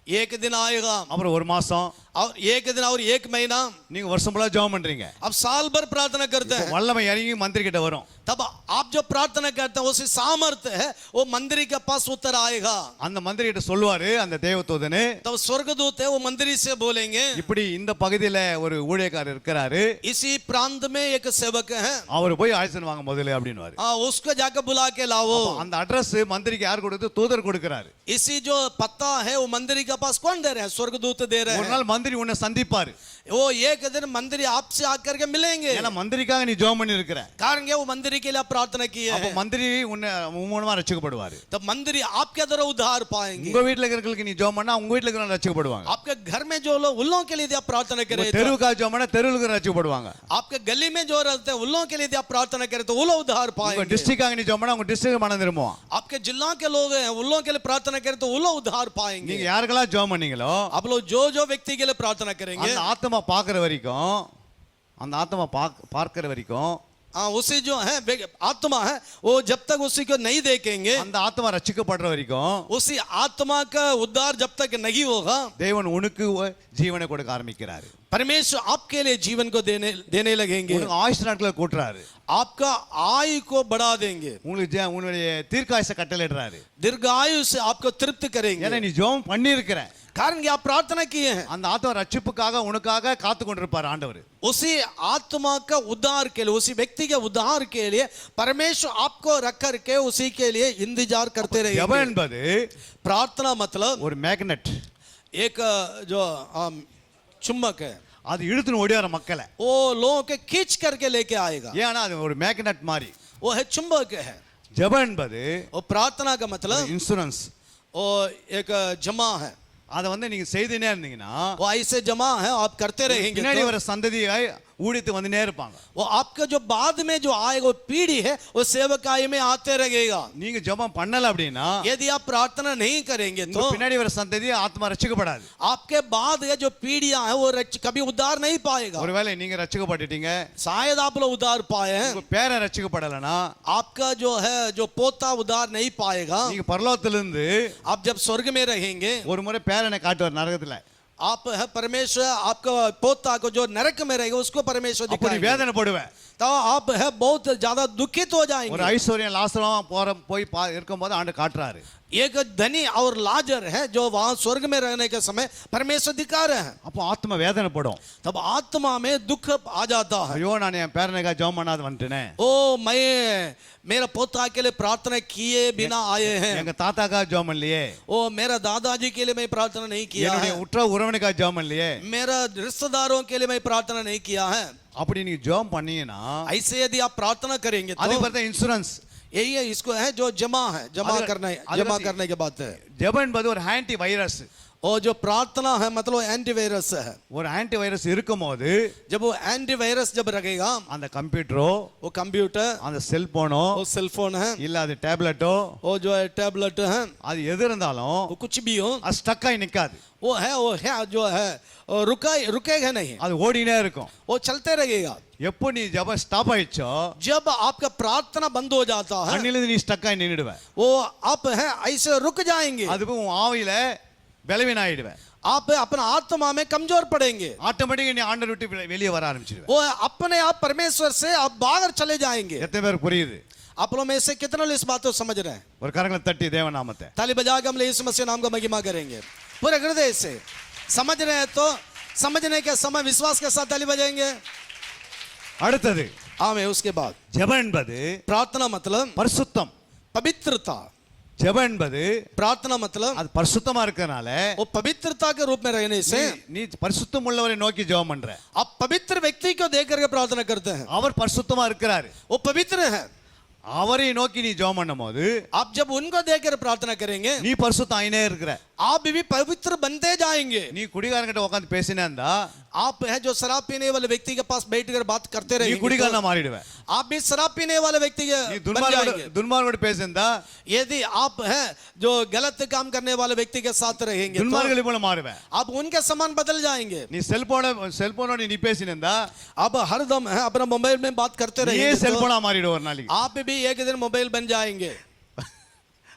एक दिन आएगा அப்புறம் ஒரு மாசம், और एक दिन और एक महीना, நீங்க வருஷம் ஃபுல்லா ஜெபம் பண்றீங்க. अब साल भर प्रार्थना करते हैं, வல்லமை இறங்கி மந்திரி கிட்ட வரும். तब आप जो प्रार्थना करते हैं उसी सामर्थ्य है वो मंदिर के पास उतर आएगा। அந்த மந்திரி கிட்ட சொல்லுவாரு அந்த தேவதூதனே, तब स्वर्गदूत है वो मंदिर से बोलेंगे, இப்படி இந்த பகுதியில ஒரு ஊழியக்காரர் இருக்கிறாரு, इसी प्रांत में एक सेवक है, அவர் போய் அழைச்சிட்டு வாங்க முதல்ல அப்படின்னுவாரு. उसको जाकर बुला के लाओ। அந்த அட்ரஸ் மந்திரிக்கு யார் கொடுத்து? தூதர் கொடுக்கிறாரு. इसी जो पता है वो मंदिर के पास कौन दे रहे हैं? स्वर्गदूत दे रहे ஒரு हैं। நாள் மந்திரி உன்னை சந்திப்பாரு. वो एक दिन मंदिर आपसे आकर के मिलेंगे, ஏன்னா மந்திரிக்காக நீ ஜெபம் பண்ணி இருக்கிற. कारण क्या वो मंदिर के लिए आप प्रार्थना किए அப்ப हैं, மந்திரி உன்னை மூலமா ரட்சிக்கப்படுவாரு. तब मंदिर आपके द्वारा उद्धार पाएंगे। உங்க வீட்ல இருக்கிறவங்களுக்கு நீ ஜெபம் பண்ணா உங்க வீட்ல இருக்கிறவங்க ரட்சிக்கப்படுவாங்க. आपके घर में जो लोग उन लोगों के लिए आप प्रार्थना உங்க करें, தெருவுக்காக ஜெபம் பண்ணா தெருவுக்கு ரட்சிக்கப்படுவாங்க. आपके गली में जो रहते हैं उन लोगों के लिए आप प्रार्थना करें तो वो लोग उद्धार உங்க पाएंगे। டிஸ்ட்ரிக்டாக நீ ஜெபம் பண்ணா உங்க டிஸ்ட்ரிக்ட் மனம் திரும்புவான். आपके जिला के लोग हैं उन लोगों के लिए प्रार्थना करें तो वो लोग उद्धार நீங்க पाएंगे। யாருக்கெல்லாம் ஜெபம் பண்ணீங்களோ आप लोग जो व्यक्ति के लिए प्रार्थना करेंगे, அந்த ஆத்மா பார்க்கிற வரைக்கும், அந்த ஆத்மா பார்க்கிற வரைக்கும், हाँ उसी जो है आत्मा है वो जब तक उसी को नहीं देखेंगे, அந்த ஆத்மா ரட்சிக்கப்படுற வரைக்கும் उसी आत्मा का उद्धार जब तक नहीं होगा, தேவன் உனக்கு ஜீவனை கொடுக்க ஆரம்பிக்கிறாரு. परमेश्वर आपके लिए जीवन को देने लगेंगे, உனக்கு ஆயுஷ் நாட்களை கூட்டுறாரு. आपका आयु को बढ़ा देंगे, உங்களுக்கு உன்னுடைய தீர்க்காயுசை கட்டளையிடுறாரு. दीर्घायु से आपको तृप्त ஏன்னா करेंगे, நீ ஜெபம் பண்ணி இருக்கிற. कारण कि आप प्रार्थना किए हैं। அந்த ஆத்மா ரட்சிப்புக்காக உனக்காக காத்து கொண்டிருப்பார் ஆண்டவர். उसी आत्मा का उद्धार के लिए, उसी व्यक्ति के उद्धार के लिए परमेश्वर आपको रख करके उसी के लिए इंतजार करते ஜெபம் रहेंगे। என்பது प्रार्थना मतलब ஒரு மேக்னெட். एक जो चुम्बक है, அது இழுத்துன்னு ஓடியார மக்களை. वो लोगों के खींच करके लेके आएगा, ஏன்னா அது ஒரு மேக்னெட் மாதிரி. वो है चुंबक है। ஜெபம் என்பது वो प्रार्थना का मतलब இன்சூரன்ஸ். वो एक जमा है, அதை நீங்க செய்துனே இருந்தீங்கன்னா वो ऐसे जमा है आप करते रहेंगे பின்னாடி तो வர சந்ததியை ஊழித்து வந்துனே இருப்பாங்க. वो आपका जो बाद में जो आएगा वो पीढ़ी है वो सेवकाई में आते रहेगा। நீங்க ஜெபம் பண்ணல அப்படின்னா यदि आप प्रार्थना नहीं करेंगे உங்க तो பின்னாடி வர சந்ததி ஆத்மா ரட்சிக்கப்படாது. आपके बाद ये जो पीढ़ियां हैं वो कभी उद्धार नहीं पाएगा। ஒருவேளை நீங்க ரட்சிக்கப்பட்டுட்டீங்க, शायद आप लोग उद्धार पाए हैं, உங்க பேரன் ரட்சிக்கப்படலனா, आपका जो है जो पोता उद्धार नहीं पाएगा। நீங்க பரலோகத்திலிருந்து आप जब स्वर्ग में रहेंगे, ஒரு முறை பேரனை காட்டுவார் நரகத்துல. आप है परमेश्वर आपका पोता को जो नरक में रहेगा उसको परमेश्वर அப்ப நீ दिखाएंगे, வேதனைப்படுவ. तो आप है बहुत ज्यादा दुखित हो ஒரு जाएंगे। ஐஸ்வர்யம் லாசரம் போய் இருக்கும்போது ஆண்டு காட்டுறாரு. एक धनी और लाजर है जो वहां स्वर्ग में रहने के समय परमेश्वर दिखा रहे हैं, அப்போ ஆத்மா வேதனைப்படும். तब आत्मा में दुख आ जाता है। ஐயோ நான் என் பேரனுக்காக ஜெபம் பண்ணாத வந்துட்டேனே, ओ मैं मेरा पोता के लिए प्रार्थना किए बिना आए हैं, எங்க தாத்தாக்காக ஜெபம் பண்ணலையே, ओ मेरा दादाजी के लिए मैं प्रार्थना नहीं किया என்னுடைய है, உற்ற உறவினக்காக ஜெபம் பண்ணலையே. मेरा रिश्तेदारों के लिए मैं प्रार्थना नहीं किया है। அப்படி நீங்க ஜெபம் பண்ணீங்கன்னா ऐसे यदि आप प्रार्थना करेंगे அது तो பார்த்தா இன்சூரன்ஸ். यही है, इसको है जो जमा है, जमा अगर- करना है, अगर- जमा करने के बात है। ஜெபம் என்பது ஒரு ஆன்டி வைரஸ். और जो प्रार्थना है मतलब एंटीवायरस है। ஒரு ஆன்டி வைரஸ் இருக்கும்போது जब वो एंटीवायरस जब रखेगा, அந்த கம்ப்யூட்டரோ वो कंप्यूटर, அந்த செல்போனோ वो सेलफोन है, இல்ல அது டேப்லெட்டோ वो जो है टैबलेट है, அது எது இருந்தாலும் वो कुछ भी हो, அது ஸ்டக் ஆகி நிக்காது. वो है जो है वो रुकेगा नहीं, அது ஓடினே இருக்கும். वो चलते रहेगा। எப்போ நீ ஜெபம் ஸ்டாப் ஆயிடுச்சோ जब आपका प्रार्थना बंद हो जाता है அன்னிலிருந்து நீ ஸ்டக் ஆகி நின்னுடுவ. वो आप है ऐसे रुक जाएंगे, அது உன் ஆவியில பலவீனம் ஆயிடுவ. आप अपना आत्मा में कमजोर पड़ेंगे, ஆட்டோமேட்டிக்கா நீ ஆண்டவர் விட்டு வெளியே வர ஆரம்பிச்சிடுவ. वो अपने आप परमेश्वर से आप बाहर चले जाएंगे। எத்தனை பேருக்கு புரியுது? आप लोग में से कितने लोग इस बात को समझ रहे हैं? ஒரு கரங்களை தட்டி தேவ நாமத்தை ताली बजा के हम यीशु मसीह नाम का महिमा करेंगे पूरे हृदय से। समझ रहे हैं तो समझने के समय विश्वास के साथ ताली बजाएंगे। அடுத்தது आमें। उसके बाद ஜெபம் என்பது प्रार्थना मतलब பரிசுத்தம். पवित्रता। ஜெபம் என்பது प्रार्थना मतलब அது பரிசுத்தமா இருக்கறனால वो पवित्रता के रूप में रहने से நீ பரிசுத்தம் உள்ளவரை நோக்கி ஜெபம் பண்ற. आप पवित्र व्यक्ति को देख करके प्रार्थना करते हैं, அவர் பரிசுத்தமா இருக்கிறாரு. वो पवित्र है। அவரை நோக்கி நீ ஜெபம் பண்ணும்போது आप जब उनको देख कर प्रार्थना करेंगे நீ பரிசுத்தம் ஆயினே இருக்கிற. आप भी पवित्र बनते जाएंगे। நீ குடிகாரங்கிட்ட உட்கார்ந்து பேசினே இருந்தா आप है जो शराब पीने वाले व्यक्ति के पास बैठकर बात करते நீ रहेंगे குடிகாரனா மாறிடுவே. आप भी शराब पीने वाले व्यक्ति நீ बन जाएंगे। துன்மார்கோட பேசினதா यदि आप है जो गलत काम करने वाले व्यक्ति के साथ रहेंगे तो துன்மார்களை போல மாறுவே. आप उनके समान बदल जाएंगे। நீ செல்போனோட நீ பேசினதா अब हरदम है अपना मोबाइल में बात करते நீ रहेंगे तो செல்போனா மாறிடுவ ஒரு நாளைக்கு. आप भी एक दिन मोबाइल बन जाएंगे।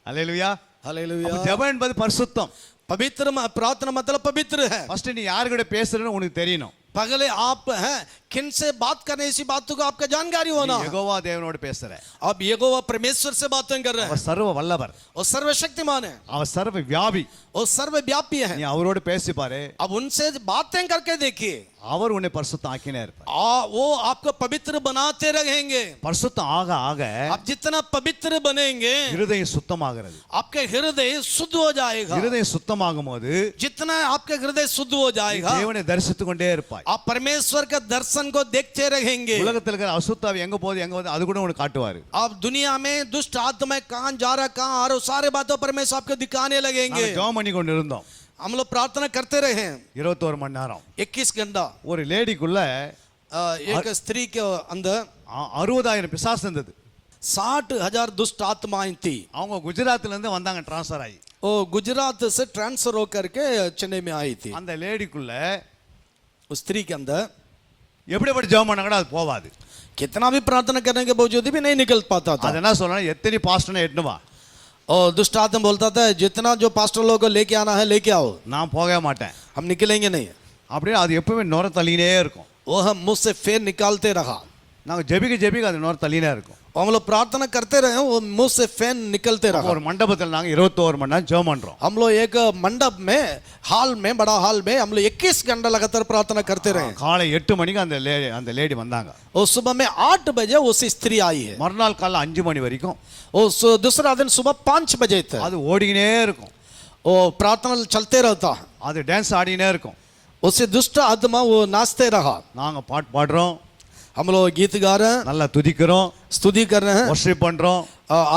அல்லேலூயா. हालेलुया। அப்ப ஜெபம் என்பது பரிசுத்தம். पवित्र प्रार्थना मतलब पवित्र है। ஃபர்ஸ்ட் நீ யார் கூட பேசுறன்னு உனக்கு தெரியணும். पहले आप हैं किन से बात करने इसी बातों को आपका जानकारी होना நீ है। யெகோவா தேவனோட பேசுற. अब यहोवा परमेश्वर से बातें कर रहे அவர் हैं, சர்வ வல்லவர். वो सर्वशक्तिमान है, அவர் சர்வ வியாபி. वो सर्वव्यापी है। நீ அவரோட பேசி பாரு. अब उनसे बातें करके देखिए, அவர் உன்னை பரிசுத்தம் ஆக்கினே இருப்பார். वो आपको पवित्र बनाते रहेंगे। பரிசுத்தம் ஆக ஆக आप जितना पवित्र बनेंगे இருதயம் சுத்தமாகிறது. आपके हृदय शुद्ध हो जाएगा। இருதயம் சுத்தமாகும் போது जितना आपके हृदय शुद्ध हो जाएगा தேவனை தரிசித்து கொண்டே இருப்பாய். आप परमेश्वर के दर्शन को देखते रहेंगे। உலகத்தில் இருக்கிற அசுத்தாவி எங்க போகுது எங்க போகுது அது கூட உனக்கு காட்டுவாரு. आप दुनिया में दुष्ट आत्मा कहां जा रहा कहां आ रहा सारे बातों परमेश्वर आपको दिखाने लगेंगे। நாங்க ஜெபம் பண்ணி கொண்டு இருந்தோம். हम लोग प्रार्थना करते रहे 21 மணி நேரம். 21 घंटा। ஒரு லேடிக்குள்ள एक स्त्री के अंदर 60,000 பிசாசு இருந்தது. 60,000 दुष्ट आत्माएं थी। அவங்க குஜராத்ல இருந்து வந்தாங்க ட்ரான்ஸ்ஃபர் ஆகி. वो गुजरात से ट्रांसफर होकर के चेन्नई में आई थी। அந்த லேடிக்குள்ள उस स्त्री के अंदर எப்படிப்பட்ட ஜெபம் பண்ணா கூட அது போவாது. कितना भी प्रार्थना करने के बावजूद भी नहीं निकल पाता था। அது என்ன சொல்றாங்க எத்தனை பாஸ்டர்னா எட்டுவா और दुष्ट आत्मा बोलता था जितना जो पास्टर लोगों को लेके आना है लेके आओ, நான் போகவே மாட்டேன். हम निकलेंगे नहीं। அப்படியே அது எப்பவுமே நுர தள்ளினே இருக்கும். वो हम मुंह से फेर निकालते रहा। நாங்க ஜெபிக்க அது நுர தள்ளினே இருக்கும். हम लोग प्रार्थना करते रहे, वो मुंह से फैन निकलते रहा। ஒரு மண்டபத்தில் நாங்க 21 மணி நேரம் ஜெபம் பண்றோம். हम लोग एक मंडप में हॉल में बड़ा हॉल में हम लोग 21 घंटा लगातार प्रार्थना करते रहे। காலை 8 மணிக்கு அந்த லேடி வந்தாங்க. और सुबह में 8 बजे उसी स्त्री आई है। மறுநாள் காலைல 5 மணி வரைக்கும் और दूसरा दिन सुबह 5 बजे तक அது ஓடிக்கினே இருக்கும். वो प्रार्थना चलते रहता। அது டான்ஸ் ஆடினே இருக்கும். उसे दुष्ट आत्मा वो नाचते रहा। நாங்க பாட்டு பாடுறோம், हम लोग गीत गा रहे हैं, நல்லா துதிக்கிறோம், स्तुति कर रहे हैं, வர்ஷிப் பண்றோம்,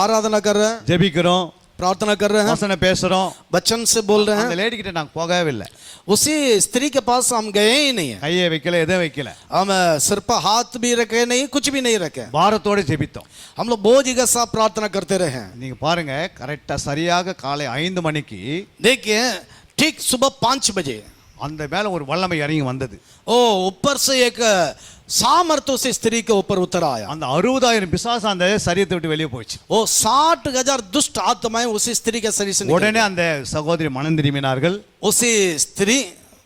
आराधना कर रहे हैं, ஜெபிக்கிறோம், प्रार्थना कर रहे हैं, வசனம் பேசுறோம். वचन से बोल रहे அந்த हैं। லேடி கிட்ட நாங்க போகவே இல்லை. उसी स्त्री के पास हम गए ही नहीं है। கையை வைக்கல, எதுவும் வைக்கல. हम सिर पर हाथ भी रखे नहीं, कुछ भी नहीं रखे। பாரத்தோட ஜெபித்தோம். हम लोग बोझ के साथ प्रार्थना करते रहे हैं। நீங்க பாருங்க கரெக்டா சரியாக காலை 5 மணிக்கு देखिए ठीक सुबह 5 बजे அந்த மேல ஒரு வல்லமை இறங்கி வந்தது. ओ ऊपर से एक सामर्थ उस स्त्री के ऊपर उतर आया। அந்த 60,000 பிசாசு அந்த சரீரத்தை விட்டு வெளியே போச்சு. वो 60,000 दुष्ट आत्माएं उसी स्त्री के शरीर से निकल உடனே அந்த சகோதரி மனம் திரும்பினார்கள். उसी स्त्री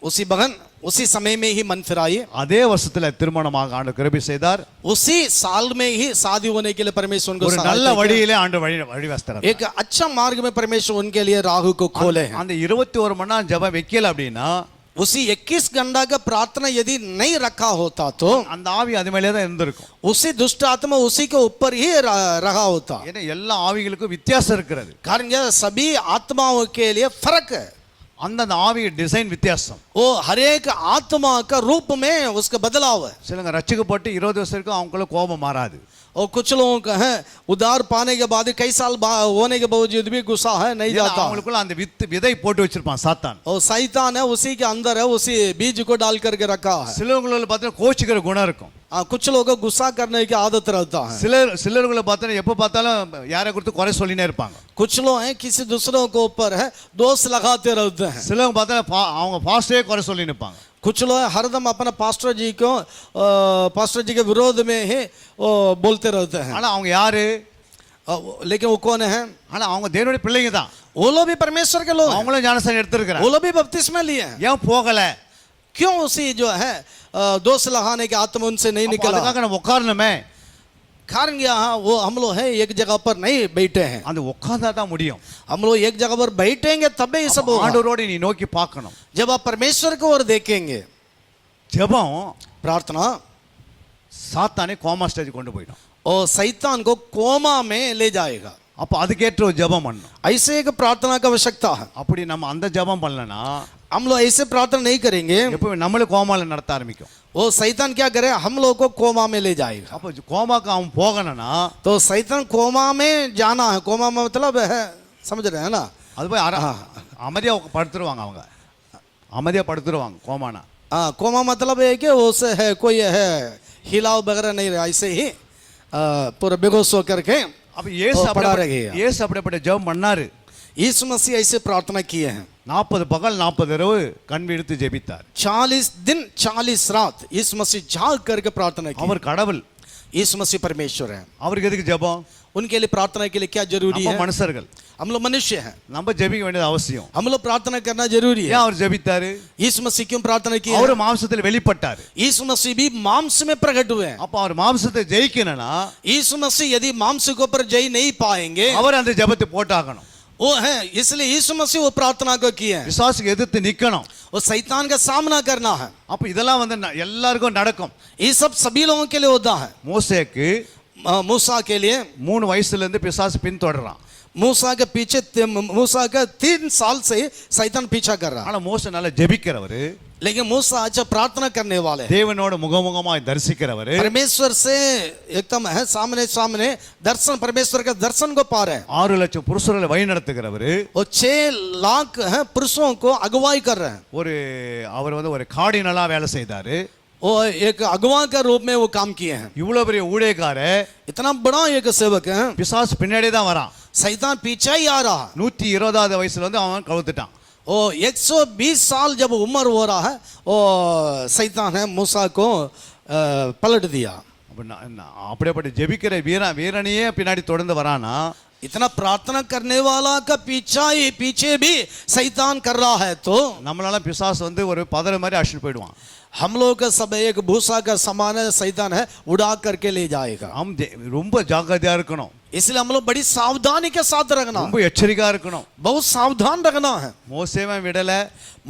उसी बहन उसी समय में ही मन फिराई। அதே வருஷத்துல திருமணமாக ஆண்டவர் கிருபை செய்தார். उसी साल में ही शादी होने के लिए परमेश्वर उनको ஒரு நல்ல வழியிலே ஆண்டவர் வழி வஸ்தறார். एक अच्छा मार्ग में परमेश्वर उनके लिए राहु को खोले हैं। அந்த 21 மணி நேரம் ஜெபம் வைக்கல அப்படின்னா उसी 21 घंटा का प्रार्थना यदि नहीं रखा होता तो அந்த ஆவி அது மேலே தான் இருந்திருக்கும். उसी दुष्ट आत्मा उसी के ऊपर ही रहा होता। ஏன்னா எல்லா ஆவிகளுக்கும் வித்தியாசம் இருக்கிறது. कारण यह सभी आत्माओं के लिए फर्क है। அந்த ஆவி டிசைன் வித்தியாசம். वो हर एक आत्मा का रूप में उसका बदलाव है। சிலங்க ரட்சிக்கப்பட்டு 20 வருஷம் வரைக்கும் அவங்களுக்கு கோபம் மாறாது. और कुछ लोगों का है उद्धार पाने के बाद कई साल होने के बावजूद भी गुस्सा है नहीं जाता। அவங்களுக்குள்ள அந்த விதை போட்டு வச்சிருப்பான் சாத்தான். और शैतान है उसी के अंदर है, उसी बीज को डाल करके रखा है। சிலவங்களுக்குள்ள பார்த்தா கோச்சிக்கிற குணம் இருக்கும். कुछ लोगों को गुस्सा करने की आदत रहता है। சிலருக்குள்ள பார்த்தா எப்ப பார்த்தாலும் யாரை குறித்து குறை சொல்லினே இருப்பாங்க. कुछ लोग हैं किसी दूसरों के ऊपर है दोष लगाते रहते हैं। சிலவங்க பார்த்தா அவங்க பாஸ்டே குறை சொல்லி நிற்பாங்க. कुछ लोग हरदम अपना पास्टर जी के विरोध में ही बोलते रहते हैं। ஆனா அவங்க யாரு? लेकिन वो कौन है? ஆனா அவங்க தேவனுடைய பிள்ளைங்க தான். वो लोग भी परमेश्वर के लोग हैं। அவங்களும் ஞானஸ்நானம் எடுத்திருக்காங்க. वो लोग भी बपतिस्मा लिए हैं। ஏன் போகல? क्यों उसी जो है दोष लगाने के आत्मा उनसे नहीं निकला? அதுக்காக நம்ம உட்காரணுமே. कारण यहाँ वो हम लोग हैं एक जगह पर नहीं बैठे हैं। அந்த உட்கார்ந்தா தான் முடியும். हम लोग एक जगह पर बैठेंगे तभी ये सब होगा। ஆண்டவரோட நீ நோக்கி பார்க்கணும். जब आप परमेश्वर को ओर देखेंगे ஜெபம் प्रार्थना சாத்தானை கோமா ஸ்டேஜ் கொண்டு போயிடும். और शैतान को कोमा में ले जाएगा. அப்போ அதுக்கேற்ற ஒரு ஜெபம் பண்ணணும். ऐसे एक प्रार्थना की आवश्यकता है. அப்படி நம்ம அந்த ஜெபம் பண்ணலனா हम लोग ऐसे प्रार्थना नहीं करेंगे, எப்போ நம்மளே கோமால நடத்த ஆரம்பிக்கும். वो शैतान क्या करे, हम लोग को कोमा में ले जाएगा. அப்போ கோமாக்கு அவன் போகணும்னா तो शैतान कोमा में जाना है. कोमा में मतलब है, समझ रहे हैं ना. அது போய் அமைதியா படுத்துருவாங்க, அவங்க அமைதியா படுத்துருவாங்க கோமானா. हाँ, कोमा मतलब है कि उसे है कोई है हिलाव वगैरह नहीं रहा, ऐसे ही पूरा बेहोश होकर के அப்ப இயேசு पड़ा रहेगा. இயேசு அப்படிப்பட்ட ஜெபம் பண்ணாரு. यीशु मसीह ऐसे प्रार्थना किए हैं. 40 பகல் 40 இரவு கண் விழித்து ஜெபித்தார். 40 दिन 40 रात यीशु मसीह जाग करके प्रार्थना की. அவர் கடவுள், यीशु मसीह परमेश्वर है. அவருக்கு எதுக்கு ஜெபம்? उनके लिए प्रार्थना के लिए क्या जरूरी நம்ம है? மனுஷர்கள், हम लोग मनुष्य हैं, நம்ம ஜெபிக்க வேண்டியது அவசியம். हम लोग प्रार्थना करना जरूरी ஏன் है. அவர் ஜெபித்தாரு? यीशु मसीह क्यों प्रार्थना की அவர் है? மாம்சத்தில் வெளிப்பட்டார். यीशु मसीह भी मांस में प्रकट हुए हैं. அப்ப அவர் மாம்சத்தை ஜெயிக்கணும்னா यीशु मसीह यदि मांस के ऊपर जय नहीं पाएंगे, அவர் அந்த ஜெபத்தை போட்டாகணும். वो है, इसलिए यीशु मसीह वो प्रार्थना को किए हैं. விசுவாசுக்கு எதிர்த்து நிக்கணும். वो शैतान का सामना करना है. அப்ப இதெல்லாம் வந்து எல்லாருக்கும் நடக்கும். ये सब सभी लोगों के लिए होता है. மோசேக்கு मूसा के लिए 3 வயசுல இருந்து பிசாசு பின்தொடர்றான். मूसा के पीछे मूसा का 3 साल से शैतान पीछा कर रहा है. ஆனா மோசே நல்லா ஜெபிக்கிறவரு, लेकिन मूसा अच्छा प्रार्थना करने वाले हैं. தேவனோட முகமுகமாய் தரிசிக்கிறவரு, परमेश्वर से एकदम है सामने सामने दर्शन, परमेश्वर का दर्शन को पा रहे हैं. 6 லட்சம் புருஷர்களை வழி நடத்துகிறவரு, वो 6 लाख है पुरुषों को अगुवाई कर रहे हैं. அவர் வந்து ஒரு கார்டினலா வேலை செய்தாரு. वो एक अगुवा के रूप में वो काम किए हैं. இவ்வளவு பெரிய ஊழியக்கார इतना बड़ा एक सेवक है, பிசாசு பின்னாடி தான் வரான். शैतान पीछे ही आ रहा है. 120வது வயசுல வந்து அவன் கவுத்துட்டான். वो 120 साल जब उम्र हो रहा है, वो शैतान है मूसा को पलट दिया. அப்படிப்பட்ட ஜெபிக்கிற வீரனையே பின்னாடி தொடர்ந்து வரானா, इतना प्रार्थना करने वाला का पीछे भी शैतान कर रहा है, तो நம்மளால பிசாசு வந்து ஒரு பதற மாதிரி அடிச்சுட்டு போயிடுவான். हम लोग का सब एक भूसा का समान है, शैतान है उड़ा करके ले जाएगा. हम ரொம்ப ஜாக்கிரதையா இருக்கணும். इसलिए हम लोग बड़ी सावधानी के साथ रखना, ரொம்ப எச்சரிக்கையா இருக்கணும். बहुत सावधान रखना है. மோசேவை விடல,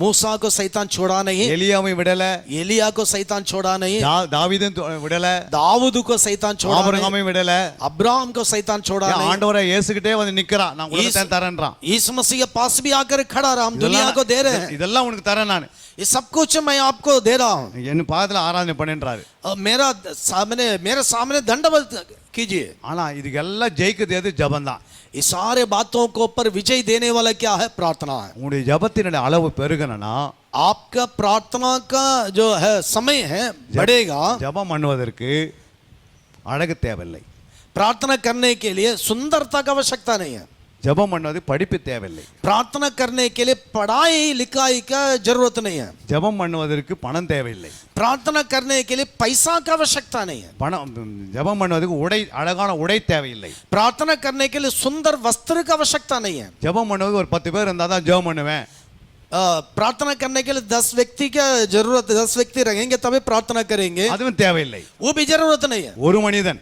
मूसा को शैतान छोड़ा नहीं, எலியாவை விடல, एलिया को शैतान छोड़ा नहीं, தாவீதும் விடல, दाऊद को शैतान छोड़ा नहीं, ஆபிரகாமை விடல. अब्राहम को शैतान छोड़ा नहीं. ஆண்டவரே இயேசுகிட்டே வந்து நிக்கறான், நான் உனக்கு தரேன்றான். यीशु मसीह के पास भी आकर खड़ा रहा, हम दुनिया को दे रहे हैं, இதெல்லாம் உனக்கு தரேன் நான். ये सब कुछ मैं आपको दे रहा हूँ. என்ன பாதத்துல ஆராதனை பண்ணேன்றாரு. मेरे सामने दंडवत कीजिए. ஆனா இதுக்கெல்லாம் ஜெயிக்கிறது எது? ஜெபம்தான். ये सारे बातों को ऊपर विजय देने वाला क्या है? प्रार्थना है. உங்களுடைய ஜெபத்தினுடைய அளவு பெருகணும்னா आपका प्रार्थना का जो है समय है बढ़ेगा. ஜெபம் பண்ணுவதற்கு அழகு தேவையில்லை. प्रार्थना करने के लिए सुंदरता का आवश्यकता नहीं है. ஜெபம் பண்ணுவது படிப்பு தேவையில்லை. प्रार्थना करने के लिए पढ़ाई लिखाई का जरूरत नहीं है. ஜெபம் பண்ணுவதற்கு பணம் தேவையில்லை. प्रार्थना करने के लिए पैसा का आवश्यकता नहीं है. பணம் ஜெபம் பண்ணுவதற்கு அழகான உடை தேவையில்லை. प्रार्थना करने के लिए सुंदर वस्त्र का आवश्यकता नहीं है. ஜெபம் பண்ணுவது ஒரு 10 பேர் இருந்தா தான் ஜெபம் பண்ணுவேன். प्रार्थना करने के लिए 10 व्यक्ति का जरूरत, 10 व्यक्ति रहेंगे तभी प्रार्थना करेंगे, அதுவும் தேவையில்லை. वो भी जरूरत नहीं है. ஒரு மனிதன்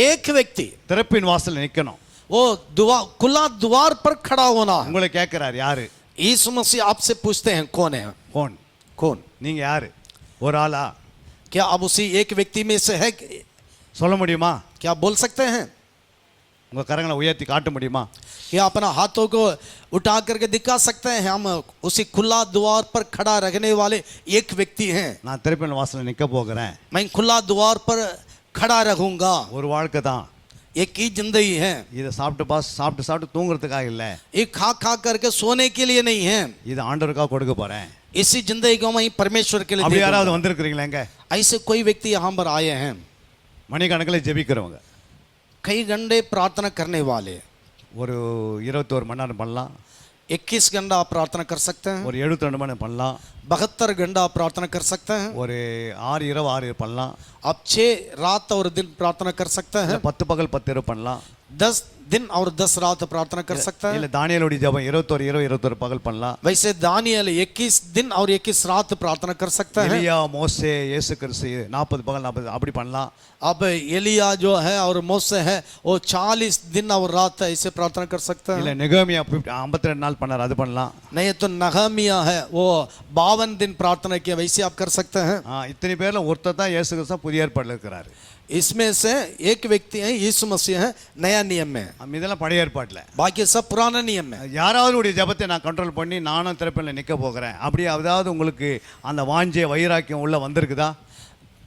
एक व्यक्ति திறப்பின் வாசல்ல நிக்கணும். वो खुला द्वार पर खड़ा होना है. உங்களை கேட்கிறார், யாரு? यीशु मसीह आपसे पूछते हैं कौन है? कौन? நீங்க யாரு? ஒரு ஆளா? क्या आप उसी एक व्यक्ति में से है? சொல்ல முடியுமா? क्या बोल सकते हैं? உங்க கரங்களை உயர்த்தி காட்ட முடியுமா? क्या अपना हाथों को उठा करके दिखा सकते हैं? हम उसी खुला द्वार पर खड़ा रखने वाले एक व्यक्ति हैं. நான் திறப்பின் வாசல்ல நிக்க போகிறேன். मैं खुला द्वार पर खड़ा रहूंगा. ஒரு வாழ்க்கை தான். एक ही जिंदगी है. இதை சாப்பிட்டு தூங்குறதுக்காக இல்ல. ये खा करके सोने के लिए नहीं है. இது ஆண்டவருக்காக கொடுக்க போறேன். इसी जिंदगी को मैं परमेश्वर के लिए அப்படி दे யாராவது दूंगा. வந்திருக்கிறீங்களா? ऐसे कोई व्यक्ति यहाँ पर आए हैं, மணிக்கணக்கில் ஜெபிக்கிறவங்க, कई घंटे प्रार्थना करने वाले. ஒரு 21 மணி நேரம் பண்ணலாம், 21 घंटा आप प्रार्थना कर सकते हैं, ஒரு 72 மணி நேரம் பண்ணலாம், 72 घंटा आप प्रार्थना कर सकते हैं, ஒரு 6 இரவு 6 பண்ணலாம், आप 6 रात और दिन प्रार्थना कर सकते हैं, 10 பகல் 10 இரவு பண்ணலாம், 10 दिन और 10 रात प्रार्थना कर सकते हैं. இல்ல தானியேலுடைய ஜெபம் 21 இரவு 21 பகல் பண்ணலாம். वैसे दानियल 21 दिन और 21 रात प्रार्थना कर सकते हैं. எலியா, மோசே, இயேசு கிறிஸ்து 40 பகல் 40 அப்படி பண்ணலாம். अब एलिया जो है और मोसे है वो 40 दिन और रात ऐसे प्रार्थना कर सकते இல்ல हैं. நெகேமியா 52 நாள் பண்ணார், அது பண்ணலாம். नहीं तो नहमिया है वो 52 दिन प्रार्थना किया, वैसे आप कर सकते हैं. இத்தனை பேர்ல ஒருத்தர் தான் இயேசு கிறிஸ்து புதிய ஏற்பாடுல இருக்கிறாரு. इसमें से एक व्यक्ति है यीशु मसीह है, नया नियम में। இதெல்லாம் பழைய ஏற்பாட்டில். बाकी सब पुराना नियम में। யாராவது உடைய ஜெபத்தை நான் கண்ட்ரோல் பண்ணி நானும் திறப்பில் நிற்க போகிறேன் அப்படி அதாவது உங்களுக்கு அந்த வாஞ்சை வைராக்கியம் உள்ள வந்திருக்குதா?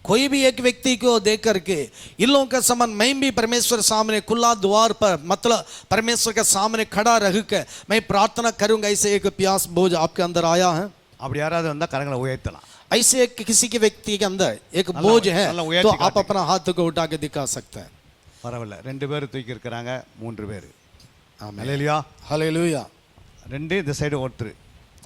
कोई भी एक व्यक्ति को देख करके इन लोगों का समान मैं भी परमेश्वर सामने खुला द्वार पर मतलब परमेश्वर के सामने खड़ा रह के मैं प्रार्थना करूंगा, ऐसे एक प्यास बोझ आपके अंदर आया है? அப்படி யாராவது வந்தால் கரங்களை உயர்த்தலாம். ऐसे एक किसी के व्यक्ति के अंदर एक बोझ है तो आप अपना हाथ को उठा के दिखा सकते हैं. பரவாயில்ல, 2 பேர் தூக்கி இருக்கிறாங்க, 3 பேர். ஹல்லேலூயா, हालेलुया. 2 இந்த சைடு ஒருத்தர்.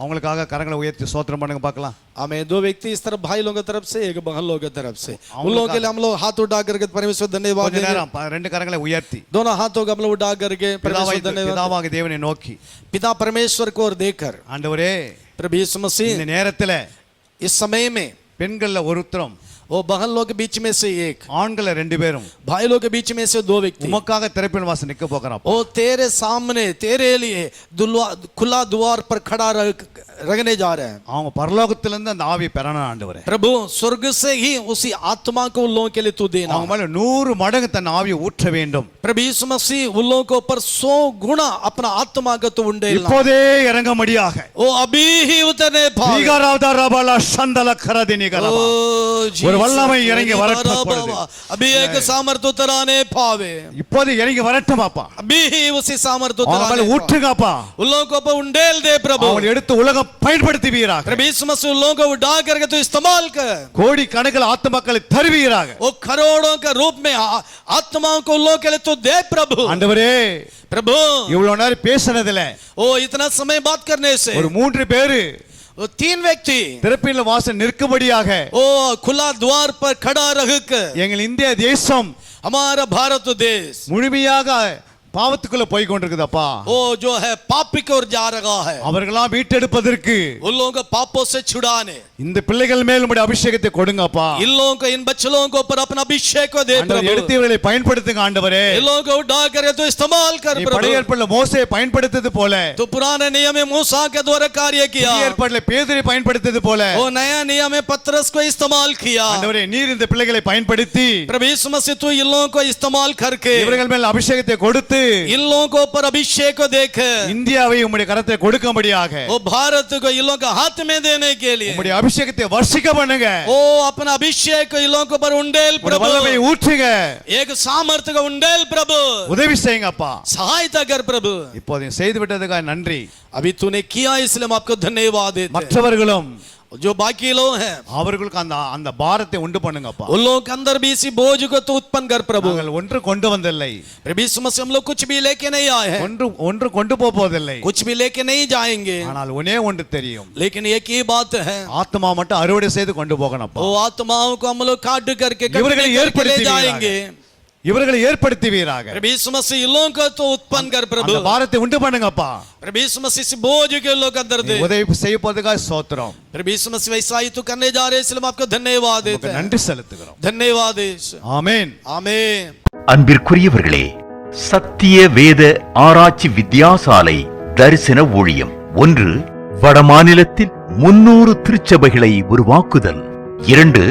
அவங்களுக்காக கரங்களை உயர்த்தி ஸ்தோத்திரம் பண்ணுங்க பார்க்கலாம். हमें 2 व्यक्ति इस तरफ भाई लोगों की तरफ से, एक बहन लोगों की तरफ से, उन लोगों के लिए हम लोग हाथ उठा करके परमेश्वर धन्यवाद கொஞ்ச देंगे. நேரம் 2 கரங்களை உயர்த்தி दोनों हाथों को हम लोग उठा करके परमेश्वर धन्यवाद. பிதாவாகிய தேவனை நோக்கி पिता परमेश्वर को और देखकर ஆண்டவரே प्रभु यीशु मसीह இந்த நேரத்தில் इस समय में பெண்கள்ல ஒருத்தரும் वो बहन लोग के बीच में से एक, ஆண்கள 2 பேரும் भाई लोग के बीच में से 2 व्यक्ति உமக்காக திறப்பின் வாசல் நிற்க போகிறான். वो तेरे सामने तेरे लिए खुला द्वार पर खड़ा रहने जा रहे हैं. அவங்க பரலோகத்திலிருந்து அந்த ஆவி பெறணும் ஆண்டவரே. प्रभु स्वर्ग से ही उसी आत्मा को उन लोगों के लिए तू देना. அவங்க மேல 100 மடங்கு தன் ஆவியை ஊற்ற வேண்டும். प्रभु यीशु मसीह उन लोगों के ऊपर 100 गुना अपना आत्मा को तू उंडेलना. இப்போதே இறங்கும்படியாக वो अभी ही उतरने पावे. விகாராவதாரபல சந்தல கரதினிகலபா. ஒரு வல்லமை இறங்கி வரட்டும் இப்பொழுது. अभी एक सामर्थ उतराने पावे. இப்போது இறங்கி வரட்டும் அப்பா. अभी ही उसी सामर्थ அவங்க उतराने மேல ஊற்றுங்கப்பா. उन लोगों को ऊपर उंडेल दे प्रभु. அவங்களை எடுத்து உலகம் பயன்படுத்துவீராக. प्रभु यीशु मसीह उन लोगों को उठा करके तू इस्तेमाल कर. கோடி கணக்கில் ஆத்துமக்களை தருவீராக. वो करोड़ों के रूप में आत्माओं को उन लोगों के लिए तू दे प्रभु. ஆண்டவரே प्रभु இவ்வளவு நேரம் பேசினதுல वो इतना समय बात करने से ஒரு 3 பேரு वो 3 व्यक्ति திறப்பின் வாசல் நிற்கும்படியாக वो खुला द्वार पर खड़ा रह कर எங்கள் இந்திய தேசம் हमारा भारत देश முழுமையாக பாவத்துக்குள்ள போய் கொண்டிருக்குதப்பா. वो जो है पापी की ओर जा रहा है. அவர்களாம் மீட்டெடுப்பதற்கு उन लोगों को पापों से छुड़ाने இந்த பிள்ளைகள் மேல் உம்முடைய அபிஷேகத்தை கொடுங்கப்பா. इन लोगों को इन बच्चों को ऊपर अपना अभिषेक को दे ஆண்டவரே, प्रभु. எடுத்து இவர்களை பயன்படுத்துங்க ஆண்டவரே. इन लोगों को उठा करके तो इस्तेमाल कर நீ प्रभु. பழைய ஏற்பாட்டில் மோசேயை பயன்படுத்தியது போல तो पुराने नियम में मूसा के द्वारा कार्य किया. புதிய ஏற்பாட்டில் பேதுரை பயன்படுத்தியது போல वो नया नियम में पतरस को इस्तेमाल किया. ஆண்டவரே நீர் இந்த பிள்ளைகளை பயன்படுத்தி प्रभु यीशु मसीह तू इन लोगों को इस्तेमाल करके இவர்கள் மேல் அபிஷேகத்தை கொடுத்து इन लोगों को ऊपर अभिषेक को देख இந்தியாவை உம்முடைய கரத்தை கொடுக்கும்படியாக वो भारत को इन लोगों का हाथ में देने के लिए உம்முடைய அபிஷேகத்தை வர்ஷிக்க பண்ணுங்க. वो अपना अभिषेक इन लोगों को ऊपर उंडेल உம்முடைய प्रभु. வல்லமையை ஊற்றுங்க. एक सामर्थ्य का उंडेल प्रभु. உதவி செய்யுங்கப்பா. सहायता कर प्रभु. இப்போது செய்து விட்டதுக்காக நன்றி. अभी तूने किया इसलिए हम आपको धन्यवाद देते हैं. மற்றவர்களும் जो बाकी लोग हैं அவர்களுக்கு அந்த அந்த பாரத்தை உண்டு பண்ணுங்கப்பா. उन लोगों के अंदर भी इसी बोझ को तू उत्पन्न कर प्रभु. நாங்கள் ஒன்று கொண்டு வந்தில்லை, प्रभु यीशु मसीह हम लोग कुछ भी लेके नहीं आए हैं, ஒன்று கொண்டு போவதில்லை. कुछ भी लेके नहीं जाएंगे, ஆனால் ஒன்னே ஒன்று தெரியும், लेकिन एक ही बात है ஆத்மா மட்டும் அறுவடை செய்து கொண்டு போகணும்ப்பா. वो आत्माओं को हम लोग काट करके இவர்களை ले ஏற்படுத்தி जाएंगे. இவர்களை ஏற்படுத்துவீராக. प्रभु यीशु मसीह इन लोगों को तो उत्पन्न कर प्रभु. அந்த பாரத்தை உண்டு பண்ணுங்கப்பா. प्रभु यीशु मसीह इस बोझ के लोग अंदर दे. உதவி செய்ய போறதுக்காக ஸ்தோத்திரம். प्रभु यीशु मसीह वैसा ही तू करने जा रहे हैं, इसलिए हम आपको धन्यवाद देते हैं. நன்றி செலுத்துகிறோம். धन्यवाद यीशु. ஆமென். आमीन. அன்பிற்குரியவர்களே, சத்திய வேத ஆராய்ச்சி வித்தியாசாலை தரிசன ஊழியம் 1. வடமாநிலத்தில் 300 திருச்சபைகளை உருவாக்குதல். 2.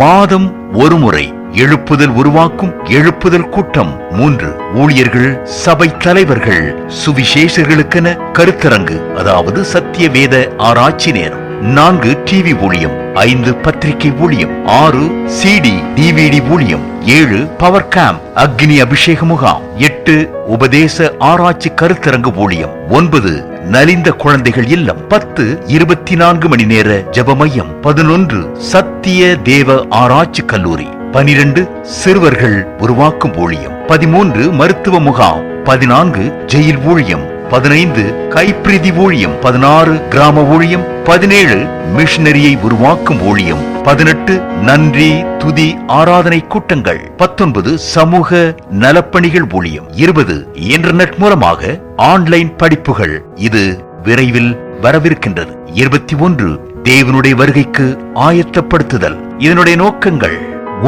மாதம் ஒருமுறை எழுப்புதல் உருவாக்கும் எழுப்புதல் கூட்டம். 3. ஊழியர்கள், சபை தலைவர்கள், சுவிசேஷர்களுக்கென கருத்தரங்கு, அதாவது சத்திய வேத ஆராய்ச்சி நேரம். 4. டிவி ஊழியம். 5. பத்திரிகை ஊழியம். 6. சிடி டிவிடி ஊழியம். 7. பவர் கேம்ப் அக்னி அபிஷேக முகாம். 8. உபதேச ஆராய்ச்சி கருத்தரங்கு ஊழியம். 9. நலிந்த குழந்தைகள் இல்லம். 10. 24 மணி நேர ஜெப மையம். 11. சத்திய தேவ ஆராய்ச்சி கல்லூரி. 12. சிறுவர்கள் உருவாக்கும் ஊழியம். 13. மருத்துவ முகாம். 14. ஜெயில் ஊழியம். 15. கைப்பிரதி ஊழியம். 16. கிராம ஊழியம். 17. மிஷனரியை உருவாக்கும் ஊழியம். 18. நன்றி துதி ஆராதனை கூட்டங்கள். 19. சமூக நலப்பணிகள் ஊழியம். 20. இன்டர்நெட் மூலமாக ஆன்லைன் படிப்புகள். இது விரைவில் வரவிருக்கின்றது. 21. தேவனுடைய வருகைக்கு ஆயத்தப்படுத்துதல். இதனுடைய நோக்கங்கள்: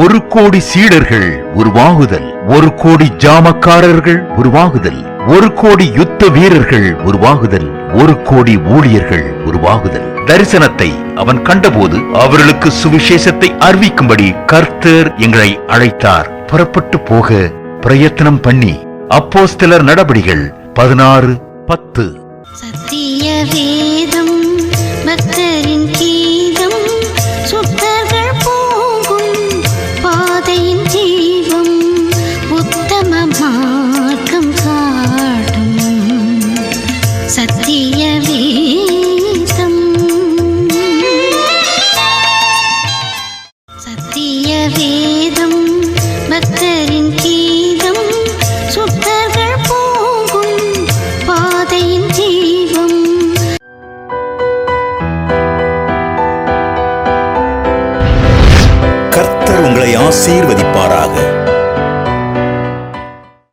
1 கோடி சீடர்கள் உருவாகுதல், 1 கோடி ஜாமக்காரர்கள் உருவாகுதல், 1 கோடி யுத்த வீரர்கள் உருவாகுதல், 1 கோடி ஊழியர்கள் உருவாகுதல். தரிசனத்தை அவன் கண்டபோது அவர்களுக்கு சுவிசேஷத்தை அறிவிக்கும்படி கர்த்தர் எங்களை அழைத்தார். புறப்பட்டு போக பிரயத்தனம் பண்ணி. அப்போஸ்தலர் நடபடிகள் 16:10. சத்திய வேதம் பக்தரின் கீதம் சுத்தர்கள் போகும் பாதையின் ஜீவம் உத்தம மார்க்கம் காட்டும் சத்திய வேதம். சத்திய வேதம் பக்தரின் கீதம் சுத்தர்கள் போகும் பாதையின் ஜீவம். கர்த்தர் உங்களை ஆசீர்வதிப்பாராக.